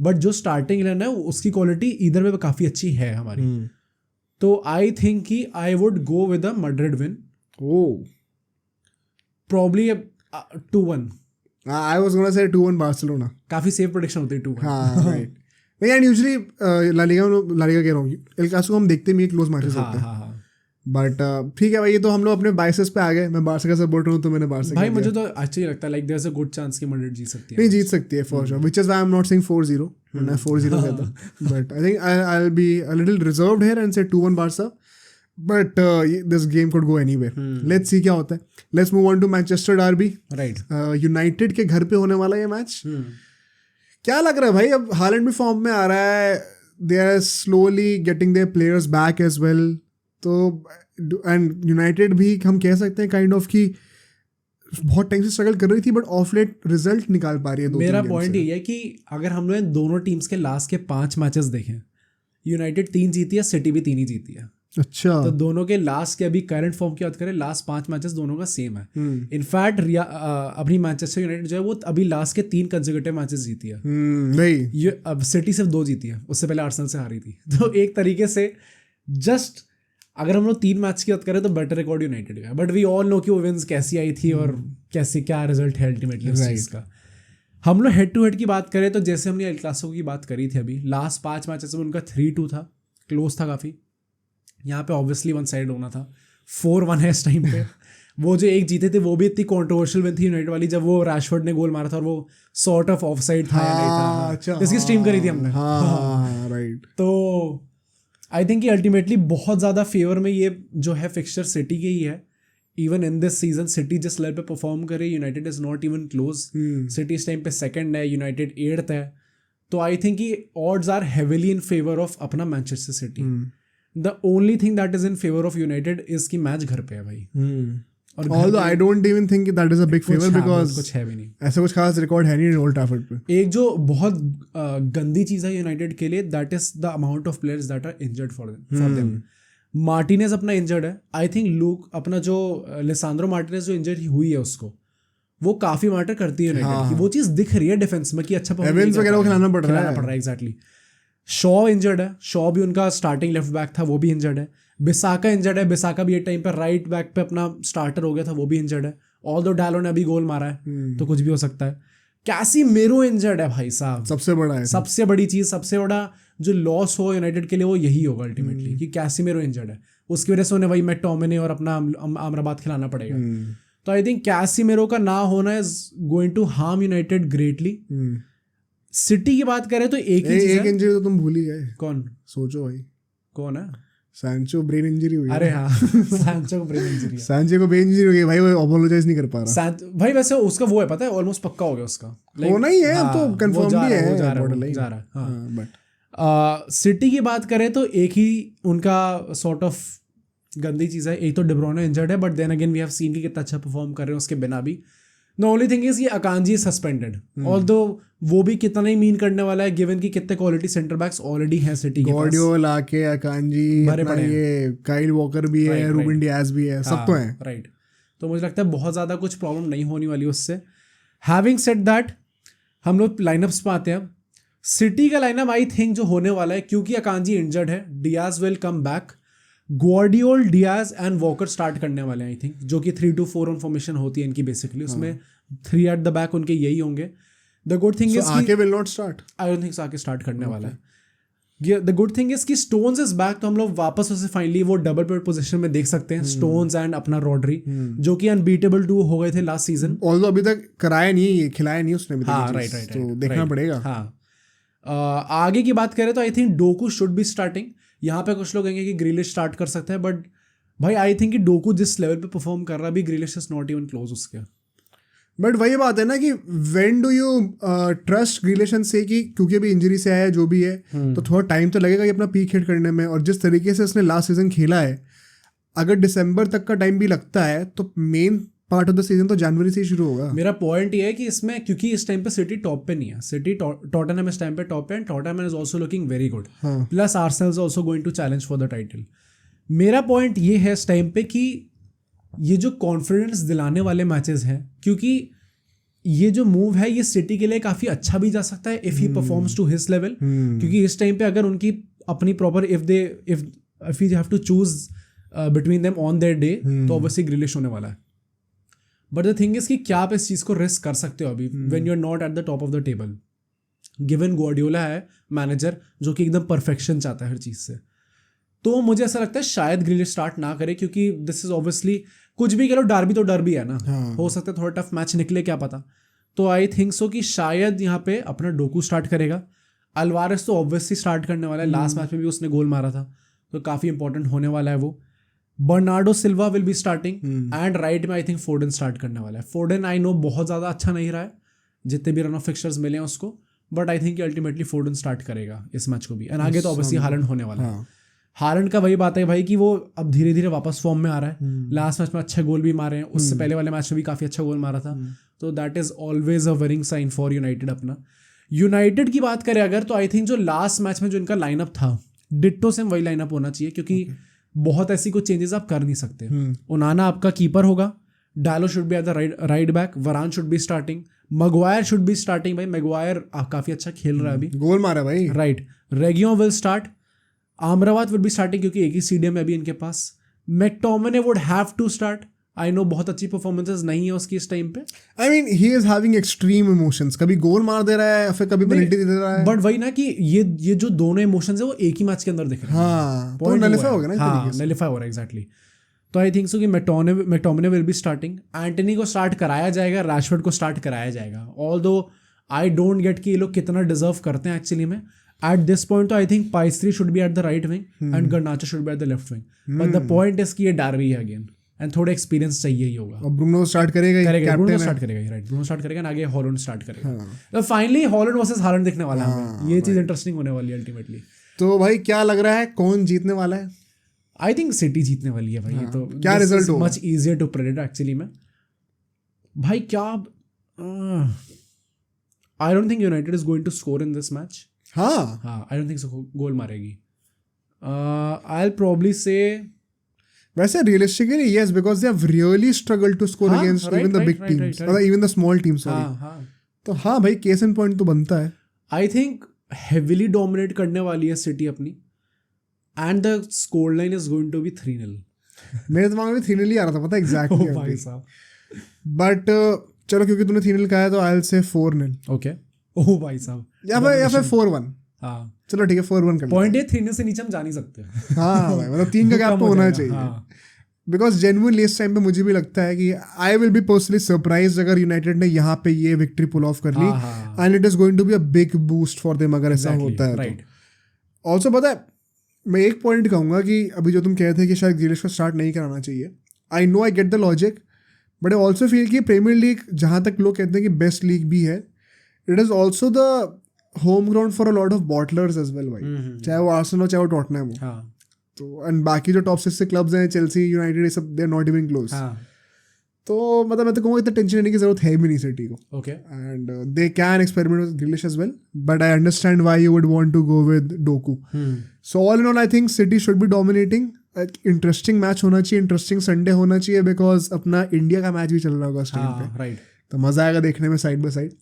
बट जो स्टार्टिंग इलेवन है उसकी क्वालिटी इधर में काफी अच्छी है हमारी। तो आई थिंक कि I would go with a Madrid win, probably 2-1। I was gonna say 2-1 Barcelona. काफी सेफ प्रेडिक्शन होती है 2-1। हाँ राइट। नहीं एंड यूजुअली ला लीगा कह रहा हूँ, एल क्लासिको हम देखते नहीं, क्लोज मैचेस होते हैं, बट ठीक है भाई, ये तो हम लोग अपने बाइसेस पे आ गए। मैं बारसा का सपोर्टर हूँ तो मैंने बारसा भाई मुझे तो अच्छा ही लगता है, like there is a good chance कि मैड्रिड जीत सकती है। नहीं जीत सकती है for sure, which is why I am not saying 4-0, मैं 4-0 कहता, but I think I will be a little reserved here and say 2-1 Barca, but this game could go anywhere. Let's see क्या होता है। Let's move on to Manchester derby, right. United के घर पे होने वाला ये मैच। क्या लग रहा है भाई, अब हालैंड भी फॉर्म में आ रहा है, they are slowly getting their players back as well, तो एंड यूनाइटेड भी हम कह सकते हैं काइंड ऑफ कि बहुत टाइम से स्ट्रगल कर रही थी, बट ऑफ लेट रिजल्ट निकाल पा रही है। मेरा पॉइंट ये है कि अगर हम लोग दोनों टीम्स के लास्ट के 5 मैचेस देखें, यूनाइटेड 3 जीती है, सिटी भी 3 ही जीती है। अच्छा, तो दोनों के लास्ट के अभी करंट फॉर्म की बात करें, लास्ट 5 मैचेस दोनों का सेम है। इनफैक्ट अपनी मैनचेस्टर यूनाइटेड जो है वो अभी लास्ट के 3 कंसेक्यूटिव मैचेस जीती है। नहीं ये अब सिटी सिर्फ 2 जीती है, उससे पहले आर्सेनल से हारी थी। तो एक तरीके से जस्ट अगर हम लोग 3 मैच की बात करें तो बेटर रिकॉर्ड यूनाइटेड का, बट वी ऑल नो कि वो विंस कैसी आई थी और कैसे क्या रिजल्ट है अल्टीमेटली उस चीज़ का। हम लोग हेड टू हेड की बात करें तो जैसे हमने एल क्लासिको की बात करी थी, अभी लास्ट 5 मैचेस में उनका 3-2 था, क्लोज था काफ़ी। यहाँ पे ऑब्वियसली 1 साइड होना था, 4-1 है इस टाइम पे। वो जो एक जीते थे वो भी इतनी कॉन्ट्रोवर्शियल विन थी यूनाइटेड वाली, जब वो रैशफोर्ड ने गोल मारा था और वो सॉर्ट ऑफ ऑफ साइड था या नहीं था। अच्छा, इसकी स्ट्रीम करी थी हमने। राइट। तो आई थिंक कि अल्टीमेटली बहुत ज़्यादा फेवर में ये जो है फिक्सचर सिटी के ही है। Even in this season City जिस लेवल पे परफॉर्म करे, United is not even close. City इस टाइम पे 2nd है, यूनाइटेड 8th है। तो आई थिंक कि odds are heavily in favour of अपना Manchester City. The only thing that is in favour of United is कि मैच घर पे है भाई। और although I don't even think that is a big favor because कुछ है भी नहीं, ऐसा कुछ खास रिकॉर्ड है नहीं ओल्ड ट्रैफर्ड पे। एक जो बहुत गंदी चीज़ है यूनाइटेड के लिए, that is the amount of players that are injured for them. Martinez अपना इंजर्ड है, आई थिंक लूक अपना जो लिसांड्रो मार्टिनेज जो इंजर्ड हुई है उसको वो काफी मैटर करती है यूनाइटेड की। वो चीज़ दिख रही है डिफेंस में कि अच्छा एवेंस वगैरह को खिलाना पड़ रहा है। एग्जैक्टली। शॉ इंजर्ड है, शॉ भी उनका स्टार्टिंग लेफ्ट बैक था, वो भी इंजर्ड है। बिसाका इंजर्ड है, बिसाका भी एक टाइम पर राइट बैक पे अपना स्टार्टर हो गया था, वो भी इंजर्ड है। ऑल्दो डालो ने अभी गोल मारा है तो कुछ भी हो सकता है। कैसीमिरो इंजर्ड है भाई साहब, सबसे बड़ा है, सबसे बड़ी चीज़, सबसे बड़ा जो लॉस हो यूनाइटेड के लिए वो यही होगा अल्टीमेटली कि कैसीमिरो इंजर्ड है। उसकी वजह से उन्हें वही मैकटोमिने और अपना अमराबाद खिलाना पड़ेगा। तो आई थिंक कैसीमिरो का ना होना is going to harm United greatly. City की बात करें तो एक इंजरी तो तुम भूल ही गए। कौन? सोचो भाई, कौन है? सैंचो ब्रेन इंजरी हुई। अरे हाँ सैंचो को ब्रेन इंजरी है। सैंचो को ब्रेन इंजरी हो गई भाई, वो अपोलोजाइज नहीं कर पा रहा भाई। वैसे उसका वो है पता है, ऑलमोस्ट पक्का हो गया उसका, होना ही है तो कंफर्म भी है, जा रहा है। हाँ बट सिटी की बात करें तो एक ही उनका सॉर्ट ऑफ गंदी चीज़ है, एक तो डिब्रोना इंजर्ड है, but then again we have seen कि कितना अच्छा परफॉर्म कर रहे हैं उसके बिना भी। द ओनली थिंग इज ये अकांजी सस्पेंडेड, ऑल्दो वो भी कितना ही मीन करने वाला है गिवन कि कितने क्वालिटी सेंटर बैक्स ऑलरेडी हैं सिटी के पास। गॉर्डियोला आके अकांजी भरे पड़े हैं, ये काइल वॉकर भी है, रूबन डियाज भी है, सब तो हैं। राइट। तो मुझे लगता है बहुत ज़्यादा कुछ प्रॉब्लम नहीं होने वाली उससे। हैविंग सेड दैट, हम लोग लाइनअप्स पे आते हैं। सिटी का लाइनअप आई थिंक जो होने वाला है, क्योंकि अकांजी इंजर्ड है, Diaz will come back, ग्वार्डियोल, Diaz and walker start करने वाले हैं आई थिंक, जो कि 3-4 फॉर्मेशन होती है इनकी बेसिकली। उसमें 3 एट द बैक उनके यही होंगे। द गुड थिंग इज आके will not start, I don't think आके स्टार्ट करने वाला है। द गुड थिंग इज कि स्टोन्स इज बैक, तो हम लोग वापस उसे फाइनली वो डबल पिवट पोजीशन में देख सकते हैं, स्टोन्स एंड अपना रॉड्री, जो कि अनबीटेबल 2 हो गए थे लास्ट सीजन। ऑल्दो अभी तक कराया नहीं, खिलाया नहीं उसने अभी तक। हाँ राइट, तो देखना पड़ेगा। हाँ आगे की बात करें तो I think Docu should be starting. यहाँ पे कुछ लोग कहेंगे कि ग्रिलिश स्टार्ट कर सकते हैं, बट भाई आई थिंक कि डोकू जिस लेवल पे परफॉर्म कर रहा है अभी, ग्रिलिश इज नॉट इवन क्लोज उसके। बट वही बात है ना कि व्हेन डू यू ट्रस्ट ग्रिलिशन से कि क्योंकि अभी इंजरी से आया है जो भी है, तो थोड़ा टाइम तो लगेगा कि अपना पीक हिट करने में। और जिस तरीके से उसने लास्ट सीजन खेला है, अगर दिसंबर तक का टाइम भी लगता है तो main part of the season तो जनवरी से ही शुरू होगा। मेरा पॉइंट ये है कि इसमें क्योंकि इस टाइम पे सिटी टॉप पे नहीं है, सिटी टॉटनहम इस टाइम पे टॉप पे and Tottenham is also looking very good, plus Arsenal is also going to challenge for the title. मेरा पॉइंट ये है इस टाइम पे कि ये जो कॉन्फिडेंस दिलाने वाले मैचेस हैं, क्योंकि ये जो मूव है ये सिटी के लिए काफ़ी अच्छा भी जा सकता है if he performs to his level, क्योंकि इस टाइम पे अगर उनकी अपनी proper if you have to choose between them on their day, तो ऑब्वियसली ग्रिलिश होने वाला है। बट द थिंग इज कि क्या आप इस चीज़ को रिस्क कर सकते हो अभी when you are not at the top of the table, given Guardiola है मैनेजर जो कि एकदम परफेक्शन चाहता है हर चीज़ से। तो मुझे ऐसा लगता है शायद ग्रिलिश स्टार्ट ना करे, क्योंकि दिस इज ऑब्वियसली कुछ भी कह लो, डार्बी तो डर्बी है ना, हो सकता है थोड़ा टफ मैच निकले, क्या पता। तो आई थिंक सो कि शायद यहाँ पे अपना डोकू स्टार्ट करेगा। अल्वारेस तो ऑब्वियसली स्टार्ट करने वाला है, लास्ट मैच में भी उसने गोल मारा था, तो काफ़ी इंपॉर्टेंट होने वाला है वो। Bernardo Silva will be starting and right में आई थिंक फोर्डन स्टार्ट करने वाला है। फोर्डन आई नो बहुत ज़्यादा अच्छा नहीं रहा है जितने भी रन ऑफ फिक्सचर्स मिले हैं उसको, but I think ultimately फोर्डन start करेगा इस मैच को भी। एंड आगे तो ऑब्वियसली हालैंड होने वाला है। हालैंड का वही बात है भाई कि वो अब धीरे धीरे वापस फॉर्म में आ रहा है। लास्ट मैच में अच्छे गोल भी मारे हैं, उससे पहले वाले मैच में भी काफ़ी अच्छा गोल मारा था, तो that is always a worrying sign for United अपना। यूनाइटेड की बात करें अगर, तो आई थिंक जो लास्ट मैच में जो इनका लाइनअप था, डिट्टो सेम वही लाइनअप होना चाहिए, क्योंकि बहुत ऐसी कुछ चेंजेस आप कर नहीं सकते। ओनाना आपका कीपर होगा, Dalot should be at the right back, Varane should be starting, Maguire should be starting. भाई मैगवायर काफ़ी अच्छा खेल रहा है अभी, गोल मारा भाई, right. Reguilon will start, Amrabat will be starting क्योंकि एक ही सीडीएम है अभी इनके पास। McTominay would have to start. I know बहुत अच्छी परफॉर्मेंसेस नहीं है उसकी इस टाइम पे। I mean he is having extreme emotions, कभी गोल मार दे रहा है, फिर कभी पेनल्टी दे रहा है, बट वही ना कि ये जो दोनों इमोशंस है वो एक ही मैच के अंदर दिख रहे हैं। हाँ, तो नलिफाई हो गया ना, हाँ नलिफाई हो रहा है एग्जैक्टली। तो आई थिंक सो कि McTominay will be starting, Antony को स्टार्ट कराया जाएगा, रैशफोर्ड को स्टार्ट कराया जाएगा। ऑल्दो आई डोंट गेट कि ये लोग कितना डिजर्व करते हैं एक्चुअली में। एट दिस पॉइंट तो I think Pellistri should be at the right wing and Garnacho should be at the left wing, but the point is कि ये डार्बी है अगेन एंड थोड़ा एक्सपीरियंस चाहिए ही होगा। और ब्रूनो स्टार्ट करेगा, ब्रूनो स्टार्ट करेगा, राइट, ब्रूनो स्टार्ट करेगा, आगे हॉलैंड स्टार्ट करेगा। तो फाइनली हॉलैंड वर्सेस हालैंड दिखने वाला है, ये चीज इंटरेस्टिंग होने वाली है अल्टीमेटली। तो भाई क्या लग रहा है कौन जीतने वाला है? आई थिंक सिटी जीतने वाली है भाई। तो क्या रिजल्ट होगा? Much easier to predict actually में भाई। क्या I don't think United is going to score in this match. हाँ आई डोंट थिंक सो गोल मारेगी। आई विल प्रोबब्ली से, वैसे realistically yes, because they have really struggled to score against even the big teams, मतलब इवन द स्मॉल टीम्स। तो हाँ भाई, केस इन पॉइंट तो बनता है। आई थिंक हेविली डोमिनेट करने वाली है सिटी अपनी, and the score line is going to be 3-0। मेरे दिमाग में 3-0 ही आ रहा था, पता है एग्जैक्टली भाई साहब। बट चलो क्योंकि तूने 3-0 कहा है तो आई विल से 4-0। ओके, ओह भाई साहब, या फिर 4-1। हाँ चलो ठीक है, 4-1 कर। पॉइंट ये 3 से नीचे हम जा नहीं सकते। हाँ भाई, मतलब 3 का गैप तो होना चाहिए। बिकॉज जेन्युइनली इस टाइम पे मुझे भी लगता है कि I will be personally surprise अगर यूनाइटेड ने यहाँ पे ये विक्ट्री पुल ऑफ कर ली, and it is going to be a big boost for them अगर ऐसा होता है। राइट। ऑल्सो पता है, मैं एक पॉइंट कहूँगा कि अभी जो तुम कह रहे थे कि शायद ग्रिलिश को स्टार्ट नहीं कराना चाहिए, I know I get the logic, but I also feel कि प्रीमियर लीग जहाँ तक लोग कहते हैं कि बेस्ट लीग भी है, it is also the home ground for a lot of bottlers as well भाई, चाहे वो आर्सेनल हो चाहे वो टॉटनहम हो। तो एंड बाकी जो टॉप 6 क्लब्स हैं, चेल्सी, यूनाइटेड, ये सब they are not even close. तो मतलब मैं तो कहूँगा इतना टेंशन लेने की जरूरत है भी नहीं सिटी को। Okay, and they can experiment with Grealish as well, but I understand why you would want to go with Doku. So all in all I think City should be dominating. Interesting match होना चाहिए, इंटरेस्टिंग संडे होना चाहिए, बिकॉज अपना इंडिया का मैच भी चल रहा होगा उस टाइम पे, राइट, तो मजा आएगा देखने में side by side.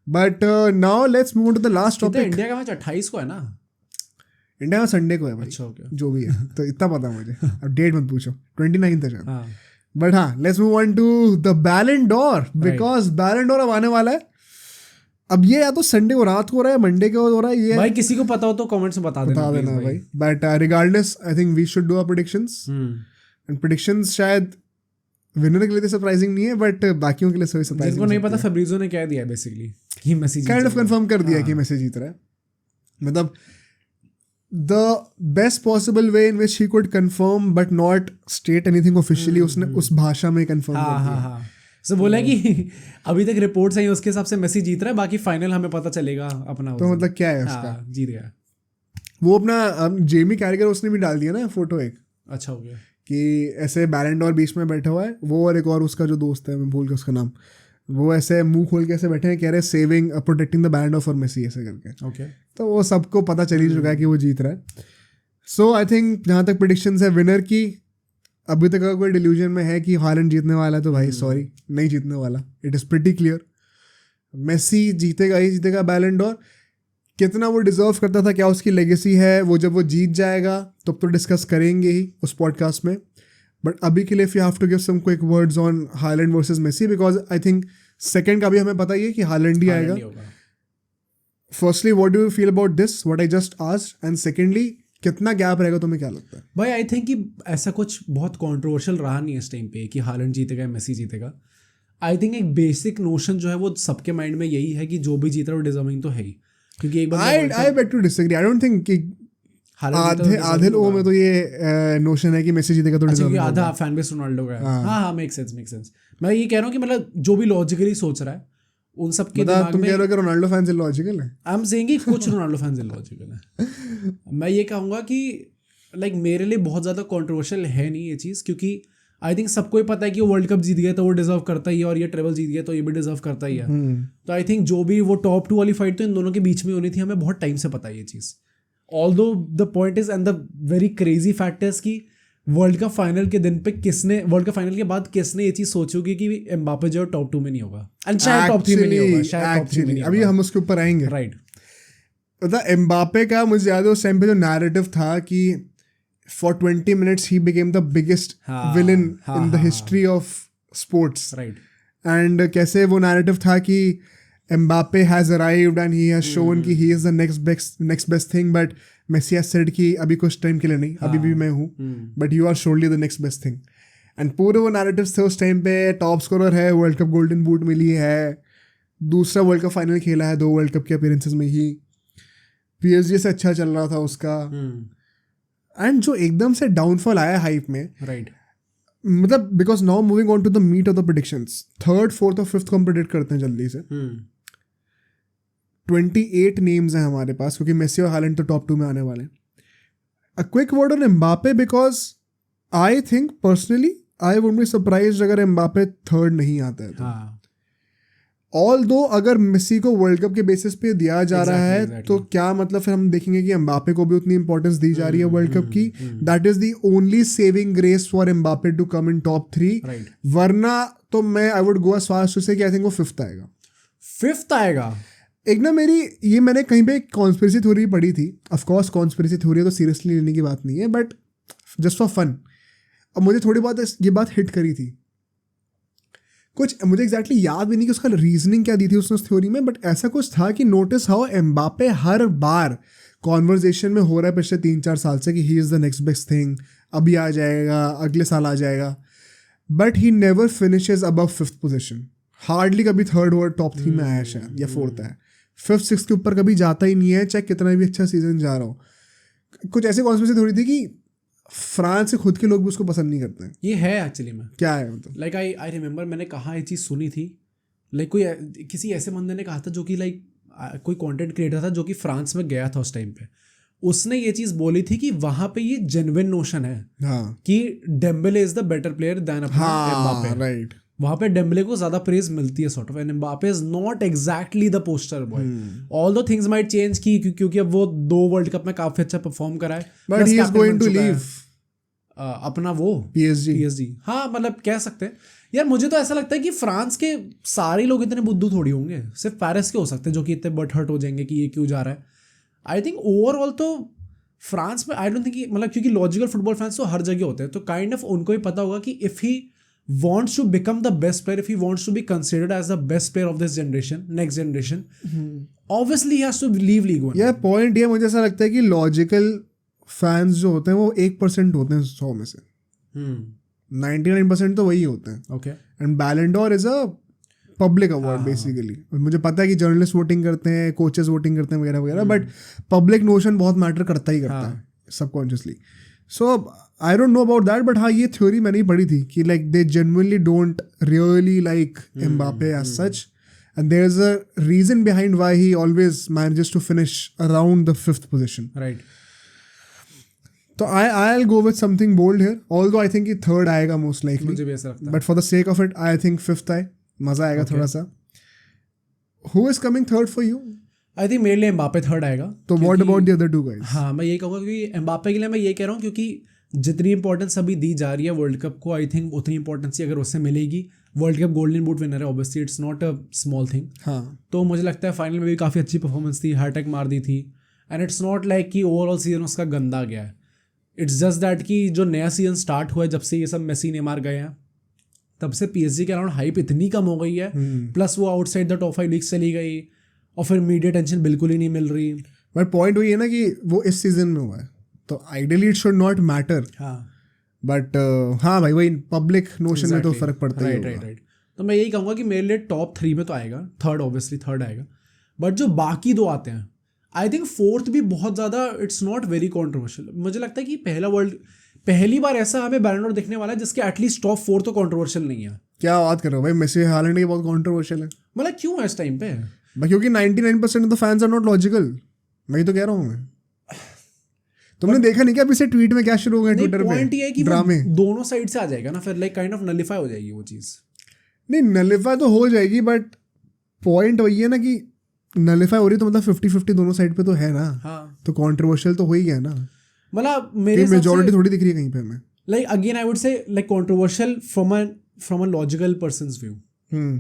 But now let's move to the last topic. India का मैच 28 को है ना? इंडिया में संडे को है भाई। अच्छा, okay. जो भी है, तो इतना पता मुझे, अब डेट मत पूछो, 29 है शायद। बट हाँ, let's move on to the Ballon d'Or, because Ballon d'Or अब आने वाला है। अब ये या तो संडे को रात को हो रहा है, मंडे को हो रहा है, ये भाई किसी को पता हो तो कमेंट्स में बता देना भाई। But regardless I think we should do our predictions, and predictions शायद विनर के लिए तो सरप्राइजिंग नहीं है, बट बाकियों के लिए सभी सरप्राइजिंग। जिनको नहीं पता, फैब्रिज़ो ने क्या दिया है बेसिकली कि मेसी काइंड ऑफ कंफर्म कर दिया कि मेसी जीत रहा है। मतलब the best possible way in which he could confirm but not state anything officially, उसने उस भाषा में कंफर्म कर दिया। सो बोला कि अभी तक रिपोर्ट्स आई उसके हिसाब से मेसी जीत रहा है, बाकी फाइनल हमें पता चलेगा अपना। तो मतलब क्या है उसका? जीत गया वो अपना जेमी कैरिगर उसने भी डाल दिया ना फोटो एक। अच्छा हो गया कि ऐसे बैलन डोर बीच में बैठा हुआ है वो, और एक और उसका जो दोस्त है, मैं भूल गया उसका नाम, वो ऐसे मुंह खोल के ऐसे बैठे हैं, कह रहे saving protecting the Ballon d'Or for Messi ऐसे करके। ओके, तो वो सबको पता चल ही चुका है कि वो जीत रहा है। सो आई थिंक जहाँ तक प्रेडिक्शंस है विनर की, अभी तक अगर कोई डिल्यूजन में है कि हालैंड जीतने वाला है तो भाई सॉरी, नहीं जीतने वाला। It is pretty clear, Messi जीतेगा ही जीतेगा बैलन डोर। कितना वो डिजर्व करता था, क्या उसकी लेगेसी है, वो जब वो जीत जाएगा तब तो डिस्कस करेंगे ही उस पॉडकास्ट में। बट अभी के लिए if you have to give some quick words on Haaland versus Messi, because I think second का भी हमें पता ही है कि हालैंड ही आएगा। Firstly what do you feel about this, what I just asked, and secondly कितना गैप रहेगा, तुम्हें क्या लगता है? भाई आई थिंक कि ऐसा कुछ बहुत कंट्रोवर्शियल रहा नहीं इस टाइम पे कि हालैंड जीतेगा या मेसी जीतेगा. आई थिंक एक बेसिक नोशन जो है वो सबके माइंड में यही है कि जो भी जीत रहा है वो डिजर्विंग तो है ही, क्योंकि एक I beg to disagree. I don't think कि आधे लोगों में तो ये नोशन है कि मेसी जीतेगा तो क्योंकि डिजर्विंग आधा फैन बेस रोनाल्डो का है. हाँ, मेक सेंस. मैं ये कह रहा हूँ कि मतलब जो भी लॉजिकली सोच रहा है उन सब के दिमाग तुम में. कह रहे हो कि रोनाल्डो फैंस इलॉजिकल है? आई एम सेइंग कि कुछ रोनाल्डो फैंस इलॉजिकल है. मैं ये कहूँगा कि लाइक मेरे लिए बहुत ज़्यादा कंट्रोवर्शियल है नहीं ये चीज़, क्योंकि आई थिंक सबको ही पता है कि वो वर्ल्ड कप जीत गया तो वो डिजर्व करता ही है, और ये ट्रेबल जीत गया तो ये भी डिजर्व करता ही है. तो आई थिंक जो भी वो टॉप 2 वाली फाइट तो इन दोनों के बीच में होनी थी, हमें बहुत टाइम से पता है ये चीज़. Although the point is and the very crazy fact is कि वर्ल्ड कप फाइनल के दिन पे वर्ल्ड कप फाइनल के बाद किसने ये चीज़ सोची होगी कि एम्बापे जो टॉप 2 में नहीं होगा, एंड शायद टॉप 3 में नहीं होगा, शायद टॉप 3 में नहीं होगा. अभी हम उसके ऊपर आएंगे. राइट. पता एम्बापे का मुझे याद है उस टाइम पे जो नैरेटिव था कि for 20 minutes he became the biggest villain in the history of sports. Right. And कैसे वो नैरेटिव था कि Mbappe has arrived and he has shown कि he is the next best thing, but Messi has said कि अभी कुछ टाइम के लिए नहीं, अभी भी मैं हूँ, but you are surely the next best thing. And पूरे वो नैरेटिव्स थे उस टाइम पे. टॉप स्कोरर है, वर्ल्ड कप गोल्डन बूट मिली है, दूसरा वर्ल्ड कप फाइनल खेला है 2 वर्ल्ड कप के अपीयरेंसेस में ही, PSG से अच्छा चल रहा था उसका. एंड जो एकदम से डाउनफॉल आया हाइप में, राइट, मतलब because now moving on to the meat of the predictions, 3rd, 4th और 5th को हम प्रेडिक्ट करते हैं जल्दी से. 28 नेम्स हैं हमारे पास, क्योंकि मेसी और हालैंड तो टॉप 2 में आने वाले हैं. A quick word on Mbappe, because I think personally I would be surprised अगर एम्बापे 3rd नहीं आता है तो. ऑल्दो अगर मेसी को वर्ल्ड कप के बेसिस पे दिया जा रहा है तो क्या मतलब फिर हम देखेंगे कि एम्बापे को भी उतनी इंपॉर्टेंस दी जा रही है वर्ल्ड कप की. That is the only saving grace for Mbappe to come in top 3. वरना तो मैं I would go as far to say कि आई थिंक वो 5th आएगा. 5th आएगा. एक ना मेरी ये मैंने कहीं पे कॉन्स्पिरेसी थ्योरी पढ़ी थी. ऑफ कोर्स कॉन्स्पिरेसी थ्योरी तो सीरियसली लेने की बात नहीं है, बट जस्ट फॉर फन. अब मुझे थोड़ी बहुत ये बात हिट करी थी. कुछ मुझे एग्जैक्टली याद भी नहीं कि उसका रीजनिंग क्या दी थी उसने उस थ्योरी में, बट ऐसा कुछ था कि notice how Mbappe her bar conversation में हो रहा है पिछले 3-4 साल से कि he is the next best thing, अभी आ जाएगा, अगले साल आ जाएगा, but he never finishes above 5th position. Hardly कभी 3rd और टॉप 3 में आया शायद, या 4th है. 5th 6th के ऊपर कभी जाता ही नहीं है, चाहे कितना भी अच्छा सीजन जा रहा हो. कुछ ऐसे कॉन्स्पिरेसी थ्योरी थी कि फ्रांस के खुद के लोग भी उसको पसंद नहीं करते हैं. ये है एक्चुअली में. क्या है मतलब? लाइक आई रिमेंबर मैंने कहाँ ये चीज़ सुनी थी. लाइक कोई किसी ऐसे बंदे ने कहा था जो कि लाइक कोई कंटेंट क्रिएटर था जो कि फ्रांस में गया था उस टाइम पे. उसने ये चीज़ बोली थी कि वहाँ पे ये जेन्युइन नोशन है कि Dembele is the better player than Mbappe. Right. वहाँ पे डेम्बले को ज़्यादा प्रेज मिलती है sort of, and Mbappe is not exactly the poster boy. Although things might change की क्योंकि अब वो 2 वर्ल्ड कप में काफ़ी अच्छा परफॉर्म करा है, but he is going to leave अपना वो PSG. हाँ, मतलब कह सकते हैं यार. मुझे तो ऐसा लगता है कि फ्रांस के सारे लोग इतने बुद्धू थोड़ी होंगे, सिर्फ पेरिस के हो सकते हैं जो कि इतने बट हर्ट हो जाएंगे कि ये क्यों जा रहा है. आई थिंक ओवरऑल तो फ्रांस में आई डोंट थिंक मतलब, क्योंकि लॉजिकल फुटबॉल फैंस तो हर जगह होते हैं, तो काइंड ऑफ उनको ही पता होगा कि if he wants to become the best player, if he wants to be considered as the best player of this generation, next generation, obviously he has to leave league 1. यार पॉइंट ये मुझे ऐसा लगता है कि लॉजिकल फैंस जो होते हैं वो 1% होते हैं 100 में से. 99% तो वही होते हैं. Okay. And Ballon d'Or is a public award basically. मुझे पता है कि जर्नलिस्ट वोटिंग करते हैं, कोचेस वोटिंग करते हैं वगैरह वगैरह, बट पब्लिक नोशन बहुत मैटर करता ही करता है subconsciously. So I don't know about that, but हाँ ये थ्योरी मैंने ही पढ़ी थी कि like they genuinely don't really like Mbappe as such, and there is a reason behind why he always manages to finish around the 5th position. Right. तो I will go with something bold here, although I think 3rd आएगा मोस्ट लाइकली. मुझे भी ऐसा लगता है, but for the sake of it I think 5th आए, मजा आएगा थोड़ा सा. Who is coming 3rd for you? I think मेरे लिए एम्बापे 3rd आएगा. तो what about the other 2 guys? हाँ, मैं ये कहूँगा कि एम्बापे के लिए मैं ये कह रहा हूँ क्योंकि जितनी इंपॉर्टेंस अभी दी जा रही है वर्ल्ड कप को, आई थिंक उतनी इंपॉर्टेंस ही अगर उससे मिलेगी. World cup golden boot winner है, obviously it's not a small thing. हाँ. तो मुझे लगता है फाइनल में भी काफ़ी अच्छी परफॉर्मेंस थी, हैट्रिक मार दी थी, एंड इट्स नॉट लाइक कि ओवरऑल सीजन उसका गंदा गया है. इट्स जस्ट दैट कि जो नया सीजन स्टार्ट हुआ है जब से ये सब मेसी नेमार गए हैं, तब से PSG के अराउंड हाइप इतनी कम हो गई है. प्लस वो आउटसाइड द टॉप 5 लीग्स चली गई और फिर मीडिया टेंशन बिल्कुल ही नहीं मिल रही. बट पॉइंट वही है ना कि वो इस सीजन में हुआ है, तो ideally it should not matter, हाँ बट हाँ भाई वही पब्लिक नोशन में तो Exactly. फर्क पड़ता ही राइट होगा। Right right. तो मैं यही कहूँगा कि मेरे लिए टॉप 3 में तो आएगा, थर्ड ऑब्वियसली थर्ड आएगा, बट जो बाकी 2 आते हैं आई थिंक फोर्थ भी बहुत ज़्यादा इट्स नॉट वेरी कॉन्ट्रोवर्शियल। मुझे लगता है कि पहली बार ऐसा हमें बैलन डोर देखने वाला है जिसके एटलीस्ट टॉप 4 तो कॉन्ट्रोवर्शियल नहीं है। क्या बात कर रहे हो भाई, मेसी हालैंड ये बहुत कॉन्ट्रोवर्शियल है मतलब क्यों है इस टाइम पे? भाई, क्योंकि 99% of the fans are not logical. मैं तो कह रहा हूँ मैं, तुमने देखा नहीं क्या पीछे ट्वीट में क्या शुरू हो गए ट्विटर पॉइंट ये है पे कि वो ड्रामे? दोनों साइड से आ जाएगा ना, फिर लाइक काइंड ऑफ नलिफाई हो जाएगी वो चीज़। नहीं नलिफाई तो हो जाएगी, बट पॉइंट वही है ना कि नलिफाई हो रही तो मतलब 50-50 दोनों साइड पे तो है ना। हाँ तो कंट्रोवर्शियल तो हो ही गया ना, मतलब मेरे हिसाब मेजोरिटी से थोड़ी दिख रही है कहीं पे हमें। लाइक अगेन आई वुड से like controversial from a logical persons view.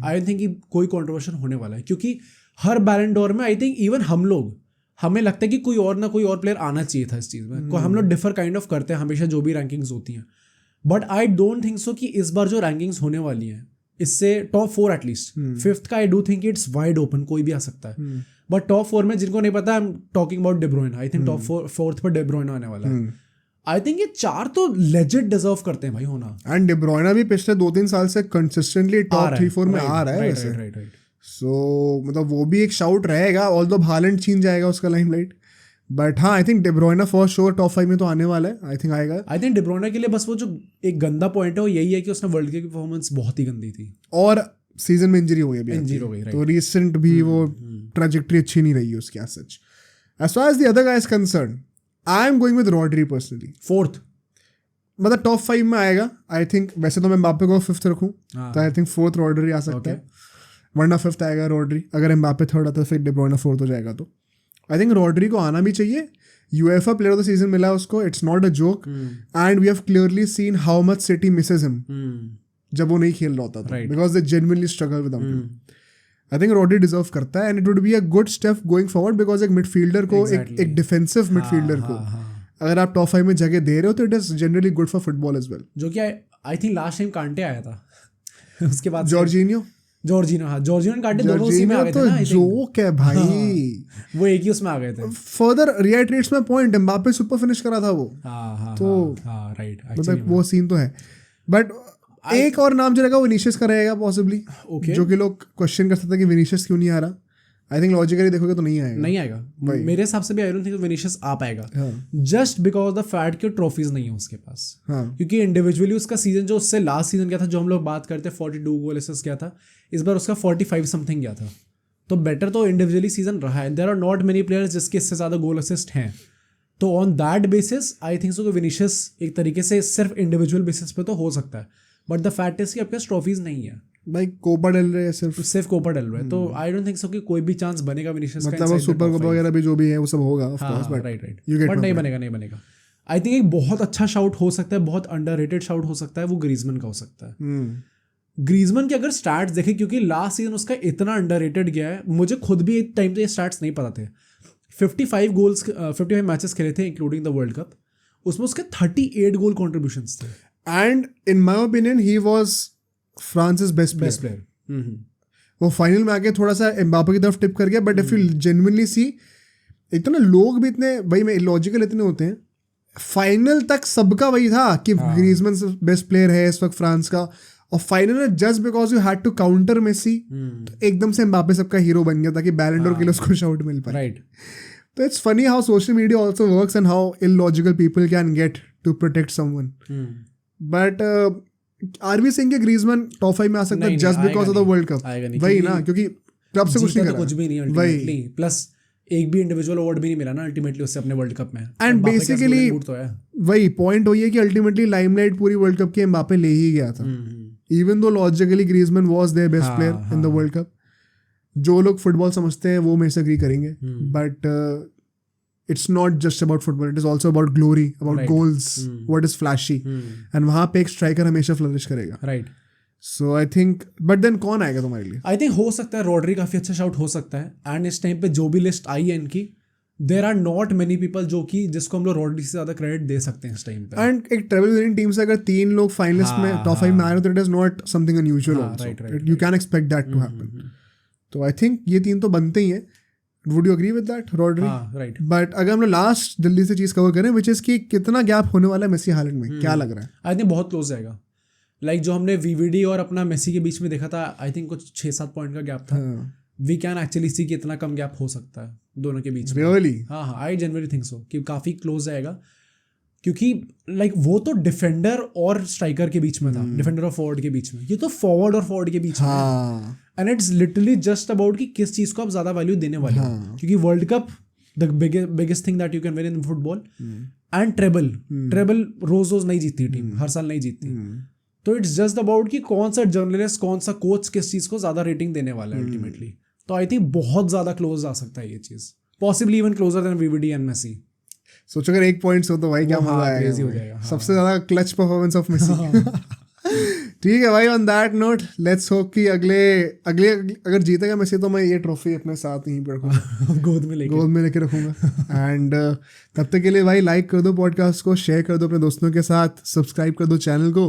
I don't think कि कोई कंट्रोवर्शियल होने वाला है, क्योंकि हर बैलन डोर में आई थिंक इवन हमें लगता है कि कोई और ना कोई और प्लेयर आना चाहिए था इस चीज़ में। हम लोग डिफर काइंड ऑफ करते हैं हमेशा जो भी रैंकिंग्स होती हैं, but I don't think so कि इस बार जो रैंकिंग्स होने वाली हैं इससे टॉप 4 एटलीस्ट, फिफ्थ का I do think it's wide open, कोई भी आ सकता है। बट टॉप 4 में जिनको नहीं पता, I am talking about day ब्रुयने। I think top 4th per day ब्रुयने आने वाला है। आई थिंक ये 4 तो लेजिट डिजर्व करते हैं भाई होना। एंड डे ब्रुयने भी पिछले 2-3 साल से कंसिस्टेंटली टॉप 3-4 में आ रहा है वैसे। राइट। सो मतलब वो भी एक शाउट रहेगा, ऑल्दो हालैंड छीन जाएगा उसका लाइमलाइट, बट हाँ I think day ब्रुयने for sure top 5 में तो आने वाला है, आई थिंक आएगा। आई थिंक डे ब्रुयने के लिए बस वो जो एक गंदा पॉइंट है वो यही है कि उसने वर्ल्ड कप की परफॉर्मेंस बहुत ही गंदी थी और सीजन में इंजरी हो गई, इंजरी हो गई, तो रिसेंट भी वो ट्रैजेक्टरी अच्छी नहीं रही है उसकी age such. As far as the other guys concern, I am going with Rodri personally. 4th मतलब टॉप 5 में आएगा आई थिंक। वैसे तो मैं एम्बापे को 5th रखूँ, तो आई थिंक 4th रॉड्री आ सकता है, वरना 5th आएगा रॉड्री। अगर एम्बापे 3rd आता है फिर डे ब्रुयने 4th हो जाएगा। तो आई थिंक रॉड्री को आना भी चाहिए। UEFA player of the season मिला उसको, it's not a joke, and we have clearly seen how much City misses him जब वो नहीं खेल रहा होता था, because they genuinely struggle with him. I think Rodri deserve करता है, and it would be a good step going forward, because एक मिडफील्डर को एक डिफेंसिव मिडफील्डर को अगर आप टॉप 5 में जगह दे रहे हो तो it is generally good for football as well. जो कि आई थिंक लास्ट टाइम कांटे आया था उसके बाद जॉर्जिनियो ने कांटे दोनों उसी में आ गए थे ना। जोक है भाई, वो एक ही उसमें आ गए थे। फर्दर रिएटरेट्स में पॉइंट, एम्बापे सुपर फिनिश करा था वो। तो राइट, मतलब वो सीन तो है, बट एक और नाम जो रहेगा वो विनीशियस का रहेगा पॉसिबली, जो कि लोग क्वेश्चन कर सकते हैं कि विनीशियस क्यों नहीं आ रहा। आई थिंक लॉजिकली देखोगे तो नहीं आएगा। मेरे हिसाब से भी आई डोंट थिंक विनीशियस आ पाएगा, जस्ट बिकॉज द फैक्ट कि ट्रॉफीज नहीं है उसके पास। क्योंकि इंडिविजुअली उसका सीजन जो उससे लास्ट सीजन गया था, जो हम लोग बात करते हैं 42 गोल असिस्ट गया था, इस बार उसका 45 समथिंग गया था। तो बेटर तो इंडिविजुअली सीजन रहा है। There are not many players जिसके इससे ज़्यादा गोल असिस्ट हैं। तो on that basis I think so कि विनीशियस एक तरीके से सिर्फ इंडिविजुअल बेसिस पे तो हो सकता है, बट द फैक्ट इज कि आपके पास ट्रॉफीज नहीं है भाई। कोपा डेल रे सिर्फ कोपा डेल रहा है, तो आई डोंट थिंक सो कि कोई भी चांस बनेगा विनीशियस का। मतलब वो सुपर कोपा वगैरह भी जो भी है वो सब होगा of course, but right, but नहीं बनेगा। आई थिंक एक बहुत अच्छा शाउट हो सकता है, बहुत अंडररेटेड शाउट हो सकता है, वो ग्रीजमैन का हो सकता है। ग्रीजमैन के अगर स्टैट्स देखें, क्योंकि लास्ट सीजन उसका इतना अंडररेटेड गया है, मुझे खुद भी एक टाइम पे ये स्टैट्स नहीं पता थे। 55 मैचेस खेले थे इंक्लूडिंग द वर्ल्ड कप, उसमें उसके 38 गोल कॉन्ट्रीब्यूशंस थे, and in my opinion he was France best player. वो फाइनल में आके थोड़ा सा एम्बापे की तरफ टिप कर गया, बट इफ यू जेन्युइनली सी, एक तो ना लोग भी इतने भाई में इलॉजिकल इतने होते हैं, फाइनल तक सबका वही था कि ग्रीजमैन बेस्ट प्लेयर है इस वक्त फ्रांस का, और फाइनल में just because you had to counter Messi तो एकदम से एम्बापे सबका हीरो बन गया ताकि बैलन डोर के लिए उसको शाउट मिल पाए। राइट। तो it's funny how social media also works and how illogical people can get to protect someone. But are we saying कि ग्रीजमैन टॉप 5 में आ सकता है just because of the world cup? वही ना, क्योंकि क्लब से कुछ नहीं करा, कुछ भी नहीं अल्टीमेटली, प्लस एक भी इंडिविजुअल अवार्ड भी नहीं मिला ना अल्टीमेटली उससे अपने वर्ल्ड कप में। एंड बेसिकली वही पॉइंट वही है कि अल्टीमेटली लाइमलाइट पूरी वर्ल्ड कप की एम्बापे ले ही गया था, even though logically Griezmann was their best player in the world cup. जो लोग फुटबॉल समझते हैं वो मेरे से एग्री करेंगे, but it's not just about football, it is also about glory, about goals, what is flashy, and वहां पे एक स्ट्राइकर हमेशा फ्लरिश करेगा। Right. So I think, but then कौन आएगा तुम्हारे लिए? आई थिंक हो सकता है रॉड्री काफी अच्छा शाउट हो सकता है, एंड इस टाइम पे जो भी लिस्ट आई है इनकी, there are not many people जो कि जिसको हम लोग रॉड्री से ज्यादा क्रेडिट दे सकते हैं इस टाइम पे। एंड एक ट्रेवल विनिंग टीम से अगर 3 लोग फाइनलिस्ट में टॉप 5 में आ रहे हो तो it is not something unusual also, you can expect that to happen. तो आई थिंक ये 3 तो बनते ही हैं। Would you agree with that Rodri? हाँ राइट। बट अगर हम लोग लास्ट जल्दी से चीज कवर करें विच इज कि कितना गैप होने वाला है मेसी हालैंड में, क्या लग रहा है? आई थिंक बहुत क्लोज जाएगा। लाइक जो हमने वीवीडी और अपना मेसी के बीच में देखा था, आई थिंक कुछ 6-7 पॉइंट का गैप था। वी कैन एक्चुअली सी कि इतना कम गैप हो सकता है दोनों के बीच में। रियली? हाँ, आई जनरली थिंक सो कि काफ़ी क्लोज जाएगा, क्योंकि लाइक वो तो डिफेंडर और स्ट्राइकर के बीच में था, डिफेंडर और फॉरवर्ड के बीच में, ये तो फॉरवर्ड और फॉरवर्ड के बीच में। And it's literally just about कि किस चीज़ को आप ज़्यादा वैल्यू देने वाले हो, क्योंकि World Cup the biggest thing that you can win in football, and treble रोज नहीं जीतती टीम, हर साल नहीं जीतती। तो इट्स जस्ट अबाउट कि कौन सा जर्नलिस्ट, कौन सा कोच किस चीज़ को ज़्यादा रेटिंग देने वाला है अल्टीमेटली। तो आई थिंक बहुत ज़्यादा क्लोज आ सकता है ये चीज़, possibly even closer than VVD and Messi. सोचो अगर 1 पॉइंट्स हो तो भाई क्या मजा आएगा, क्रेजी हो जाएगा। सबसे ज्यादा क्लच परफॉर्मेंस ऑफ मेसी। ठीक है भाई, on that note let's hope कि अगले अगर जीतेगा मेसी तो मैं ये ट्रॉफी अपने साथ यहीं पे रखूंगा, गोद में लेके रखूंगा। एंड तब तक के लिए भाई लाइक कर दो पॉडकास्ट को, शेयर कर दो अपने दोस्तों के साथ, सब्सक्राइब कर दो चैनल को,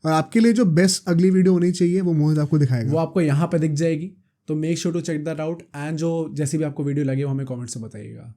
और आपके लिए जो बेस्ट अगली वीडियो होनी चाहिए वो मोहित आपको दिखाएगा, वो आपको यहाँ पे दिख जाएगी। तो make sure to check that out, and जो जैसी भी आपको वीडियो लगे वो हमें कमेंट से बताइएगा।